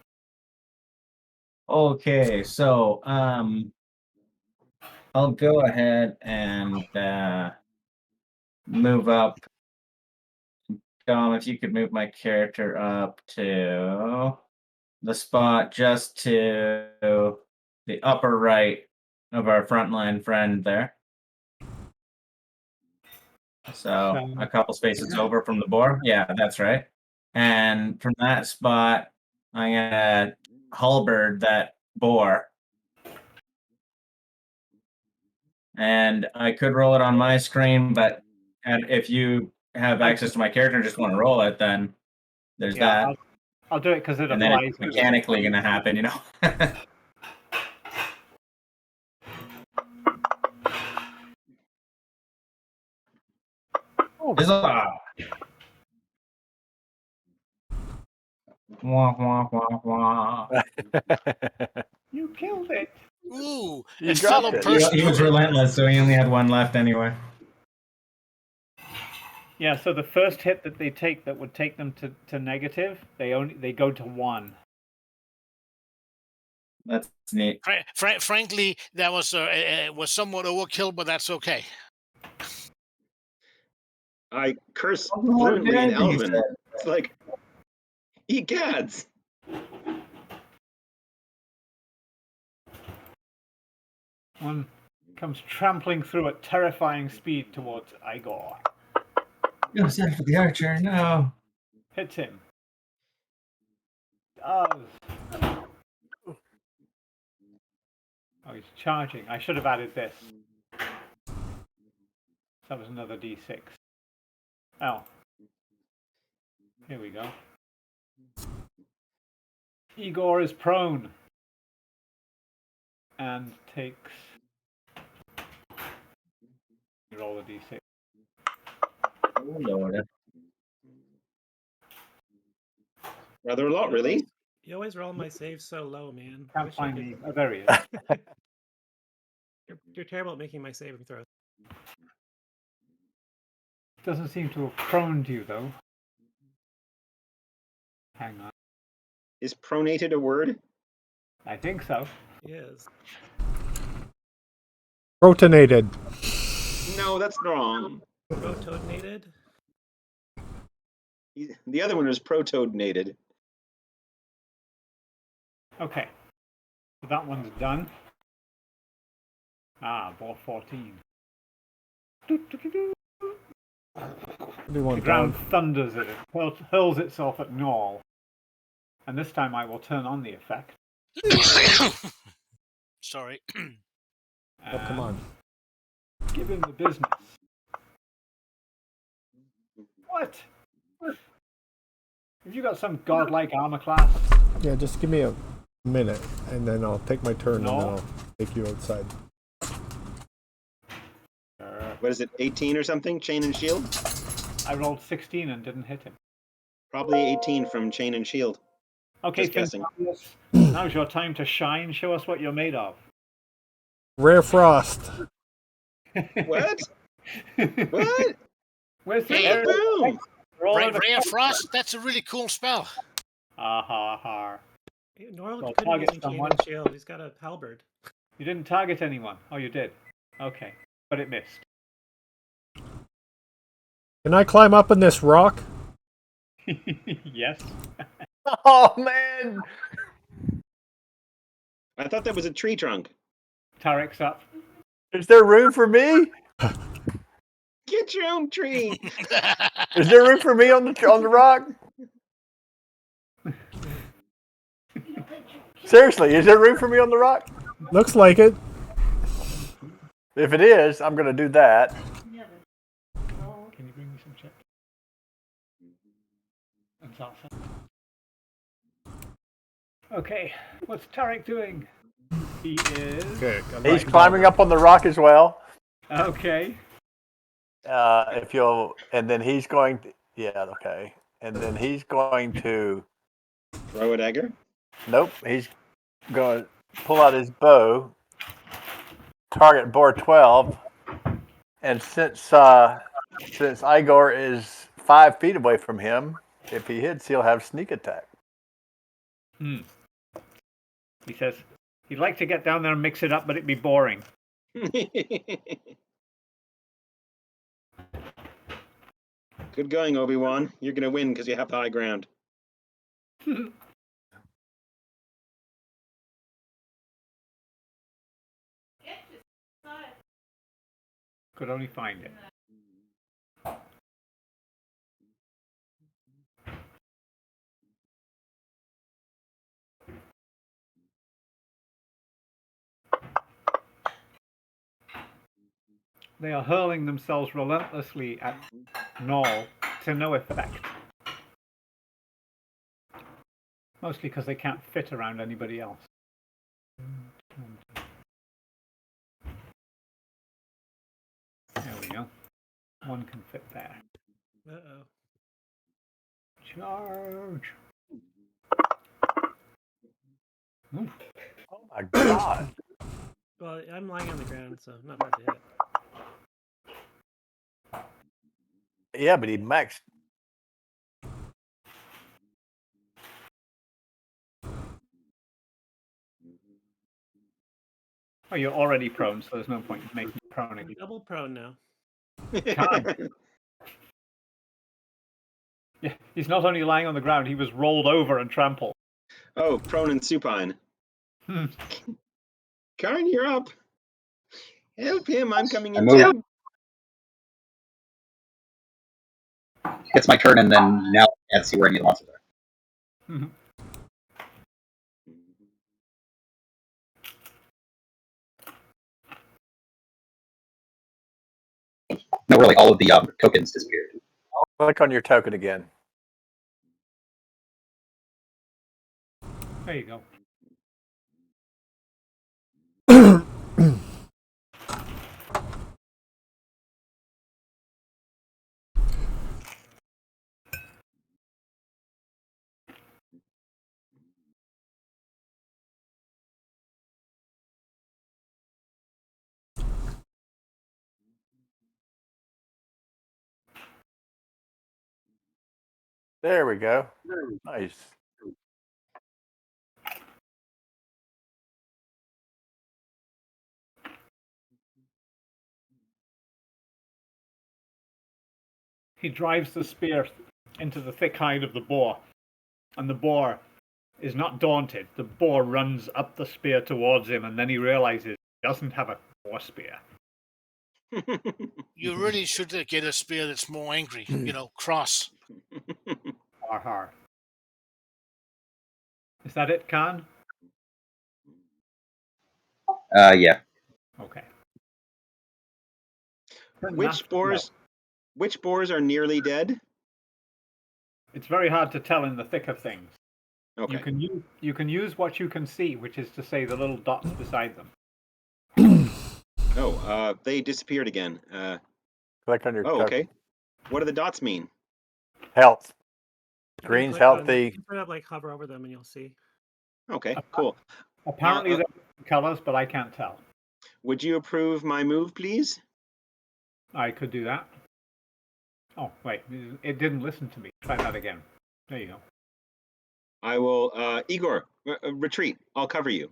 Okay, so I'll go ahead and move up. Dom, if you could move my character up to the spot just to the upper right of our frontline friend there. So a couple spaces over from the boar. Yeah, that's right. And from that spot, I'm gonna halberd that boar. And I could roll it on my screen, but if you have access to my character and just want to roll it, then there's that. I'll do it because it And then applies. it's mechanically going to happen, you know? Huzzah! Wah, wah, wah, wah. You killed it. Ooh, You a fellow dropped it. person. He was relentless, so he only had one left anyway. Yeah, so the first hit that they take that would take them to negative, they go to 1. That's neat. Frankly, that was somewhat overkill, but that's okay. I curse Oh, what fluently in did he Elven. say? It's like, egads. One comes trampling through at terrifying speed towards Igor. You said for the archer, no. Hits him. Does. Oh, he's charging. I should have added this. That was another D6. Oh. Here we go. Igor is prone. And takes... Roll a D6. Oh, Lord. Rather a lot, really. You always roll my saves so low, man. I Can't wish I find could- me. Oh, there he is. You're terrible at making my saving throws. Doesn't seem to have proned you, though. Hang on. Is pronated a word? I think so. He is. Protonated. No, that's wrong. Protonated. The other one was protonated. Okay. So that one's done. Ah, ball 14. The ground thunders at it, hurls itself at Gnawl. And this time I will turn on the effect. Sorry. Oh, come on. Give him the business. What? Have you got some godlike armor class? Yeah, just give me a minute, and then I'll take my turn, No. and then I'll take you outside. What is it, 18 or something? Chain and shield? I rolled 16 and didn't hit him. Probably 18 from chain and shield. Okay, Just guessing. Finfarius, now's your time to shine. Show us what you're made of. Rare frost. What? What? Where's the Hey, air? boom! Ray of Frost, that's a really cool spell. Ah ha ha. Normal Well, couldn't target use chain someone. and shield. He's got a halberd. You didn't target anyone. Oh, you did. Okay, but it missed. Can I climb up in this rock? Yes. Oh man! I thought that was a tree trunk. Tarek's up. Is there room for me? Get your own tree. Is there room for me on the rock? Seriously, is there room for me on the rock? Looks like it. If it is, I'm gonna do that. Can you bring me some chips? And salsa. Okay, what's Tarek doing? He is... Okay. He's climbing up on the rock as well. Okay. If you'll, and then he's going to, yeah, okay. And then he's going to, Throw a dagger? nope, he's going to pull out his bow, target bore 12, and since Igor is 5 feet away from him, if he hits, he'll have sneak attack. He says he'd like to get down there and mix it up, but it'd be boring. Good going, Obi-Wan. You're going to win because you have the high ground. Could only find it. They are hurling themselves relentlessly at Gnawl to no effect. Mostly because they can't fit around anybody else. There we go. One can fit there. Uh-oh. Charge. Oof. Oh my god. Well, I'm lying on the ground, so not hard to hit. Yeah, but he maxed. Oh, you're already prone, so there's no point in making you prone I'm again. double prone now. Yeah, he's not only lying on the ground, he was rolled over and trampled. Oh, prone and supine. Karn, you're up. Help him, I'm coming in move. too. It's my turn, and then now I can't see where any of the monsters are. No, really, all of the tokens disappeared. Click on your token again. There you go. There we go. Nice. He drives the spear into the thick hide of the boar, and the boar is not daunted. The boar runs up the spear towards him, and then he realizes he doesn't have a boar spear. You really should get a spear that's more angry, cross. Har har. Is that it, Khan? Yeah. Okay. Which boars are nearly dead? It's very hard to tell in the thick of things. Okay. You can use what you can see, which is to say the little dots beside them. Oh, they disappeared again. Click on your token. Okay. What do the dots mean? Health. You can Green's click on- healthy. You can sort of like hover over them and you'll see. Okay, cool. Apparently they're colors, but I can't tell. Would you approve my move, please? I could do that. Oh, wait. It didn't listen to me. Try that again. There you go. I will, Igor, retreat. I'll cover you.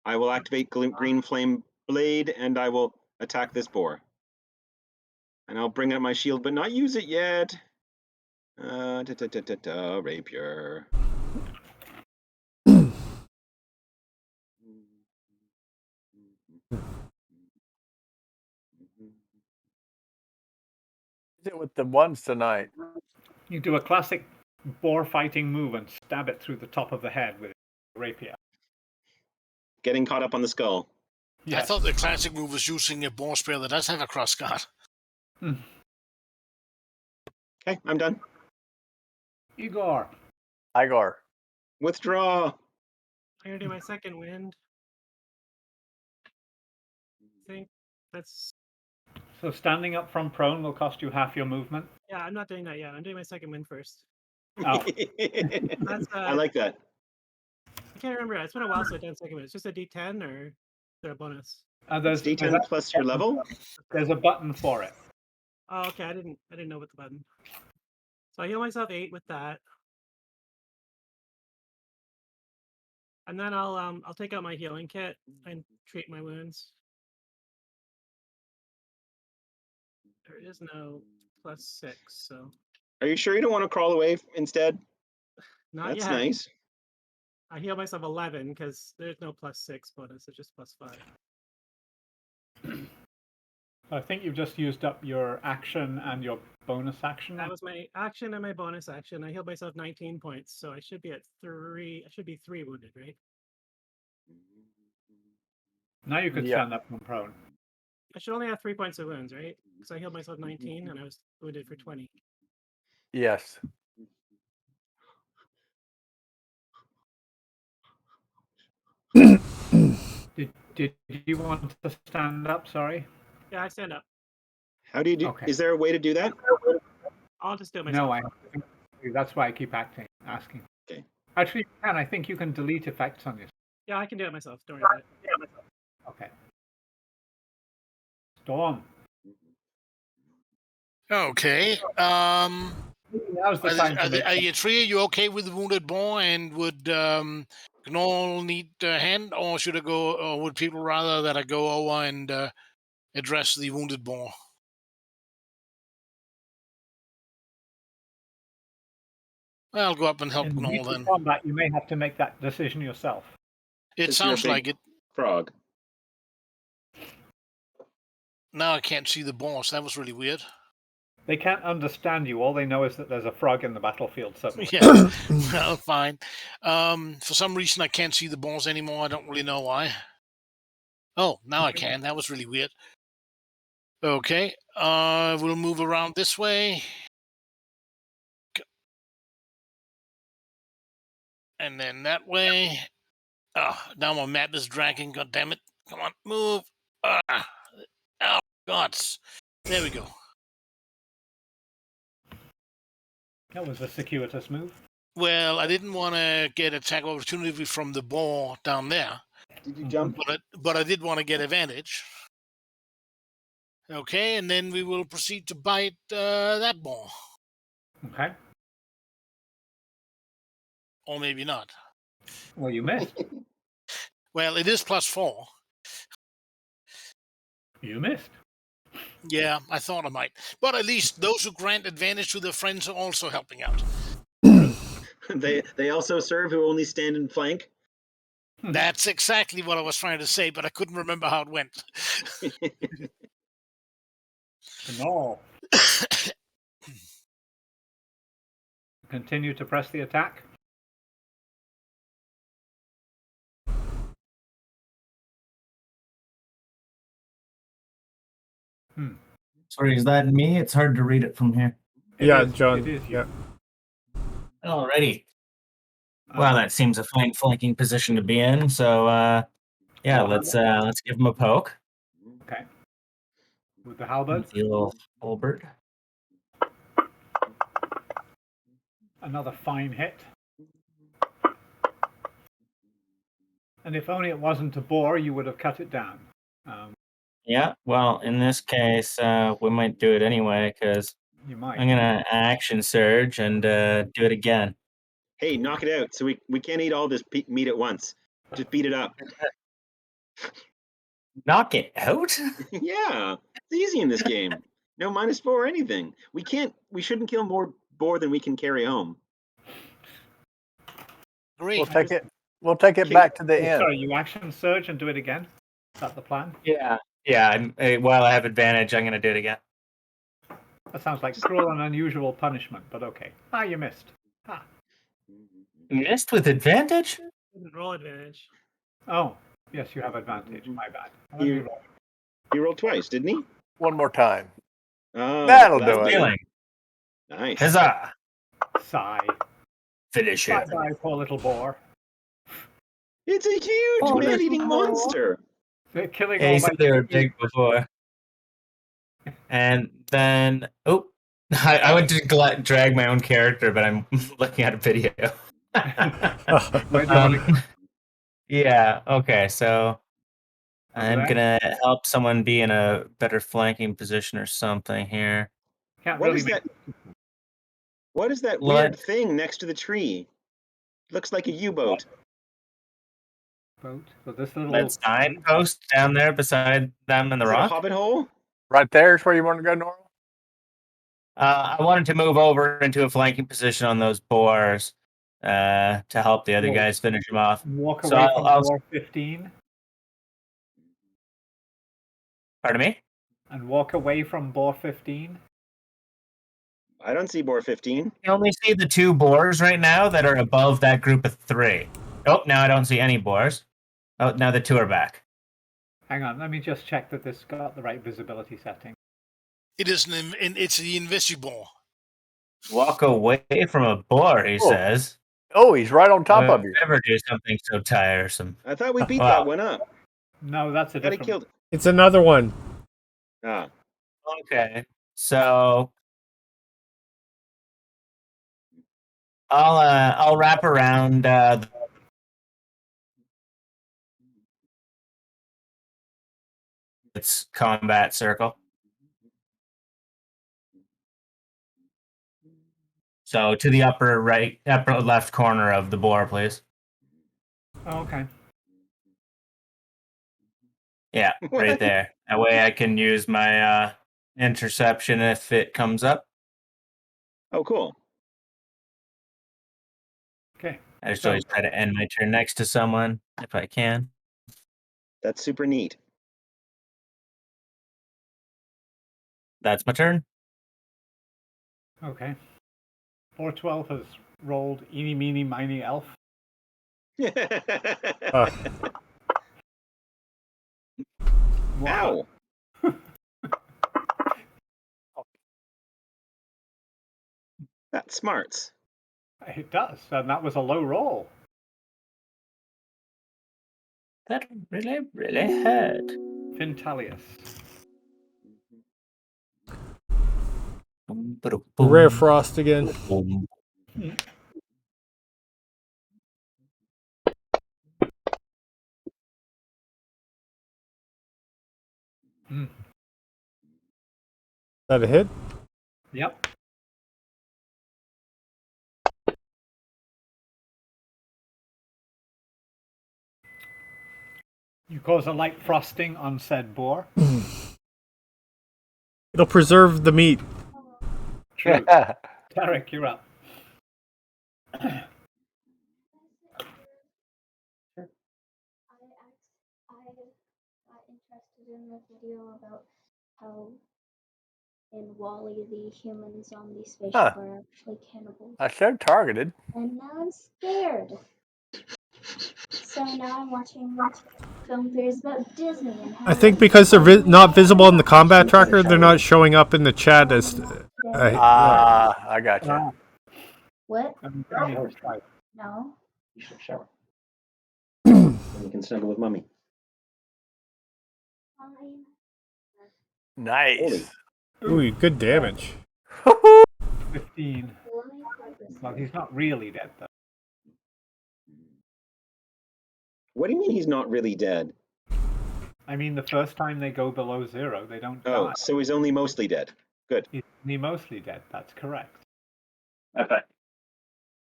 I will activate Green Flame Blade, and I will attack this boar. And I'll bring out my shield, but not use it yet. Rapier. Use it with the ones tonight. You do a classic boar fighting move and stab it through the top of the head with a rapier. Getting caught up on the skull. Yes. I thought the classic move was using a boar spear that does have a cross guard. Okay, I'm done. Igor. Igor. Withdraw. I'm gonna do my second wind. I think that's. So standing up from prone will cost you half your movement. Yeah, I'm not doing that yet. I'm doing my second wind first. Oh. That's I like that. I can't remember. It's been a while since I've done second wind. It's just a D10 or is there a bonus? There's D10 plus your level. There's a button for it. Oh, okay. I didn't know what the button. So I heal myself 8 with that. And then I'll take out my healing kit and treat my wounds. There is no +6, so Are you sure you don't want to crawl away instead? not That's yet. nice. I heal myself 11 because there's no +6 bonus. It's just +5. I think you've just used up your action and your bonus action. That was my action and my bonus action. I healed myself 19 points, so I should be at 3. I should be 3 wounded, right? Now you could stand up from prone. I should only have 3 points of wounds, right? Because I healed myself 19 and I was wounded for 20. Yes. Did you want to stand up? Sorry. Yeah, I stand up. How do you do? Okay. Is there a way to do that? I'll just do it myself. No, that's why I keep asking. Okay. Actually, you can. I think you can delete effects on yourself. Yeah, I can do it myself. Don't worry about it. Okay. Storm. Okay. Now's the time to make Are you three? Are you okay with the wounded boar? And would Gnoll need a hand, or should I go? Or would people rather that I go over and address the wounded boar? I'll go up and help In Gnoll then. combat, you may have to make that decision yourself. It Because you're a sounds big like it. Frog. Now I can't see the boss. That was really weird. They can't understand you. All they know is that there's a frog in the battlefield suddenly. Yeah, well, fine. For some reason, I can't see the boss anymore. I don't really know why. Oh, now I can. That was really weird. Okay, we'll move around this way. And then that way. Oh, now my mat is dragging. God damn it. Come on, move. Oh, gods. There we go. That was a circuitous move. Well, I didn't want to get attack opportunity from the boar down there. Did you jump? But I did want to get advantage. Okay, and then we will proceed to bite that boar. Okay. Or maybe not. Well, you missed. Well, it is +4. You missed. Yeah, I thought I might. But at least those who grant advantage to their friends are also helping out. They also serve who only stand in flank. That's exactly what I was trying to say, but I couldn't remember how it went. No. Continue to press the attack. Sorry, is that me? It's hard to read it from here. Yeah, John. It is you. Yeah. Alrighty. Well, that seems a fine flanking position to be in. So, yeah, let's give him a poke. Okay. With the halberd. The little halberd. Another fine hit. And if only it wasn't a boar, you would have cut it down. Yeah, well, in this case, we might do it anyway because You might. I'm gonna action surge and do it again. Hey, knock it out. So we can't eat all this meat at once. Just beat it up. Knock it out? Yeah, it's easy in this game. No -4 or anything. We shouldn't kill more boar than we can carry home. Great. We'll take it back to the end. Sorry, you action surge and do it again? Is that the plan? Yeah. Yeah, while I have advantage, I'm gonna do it again. That sounds like cruel and unusual punishment, but okay. You missed. Missed with advantage? Didn't roll advantage. Oh, yes, you have advantage. My bad. He rolled twice, didn't he? One more time. Oh, That'll that's do it. Feeling. Nice. Huzzah! Sigh. Finish it. Bye, poor little boar. It's a huge man-eating monster. They're killing Yeah, all you my said they were big before. And then, I went to drag my own character, but I'm looking at a video. Yeah, okay, so I'm gonna help someone be in a better flanking position or something here. Can't What really is make that? What is that What? weird thing next to the tree? Looks like a U-boat. boat. So this little That signpost down there beside them in the Is it a rock. hobbit hole? Right there is where you want to go, Nora? I wanted to move over into a flanking position on those boars to help the other guys finish them off. walk So away from I'll- boar 15 Pardon me? and walk away from boar 15. I don't see boar 15. You can only see the 2 boars right now that are above that group of 3. Oh, now I don't see any boars. Oh, now the 2 are back. Hang on, let me just check that this got the right visibility setting. It is it's the invisible. Walk away from a boar, he Oh. says. Oh, he's right on top of you. Never do something so tiresome. I thought we beat Wow. that one up. No, that's a Thought he different. killed it. It's another one. Ah, Okay, so I'll wrap around its combat circle. So to the upper left corner of the boar, please. Oh, okay. Yeah, right there. That way I can use my interception if it comes up. Oh, cool. Okay. I just always try to end my turn next to someone if I can. That's super neat. That's my turn. Okay. 412 has rolled eeny, meeny, miny, elf. Wow. That smarts. It does, and that was a low roll. That really, really hurt. Fintalius. Rare frost again. Mm. That a hit? Yep. You cause a light frosting on said boar. It'll preserve the meat. True. Tarek, you're up. I got interested in the video about how in Wall-E the humans on the spaceship are actually cannibals. I so targeted. And now I'm scared. So now I'm watching film theories about Disney and how I think because they're not visible in the combat tracker, they're not showing up in the chat as. I gotcha. What? Shower. No. You should shower. Then you can snuggle with mommy. Fine. Nice. Ooh, good damage. 15. Well, he's not really dead, though. What do you mean he's not really dead? I mean, the first time they go below 0, they don't Oh, die. so he's only mostly dead. Good. He's only mostly dead. That's correct. Okay.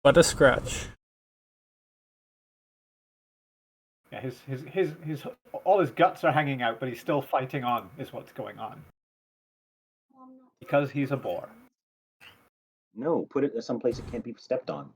But a scratch. Yeah, his all his guts are hanging out, but he's still fighting on, is what's going on. Because he's a boar. No, put it someplace it can't be stepped on.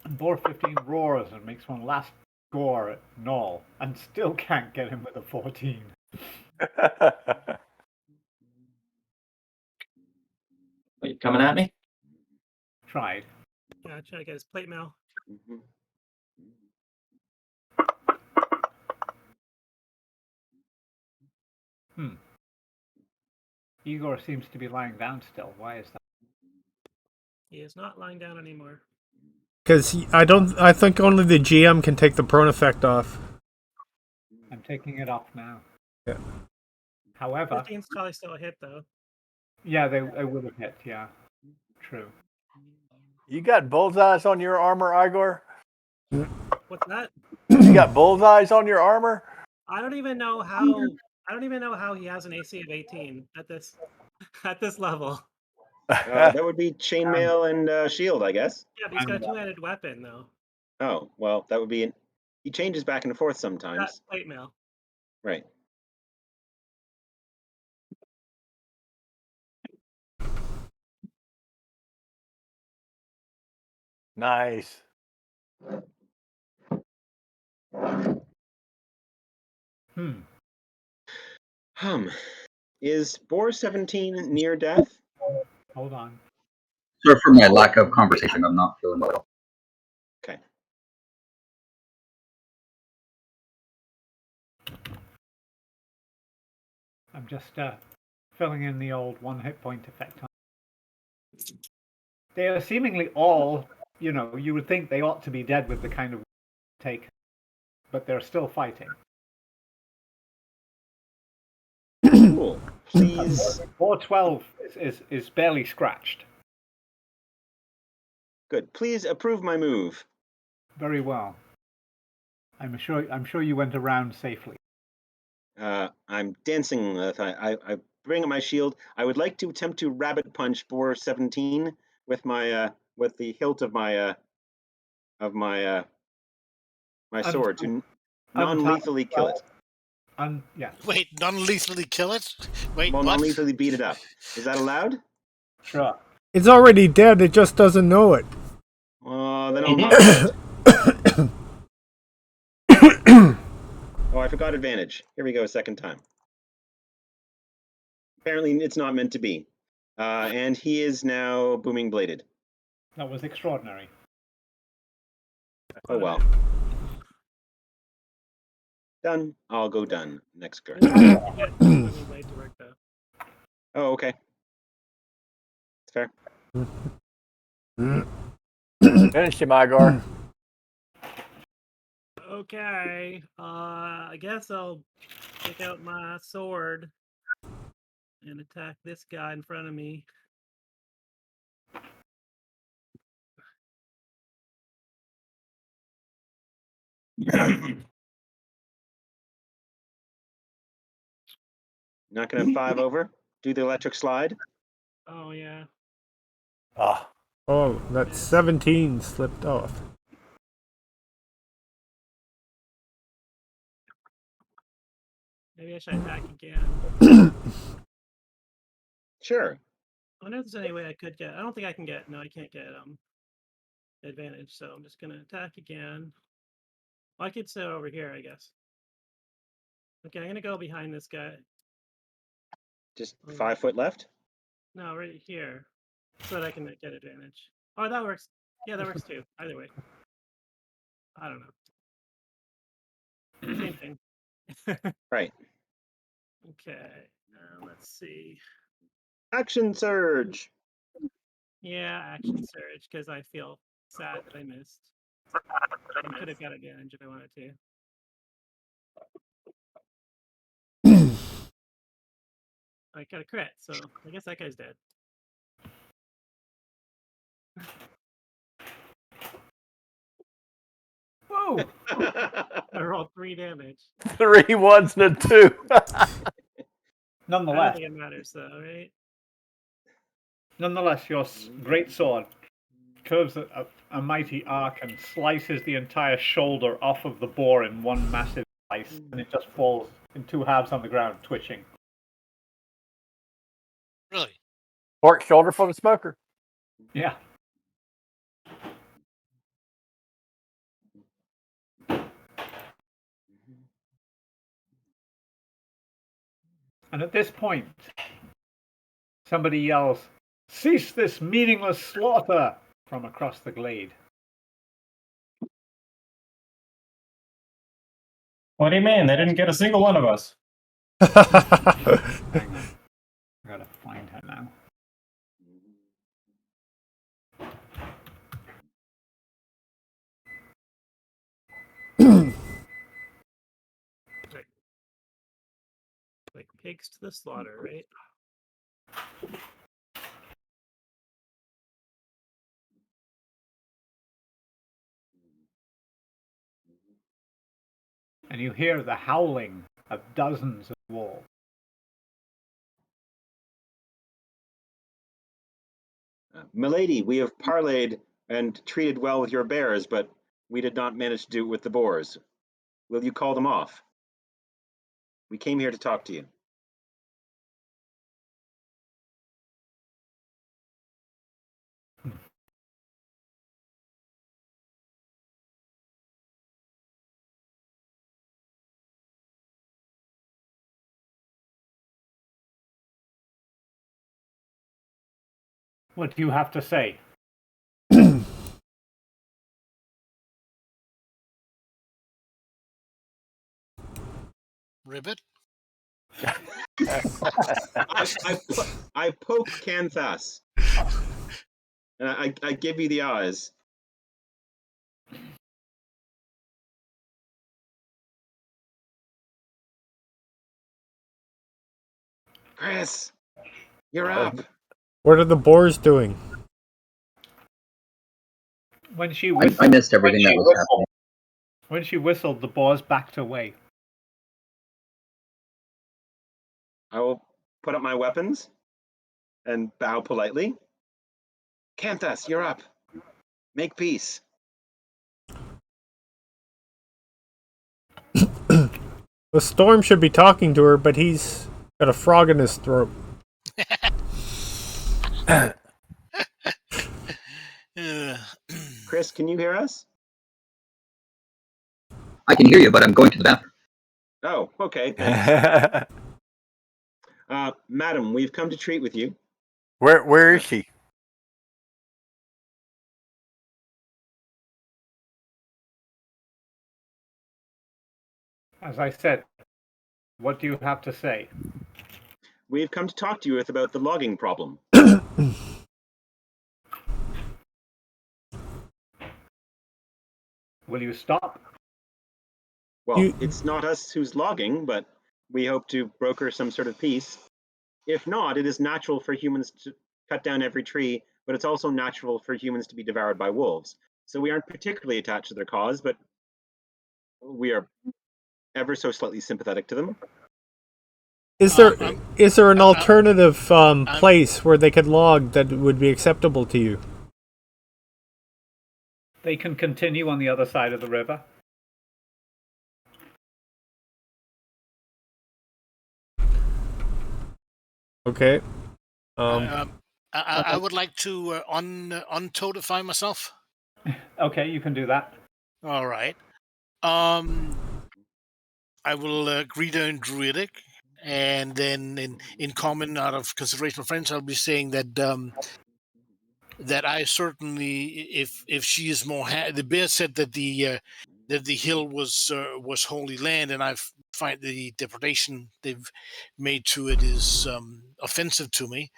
Boar 15 roars and makes one last gore at Null, and still can't get him with a 14. Are you coming at me? Tried. Yeah, try to get his plate mail. Igor seems to be lying down still. Why is that? He is not lying down anymore. Because I think only the GM can take the prone effect off. I'm taking it off now. Yeah. However, 15's probably still a hit, though. yeah, they would have hit. Yeah, true. You got bullseyes on your armor, Igor? What's that? You got bullseyes on your armor? I don't even know how he has an AC of 18 at this level. That would be chainmail and shield, I guess. Yeah, but he's got a two-handed weapon, though. Oh, well, that would be he changes back and forth sometimes. That's plate mail. Right. Nice. Is Boar 17 near death? Hold on. So for my lack of conversation, I'm not feeling well. Okay. I'm just filling in the old 1 hit point effect. They are seemingly all you know, you would think they ought to be dead with the kind of take, but they're still fighting. Cool. Please. 412 is barely scratched. Good. Please approve my move. Very well. I'm sure you went around safely. I'm dancing. I bring up my shield. I would like to attempt to rabbit punch boar 17 with my with the hilt of my my sword to non-lethally kill it. Yeah. Wait, non-lethally kill it? Wait, Well, what? non-lethally beat it up. Is that allowed? Sure. It's already dead. It just doesn't know it. Then I'll knock it out. Oh, I forgot advantage. Here we go, a second time. Apparently, it's not meant to be. And he is now booming bladed. That was extraordinary. Oh well. Done. I'll go done. Next turn. Oh, okay. It's fair. Finish him, Igor. Okay. I guess I'll take out my sword and attack this guy in front of me. Not gonna 5 over. Do the electric slide. Oh yeah. Ah. Oh, that 17 slipped off. Maybe I should attack again. Sure. I wonder if there's any way I could get. I don't think I can get. No, I can't get advantage. So I'm just gonna attack again. Well, I could sit over here, I guess. Okay, I'm gonna go behind this guy. Just 5 foot left. No, right here, so that I can get advantage. Oh, that works. Yeah, that works too. Either way. I don't know. Same thing. Right. Okay. Let's see. Action surge. Yeah, action surge because I feel sad that I missed. I could have got advantage if I wanted to. I got a crit, so I guess that guy's dead. Whoa! I rolled 3 damage. 3 1s and a 2. I don't Nonetheless, think it matters though, right? nonetheless, your great sword curves a mighty arc and slices the entire shoulder off of the boar in one massive slice, and it just falls in 2 halves on the ground, twitching. Really? Pork shoulder for the smoker. Yeah. And at this point, somebody yells, "Cease this meaningless slaughter!" from across the glade. What do you mean? They didn't get a single one of us. Hang on. I gotta find her now. Like pigs to the slaughter, right? And you hear the howling of dozens of wolves. Milady, we have parleyed and treated well with your bears, but we did not manage to do it with the boars. Will you call them off? We came here to talk to you. What do you have to say? Ribbit? I poke Canthas. And I give you the eyes. Chris, you're up. What are the boars doing? When she I whistled, missed everything that was happening. when she whistled, the boars backed away. I will put up my weapons and bow politely. Canthus, you're up. Make peace. The storm should be talking to her, but he's got a frog in his throat. Chris, can you hear us? I can hear you, but I'm going to the bathroom. Oh, okay. Thanks. Madam, we've come to treat with you. Where is she? As I said, what do you have to say? We've come to talk to you about the logging problem. Will you stop? Well, it's not us who's logging, but we hope to broker some sort of peace. If not, it is natural for humans to cut down every tree, but it's also natural for humans to be devoured by wolves. So we aren't particularly attached to their cause, but we are ever so slightly sympathetic to them. Is there an alternative place where they could log that would be acceptable to you? They can continue on the other side of the river. Okay. I would like to untotify myself. Okay, you can do that. All right. I will greet her in Druidic, and then in common, out of consideration for friends, I'll be saying that that I certainly, if she is more, the bear said that the hill was holy land, and I find the depredation they've made to it is offensive to me.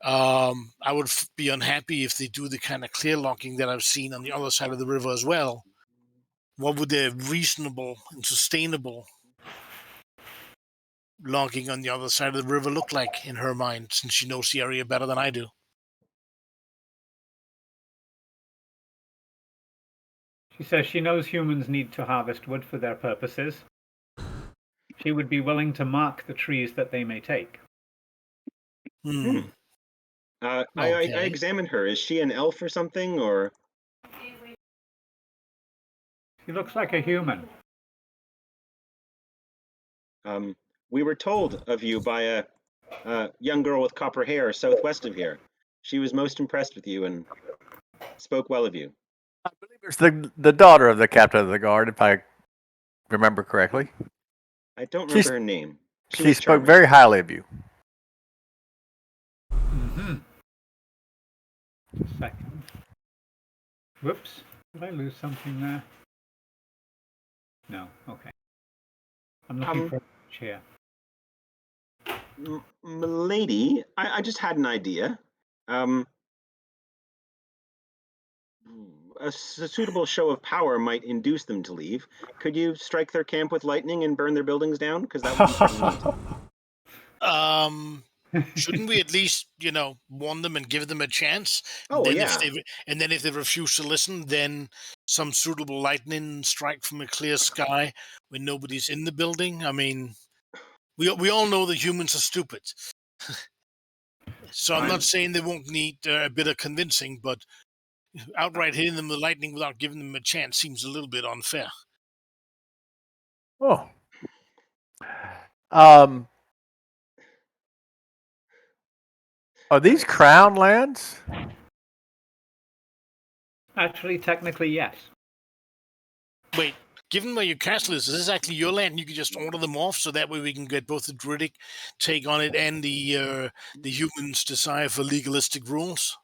I would be unhappy if they do the kind of clear logging that I've seen on the other side of the river as well. What would a reasonable and sustainable logging on the other side of the river look like in her mind, since she knows the area better than I do? She says she knows humans need to harvest wood for their purposes. She would be willing to mark the trees that they may take. I examined her. Is she an elf or something, or? She looks like a human. We were told of you by a young girl with copper hair southwest of here. She was most impressed with you and spoke well of you. I believe it's the daughter of the captain of the guard, if I remember correctly. I don't remember her name. She spoke very highly of you. Mm-hmm. Just a second. Whoops. Did I lose something there? No. Okay. I'm looking for a page here. Milady, I just had an idea. A suitable show of power might induce them to leave. Could you strike their camp with lightning and burn their buildings down? Because that would be pretty neat. Shouldn't we at least, warn them and give them a chance? Oh, then yeah. If they refuse to listen, then some suitable lightning strike from a clear sky when nobody's in the building. I mean, we all know that humans are stupid. So I'm not saying they won't need a bit of convincing, but outright hitting them with lightning without giving them a chance seems a little bit unfair. Oh. Are these crown lands? Actually, technically, yes. Wait, given where your castle is this actually your land? You can just order them off, so that way we can get both the Druidic take on it and the humans' desire for legalistic rules.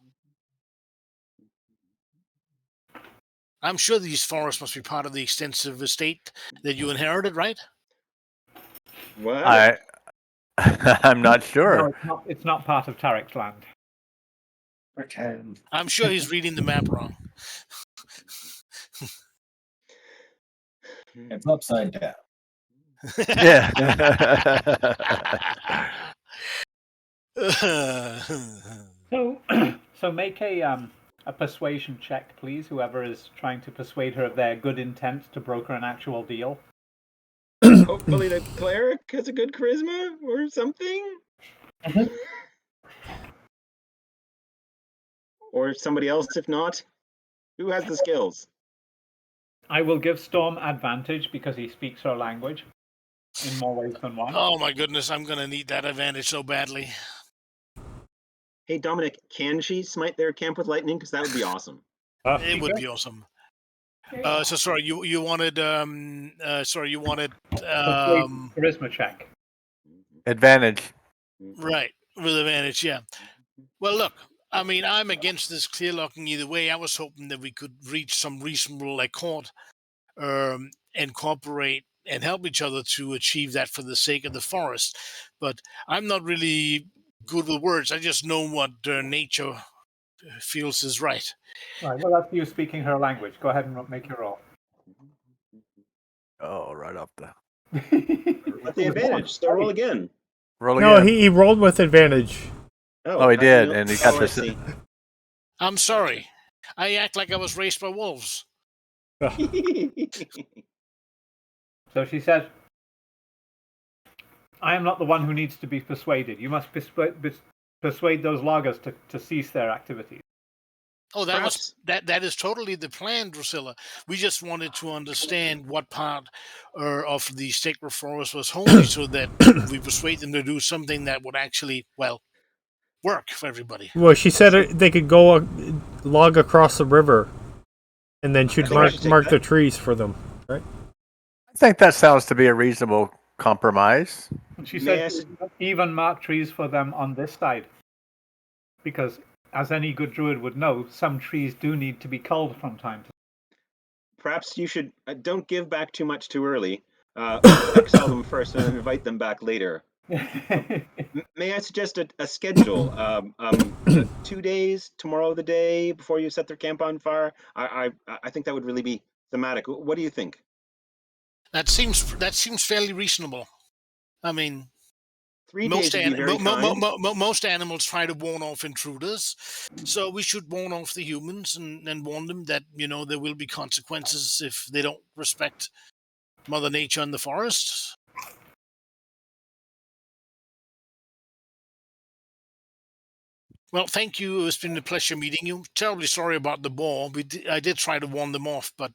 I'm sure these forests must be part of the extensive estate that you inherited, right? What? I'm not sure. No, it's not part of Tarek's land. Pretend. I'm sure he's reading the map wrong. It's upside down. Yeah. So, so make a persuasion check, please. Whoever is trying to persuade her of their good intent to broker an actual deal. Hopefully the cleric has a good charisma or something. Or somebody else, if not. Who has the skills? I will give Storm advantage because he speaks her language in more ways than one. Oh my goodness, I'm gonna need that advantage so badly. Hey, Dominic, can she smite their camp with lightning? Because that would be awesome. It would be awesome. So sorry, you wanted charisma check. Advantage. Right, with advantage, yeah. Well, look, I mean, I'm against this clear locking either way. I was hoping that we could reach some reasonable accord, and cooperate and help each other to achieve that for the sake of the forest. But I'm not really good with words. I just know what nature feels is right. Right. Well, that's you speaking her language. Go ahead and make your roll. Oh, right off the. What's the advantage? So roll again. Roll No, again. he rolled with advantage. Oh, he did, and he got I this. see. I'm sorry. I act like I was raised by wolves. So she says, I am not the one who needs to be persuaded. You must persuade those loggers to cease their activities. Oh, that is totally the plan, Drusilla. We just wanted to understand what part of the sacred forest was holy, so that we persuade them to do something that would actually, well, work for everybody. Well, she said they could go log across the river, and then she'd mark the trees for them, right? I think that sounds to be a reasonable compromise. And she said even mark trees for them on this side, because as any good druid would know, some trees do need to be culled from time to time. Perhaps you should don't give back too much too early. Exile them first and invite them back later. May I suggest a schedule? 2 days, tomorrow the day before you set their camp on fire. I think that would really be thematic. What do you think? That seems fairly reasonable. I mean, 3 days would be very kind. most animals try to warn off intruders, so we should warn off the humans and warn them that there will be consequences if they don't respect Mother Nature and the forest. Well, thank you. It's been a pleasure meeting you. Terribly sorry about the boar. I did try to warn them off, but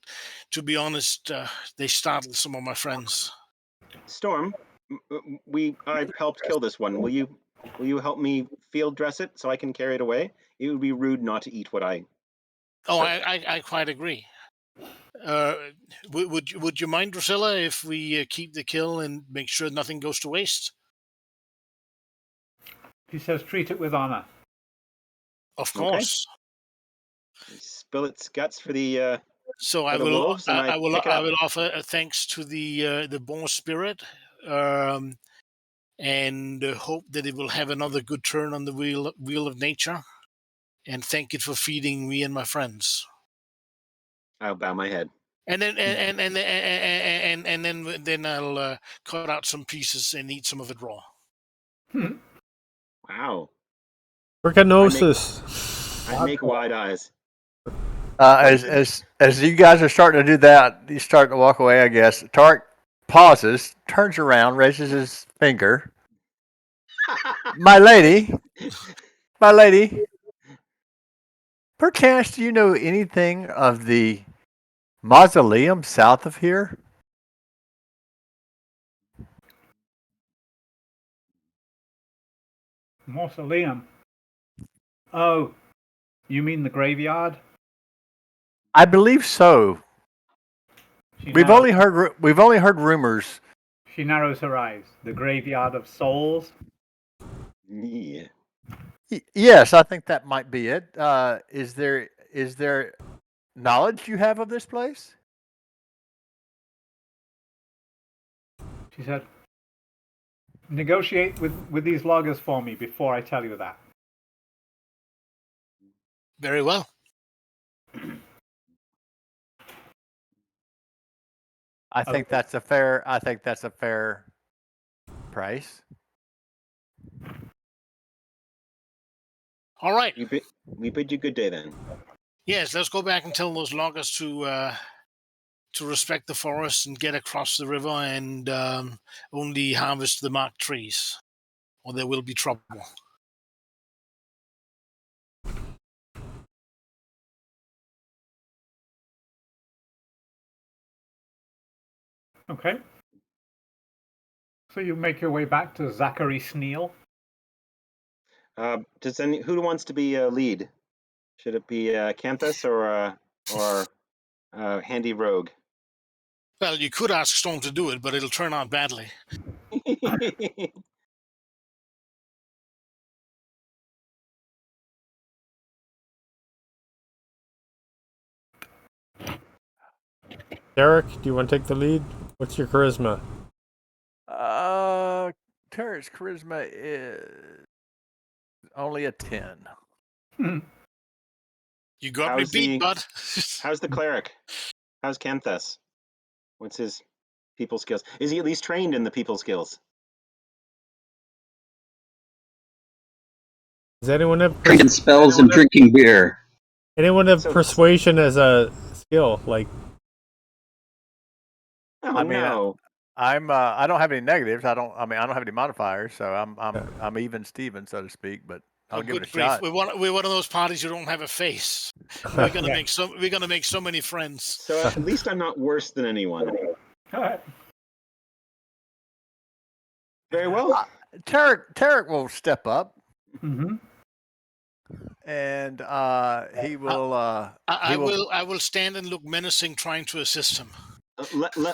to be honest, they startled some of my friends. Storm, I helped kill this one. Will you help me field dress it so I can carry it away? It would be rude not to eat what I. Oh, I quite agree. Would you mind, Drusilla, if we keep the kill and make sure nothing goes to waste? He says, treat it with honor. Of course. Okay. Spill its guts for the. So I will offer thanks to the boar spirit, and hope that it will have another good turn on the wheel of nature, and thank it for feeding me and my friends. I'll bow my head. And then then I'll cut out some pieces and eat some of it raw. Wow. Trichinosis. I make wide eyes. As you guys are starting to do that, you start to walk away, I guess. Tark pauses, turns around, raises his finger. My lady, perchance do you know anything of the mausoleum south of here? Mausoleum. Oh, you mean the graveyard? I believe so. We've only heard rumors. She narrows her eyes. The graveyard of souls. Yeah. Yes, I think that might be it. Is there knowledge you have of this place? She said, negotiate with these loggers for me before I tell you that. Very well. I think that's a fair price. All right. We bid you good day then. Yes, let's go back and tell those loggers to respect the forest and get across the river and only harvest the marked trees, or there will be trouble. Okay. So you make your way back to Zachary Sneal. Who wants to be a lead? Should it be Canthus or Handy Rogue? Well, you could ask Storm to do it, but it'll turn out badly. Derek, do you want to take the lead? What's your charisma? Terrence charisma is only a 10. You got me beat, bud. How's the cleric? How's Canthus? What's his people skills? Is he at least trained in the people skills? Does anyone have Drinking spells and drinking beer. Anyone have persuasion as a skill? Like, I mean, no. I don't have any negatives. I don't have any modifiers, so I'm even Steven, so to speak. But I'll give it a shot. We're one of those parties who don't have a face. We're gonna make so many friends. So at least I'm not worse than anyone. All right. Very well. Tarek will step up. Mm-hmm. And he will. I will stand and look menacing, trying to assist him.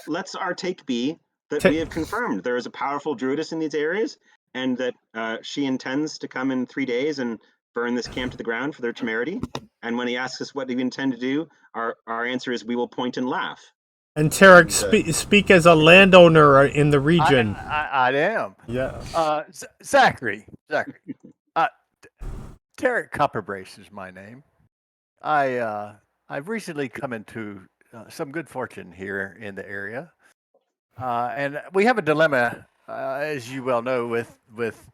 Let's our take be that we have confirmed there is a powerful druidess in these areas, and that she intends to come in 3 days and burn this camp to the ground for their temerity. And when he asks us what we intend to do, our answer is we will point and laugh. And Tarek, speak as a landowner in the region. I am. Yeah. Zachary. Tarek Copperbrace is my name. I've recently come into some good fortune here in the area, and we have a dilemma, as you well know, with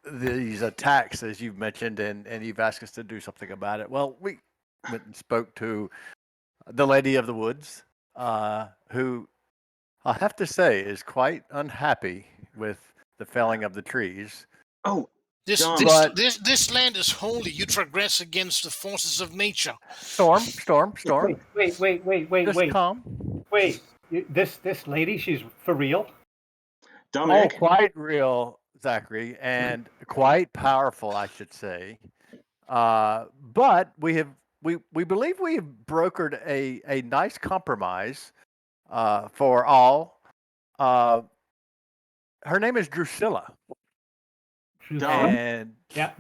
these attacks, as you've mentioned, and you've asked us to do something about it. Well, we went and spoke to the Lady of the Woods, who I have to say is quite unhappy with the felling of the trees. Oh. This land is holy. You transgress against the forces of nature. Storm. Wait. Just calm. Wait, this lady, she's for real? Dominic. Oh, quite real, Zachary, and quite powerful, I should say. But we believe we have brokered a nice compromise for all. Her name is Drusilla. And can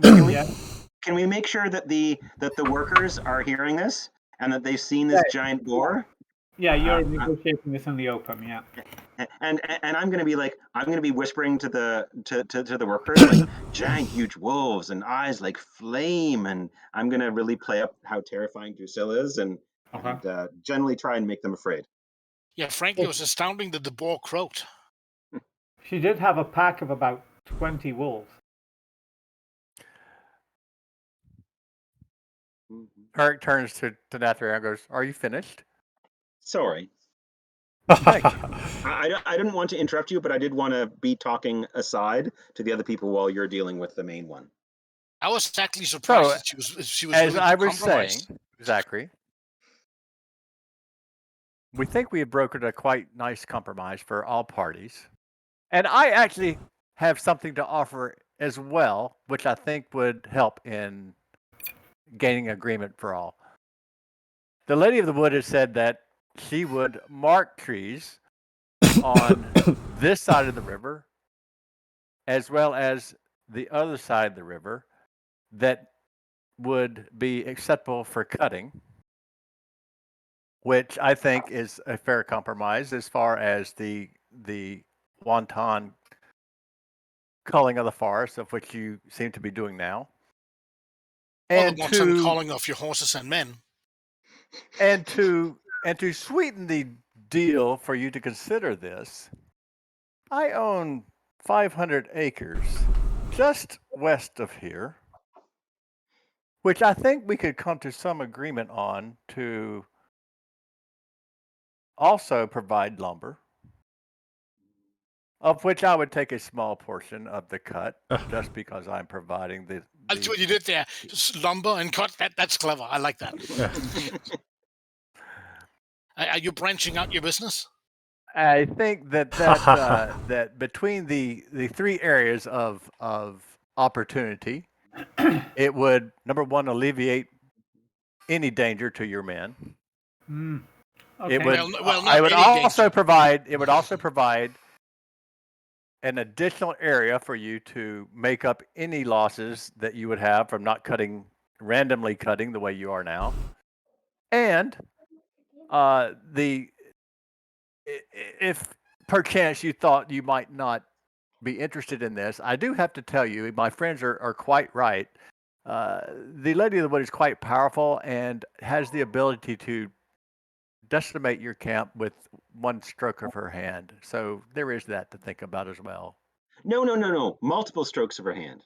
we make sure that the workers are hearing this and that they've seen this giant boar? Yeah, you're negotiating this in the open, yeah. And I'm gonna be whispering to the workers like giant huge wolves and eyes like flame, and I'm gonna really play up how terrifying Drusilla is and generally try and make them afraid. Yeah, frankly, it was astounding that the boar croaked. She did have a pack of about 20 wolves. Eric turns to Nathria and goes, "Are you finished?" Sorry. Thank you. I didn't want to interrupt you, but I did want to be talking aside to the other people while you're dealing with the main one. I was actually surprised that she was as really I was compromised. saying, Zachary, we think we have brokered a quite nice compromise for all parties. And I actually have something to offer as well, which I think would help in gaining agreement for all. The Lady of the Wood has said that she would mark trees on this side of the river as well as the other side of the river that would be acceptable for cutting, which I think is a fair compromise as far as the wanton culling of the forest, of which you seem to be doing now. And well, the wanton culling of your horses and men. And to sweeten the deal for you to consider this, I own 500 acres just west of here, which I think we could come to some agreement on to also provide lumber, of which I would take a small portion of the cut, just because I'm providing the. I'll see what you did there. Just lumber and cut. That's clever. I like that. Are you branching out your business? I think that between the three areas of opportunity, it would, number one, alleviate any danger to your men. Okay. It would. Well, not I would any also danger. provide. It would also provide an additional area for you to make up any losses that you would have from not randomly cutting the way you are now, and if perchance you thought you might not be interested in this, I do have to tell you, my friends are quite right. The Lady of the Wood is quite powerful and has the ability to decimate your camp with one stroke of her hand. So there is that to think about as well. No. Multiple strokes of her hand.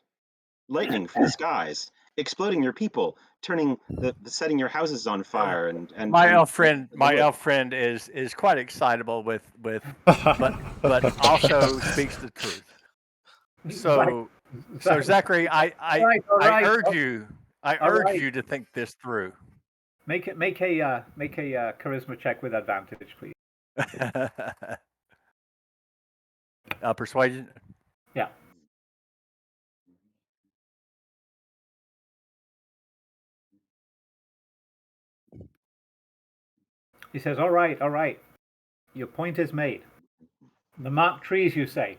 Lightning from the skies, exploding your people, setting your houses on fire, and my elf friend is quite excitable but also speaks the truth. So Zachary, I urge you to think this through. Make a charisma check with advantage, please. Persuasion. Yeah. He says, all right. Your point is made. The marked trees, you say?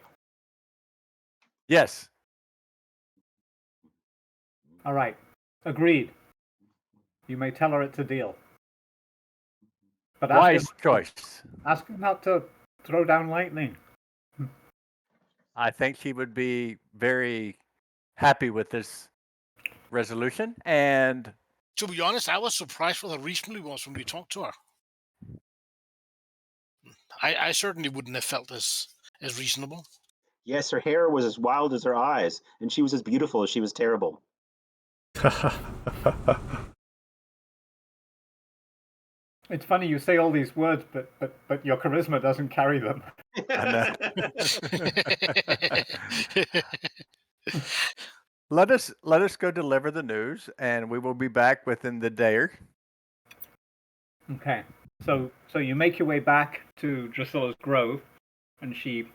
Yes. All right. Agreed. You may tell her it's a deal. But wise choice. Ask her not to throw down lightning. I think she would be very happy with this resolution. And to be honest, I was surprised what her reasonably was when we talked to her. I certainly wouldn't have felt as reasonable. Yes, her hair was as wild as her eyes, and she was as beautiful as she was terrible. It's funny you say all these words, but your charisma doesn't carry them. Let us go deliver the news, and we will be back within the day. Okay. So you make your way back to Drusilla's grove, and she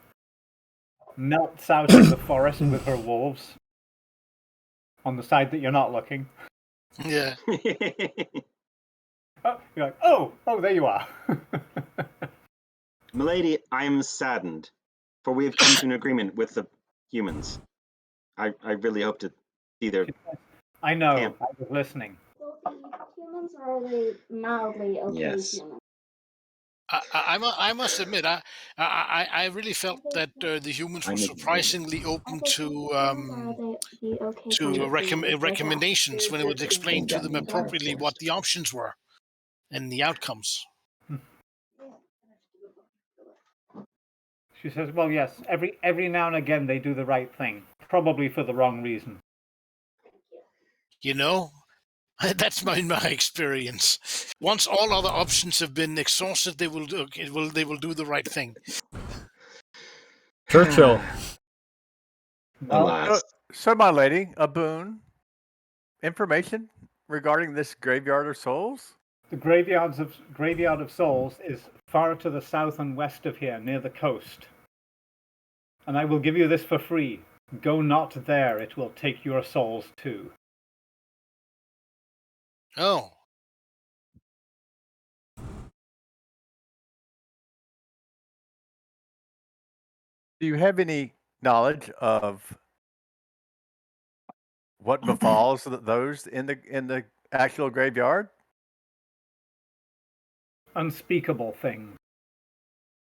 melts out of the forest with her wolves on the side that you're not looking. Yeah. Oh, you're like, oh, there you are. Milady, I am saddened, for we have come to an agreement with the humans. I really hope to see their. I know. camp. I was listening. So the humans are they mildly okay Yes. humans? I must admit, I really felt that the humans were surprisingly open to recommendations when it was explained to them appropriately what the options were and the outcomes. She says, well, yes, every now and again they do the right thing, probably for the wrong reason. You know, that's my experience. Once all other options have been exhausted, they will do the right thing. Churchill. Alas. So, my lady, a boon. Information regarding this graveyard of souls? The graveyard of souls is far to the south and west of here, near the coast. And I will give you this for free. Go not there, it will take your souls too. Oh. Do you have any knowledge of what befalls those in the actual graveyard? Unspeakable things.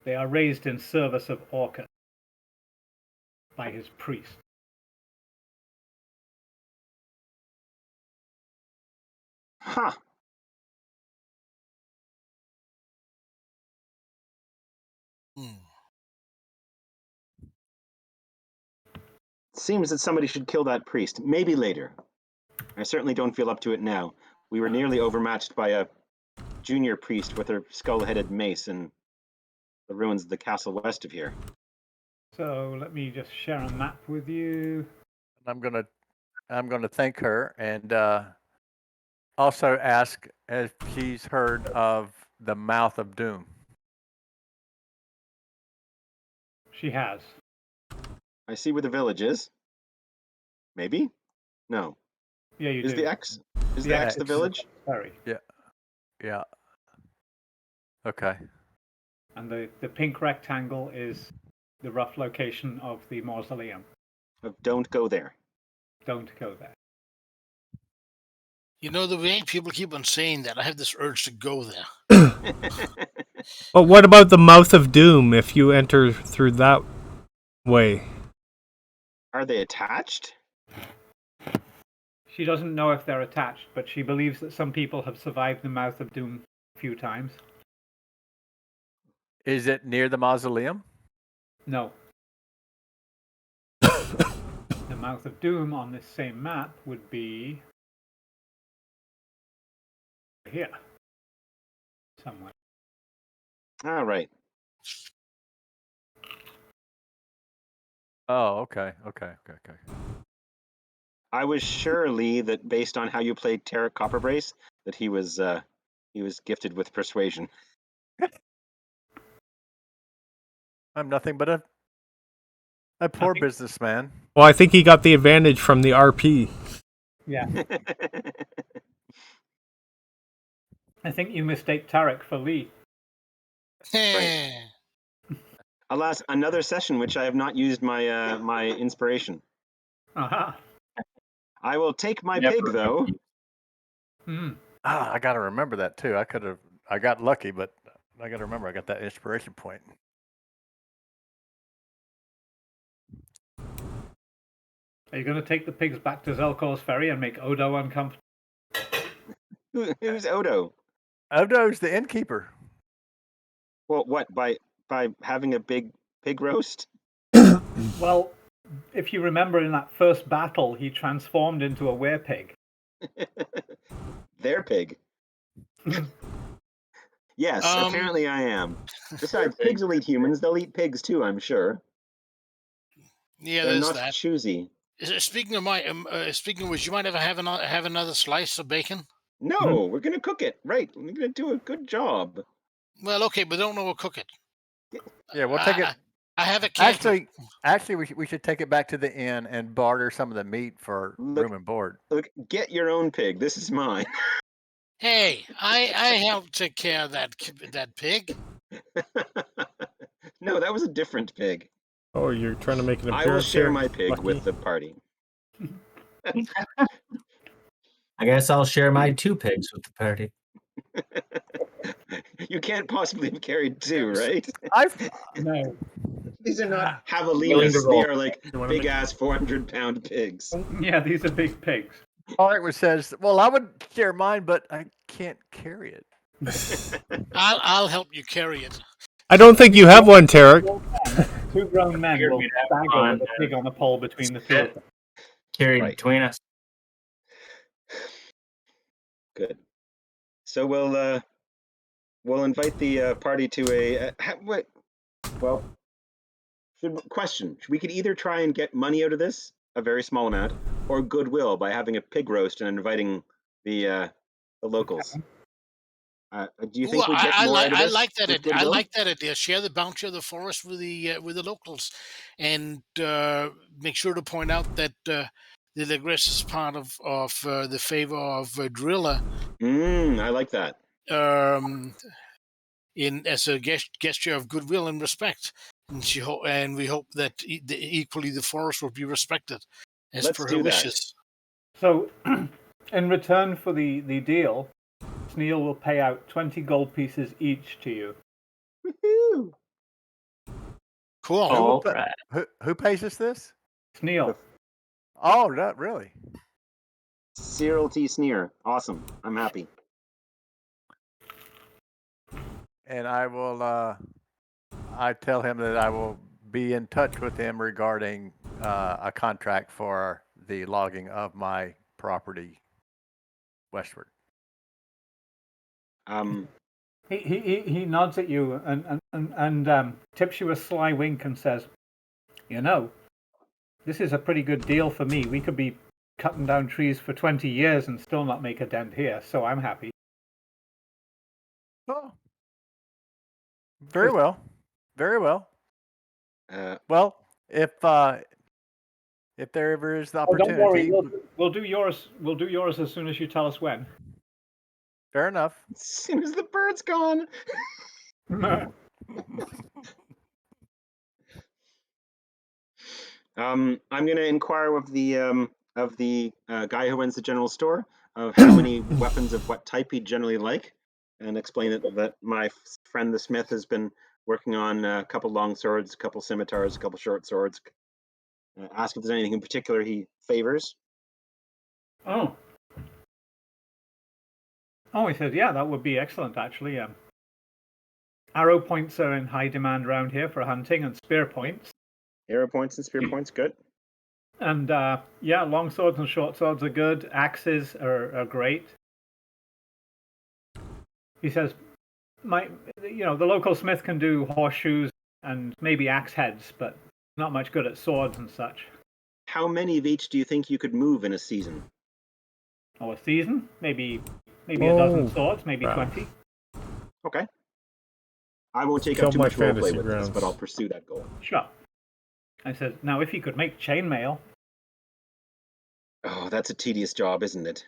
They are raised in service of Orcus by his priest. Huh. Seems that somebody should kill that priest. Maybe later. I certainly don't feel up to it now. We were nearly overmatched by a junior priest with her skull-headed mace in the ruins of the castle west of here. So let me just share a map with you. I'm gonna thank her and also ask if she's heard of the Mouth of Doom. She has. I see where the village is. Maybe? No. Yeah, you Is do. the X? Is the X the village? Sorry. Yeah. Okay. And the pink rectangle is the rough location of the mausoleum. Don't go there. Don't go there. You know, the way people keep on saying that, I have this urge to go there. But what about the Mouth of Doom if you enter through that way? Are they attached? She doesn't know if they're attached, but she believes that some people have survived the Mouth of Doom a few times. Is it near the mausoleum? No. The Mouth of Doom on this same map would be here somewhere. All right. Oh, okay. I was sure, Lee, that based on how you played Tarek Copperbrace, that he was gifted with persuasion. I'm nothing but a poor businessman. Well, I think he got the advantage from the RP. Yeah. I think you mistake Tarek for Lee. Right. Alas, another session which I have not used my my inspiration. Aha. I will take my Never pig though. I got to remember that too. I got lucky, but I got to remember I got that inspiration point. Are you going to take the pigs back to Zelkor's ferry and make Odo uncomfortable? Who's Odo? Odo's the innkeeper. Well, what by having a big pig roast? Well, if you remember in that first battle, he transformed into a werepig. Their pig. Yes, apparently I am. Besides, pigs will eat humans. They'll eat pigs too, I'm sure. Yeah, They're there's not that. choosy. Speaking of which, you might ever have another slice of bacon. No, we're gonna cook it. Right, we're gonna do a good job. Well, okay, but don't overcook it. Yeah, we'll take it. I have a can. Actually, we should take it back to the inn and barter some of the meat for room and board. Look, get your own pig. This is mine. Hey, I helped take care of that pig. No, that was a different pig. Oh, you're trying to make an appearance I will share here, my pig Lucky? with the party. I guess I'll share my 2 pigs with the party. You can't possibly have carried 2, right? No. These are not javelinas. They are like big ass 400-pound pigs. Yeah, these are big pigs. Tarek says, "Well, I would share mine, but I can't carry it." I'll help you carry it. I don't think you have one, Tarek. 2 grown men will stagger with a pig on a pole between the 2 of them. Carried between us. Good. So we'll invite the party to a what? Well, we could either try and get money out of this, a very small amount, or goodwill by having a pig roast and inviting the locals. Do you think we get more out of this? I like that idea. I like that idea. Share the bounty of the forest with the locals, and make sure to point out that the Legris is part of the favor of Drilla. I like that. As a gesture of goodwill and respect, and we hope that equally the forest will be respected as per her wishes. So, in return for the deal, Sneal will pay out 20 gold pieces each to you. Woohoo! Cool. Who pays us this? Sneal. Oh, not really. Cyril T. Sneer. Awesome. I'm happy. And I will. I tell him that I will be in touch with him regarding a contract for the logging of my property westward. He nods at you and tips you a sly wink and says, this is a pretty good deal for me. We could be cutting down trees for 20 years and still not make a dent here, so I'm happy. Oh, very well, very well. Well, if there ever is the opportunity, don't worry, we'll do yours. We'll do yours as soon as you tell us when. Fair enough. As soon as the bird's gone. I'm going to inquire of the guy who runs the general store of how many weapons of what type he'd generally like, and explain that my friend the smith has been working on a couple long swords, a couple scimitars, a couple short swords. Ask if there's anything in particular he favors. Oh, he said, yeah, that would be excellent, actually. Arrow points are in high demand around here for hunting, and spear points. Arrow points and spear points, good. And yeah, long swords and short swords are good. Axes are great. He says, the local smith can do horseshoes and maybe axe heads, but not much good at swords and such. How many of each do you think you could move in a season? Oh, a season? Maybe a dozen swords, maybe 20. Okay. I won't take up too much roleplay with this, but I'll pursue that goal. Sure. I said, now if you could make chainmail. Oh, that's a tedious job, isn't it?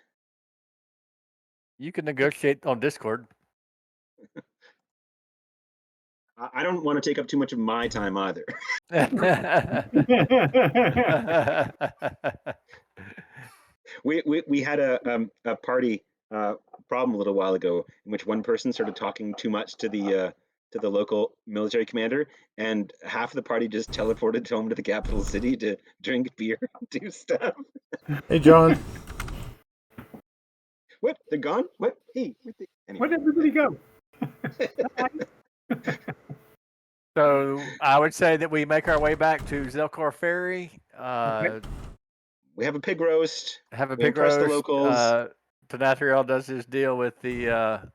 You can negotiate on Discord. I don't want to take up too much of my time either. We had a party problem a little while ago in which one person started talking too much to the local military commander, and half of the party just teleported home to the capital city to drink beer and do stuff. Hey, John. What? They're gone? What? Hey, anyway. Where did everybody go? So I would say that we make our way back to Zelkor Ferry. Okay. We have a pig roast. Have a pig roast. The locals. Tanatriel does his deal with the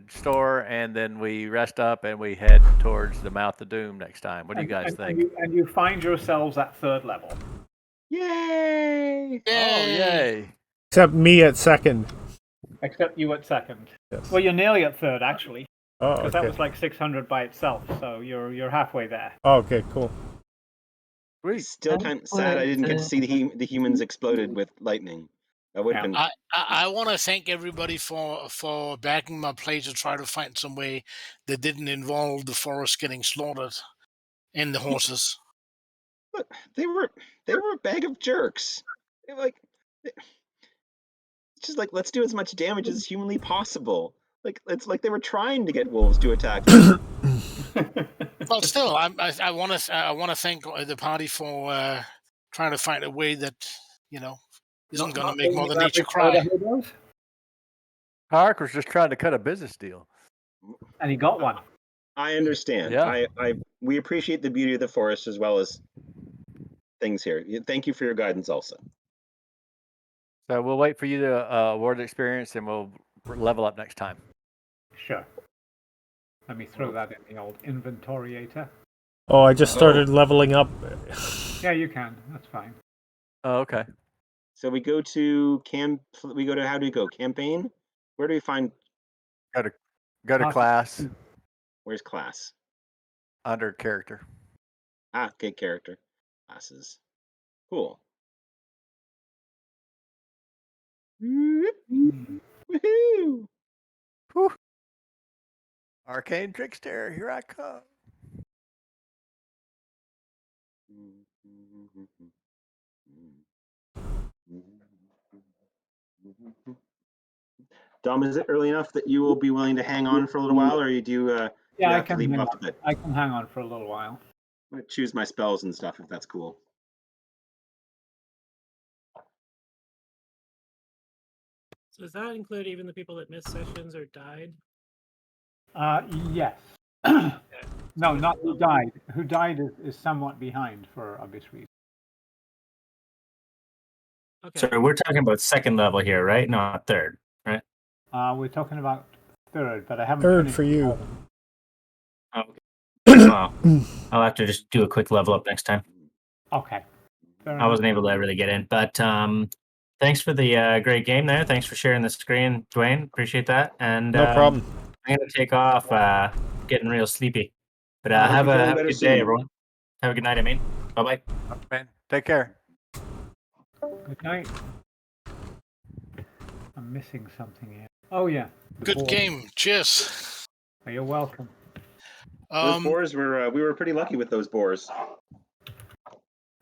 store, and then we rest up and we head towards the Mouth of Doom next time. What do you guys think? And you find yourselves at 3rd level. Yay! Oh, yay! Except me at 2nd. Except you at 2nd. Yes. Well, you're nearly at 3rd, actually. Oh, okay. Because that was like 600 by itself, so you're halfway there. Oh, okay, cool. Still kind of sad I didn't get to see the humans exploded with lightning. That would have been. I want to thank everybody for backing my play to try to find some way that didn't involve the forest getting slaughtered and the horses. But they were a bag of jerks. It's just like, let's do as much damage as humanly possible. Like, it's like they were trying to get wolves to attack them. Well, still, I want to thank the party for trying to find a way that isn't going to make Mother Nature cry. Hark was just trying to cut a business deal, and he got one. I understand. Yeah. We appreciate the beauty of the forest as well as things here. Thank you for your guidance, also. So we'll wait for you to award the experience, and we'll level up next time. Sure. Let me throw that in the old inventoriator. Oh, I just started leveling up. Yeah, you can. That's fine. Oh, okay. So we go to how do we go? Campaign? Where do we find? Go to class. Where's class? Under character. Okay, character. Classes. Cool. Woohoo! Whew. Arcane Trickster, here I come. Dom, is it early enough that you will be willing to hang on for a little while, or you do? Yeah, I can leave off to bed. I can hang on for a little while. I'm gonna choose my spells and stuff if that's cool. So does that include even the people that missed sessions or died? Yes. No, not who died. Who died is somewhat behind for obvious reasons. Okay. So we're talking about 2nd level here, right? Not 3rd. We're talking about third, but I haven't. Third finished for you. all of them. Okay. Well, I'll have to just do a quick level up next time. Okay. Fair I enough. wasn't able to really get in, but thanks for the great game there. Thanks for sharing the screen, Dwayne. Appreciate that. And No problem. I'm gonna take off. Getting real sleepy. But I hope have you're a feeling good better day, soon. everyone. Have a good night. I mean, bye bye. Man, take care. Good night. I'm missing something here. Oh yeah. the Good board. game. Cheers. Oh, you're welcome. Those boars were we were pretty lucky with those boars.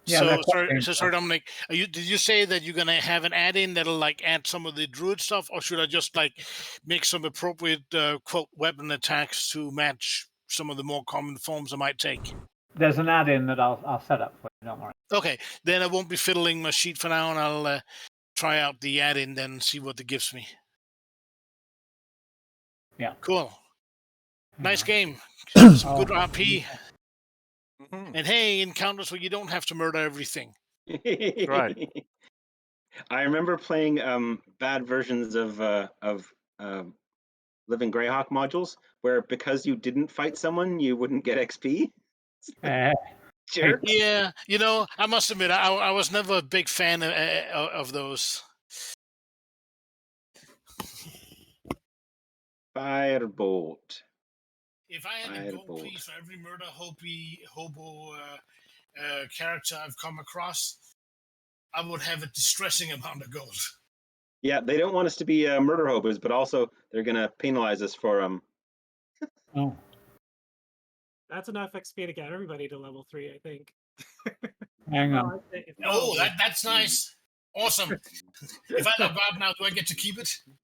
Yeah, so that's sorry, okay. so sorry, Dominic. Did you say that you're gonna have an add-in that'll like add some of the druid stuff, or should I just like make some appropriate quote weapon attacks to match some of the more common forms I might take? There's an add-in that I'll set up for you. Don't worry. Okay, then I won't be fiddling my sheet for now, and I'll try out the add-in then and see what it gives me. Yeah. Cool. Nice game. Oh, Some good RP. Mhm. And hey, encounters where you don't have to murder everything. Right. I remember playing bad versions of Living Greyhawk modules where because you didn't fight someone, you wouldn't get XP. Sure. Yeah, I must admit, I was never a big fan of those. Firebolt. If I had a gold piece for every murder hobo character I've come across, I would have a distressing amount of gold. Yeah, they don't want us to be murder hobos, but also they're going to penalize us for Oh. That's enough XP to get everybody to level 3, I think. Hang on. Oh, that's nice. Awesome. If I log out now, do I get to keep it?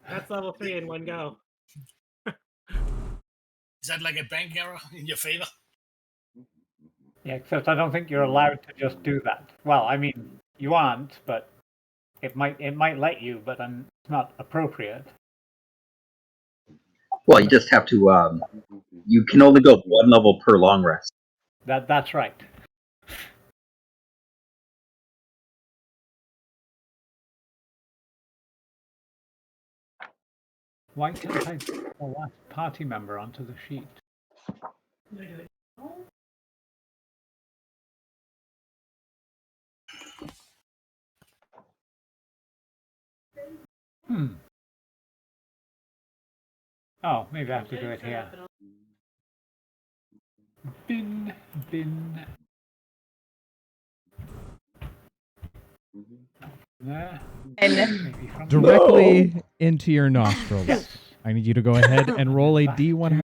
That's level 3 in one go. Is that like a bank error in your favor? Yeah, except I don't think you're allowed to just do that. Well, I mean, you aren't, but it might let you, but it's not appropriate. Well, you just have to. You can only go one level per long rest. That's right. Why can't I put the last party member onto the sheet? Oh, maybe I have to do it here. Bin. There. And directly into your nostrils. I need you to go ahead and roll a D100.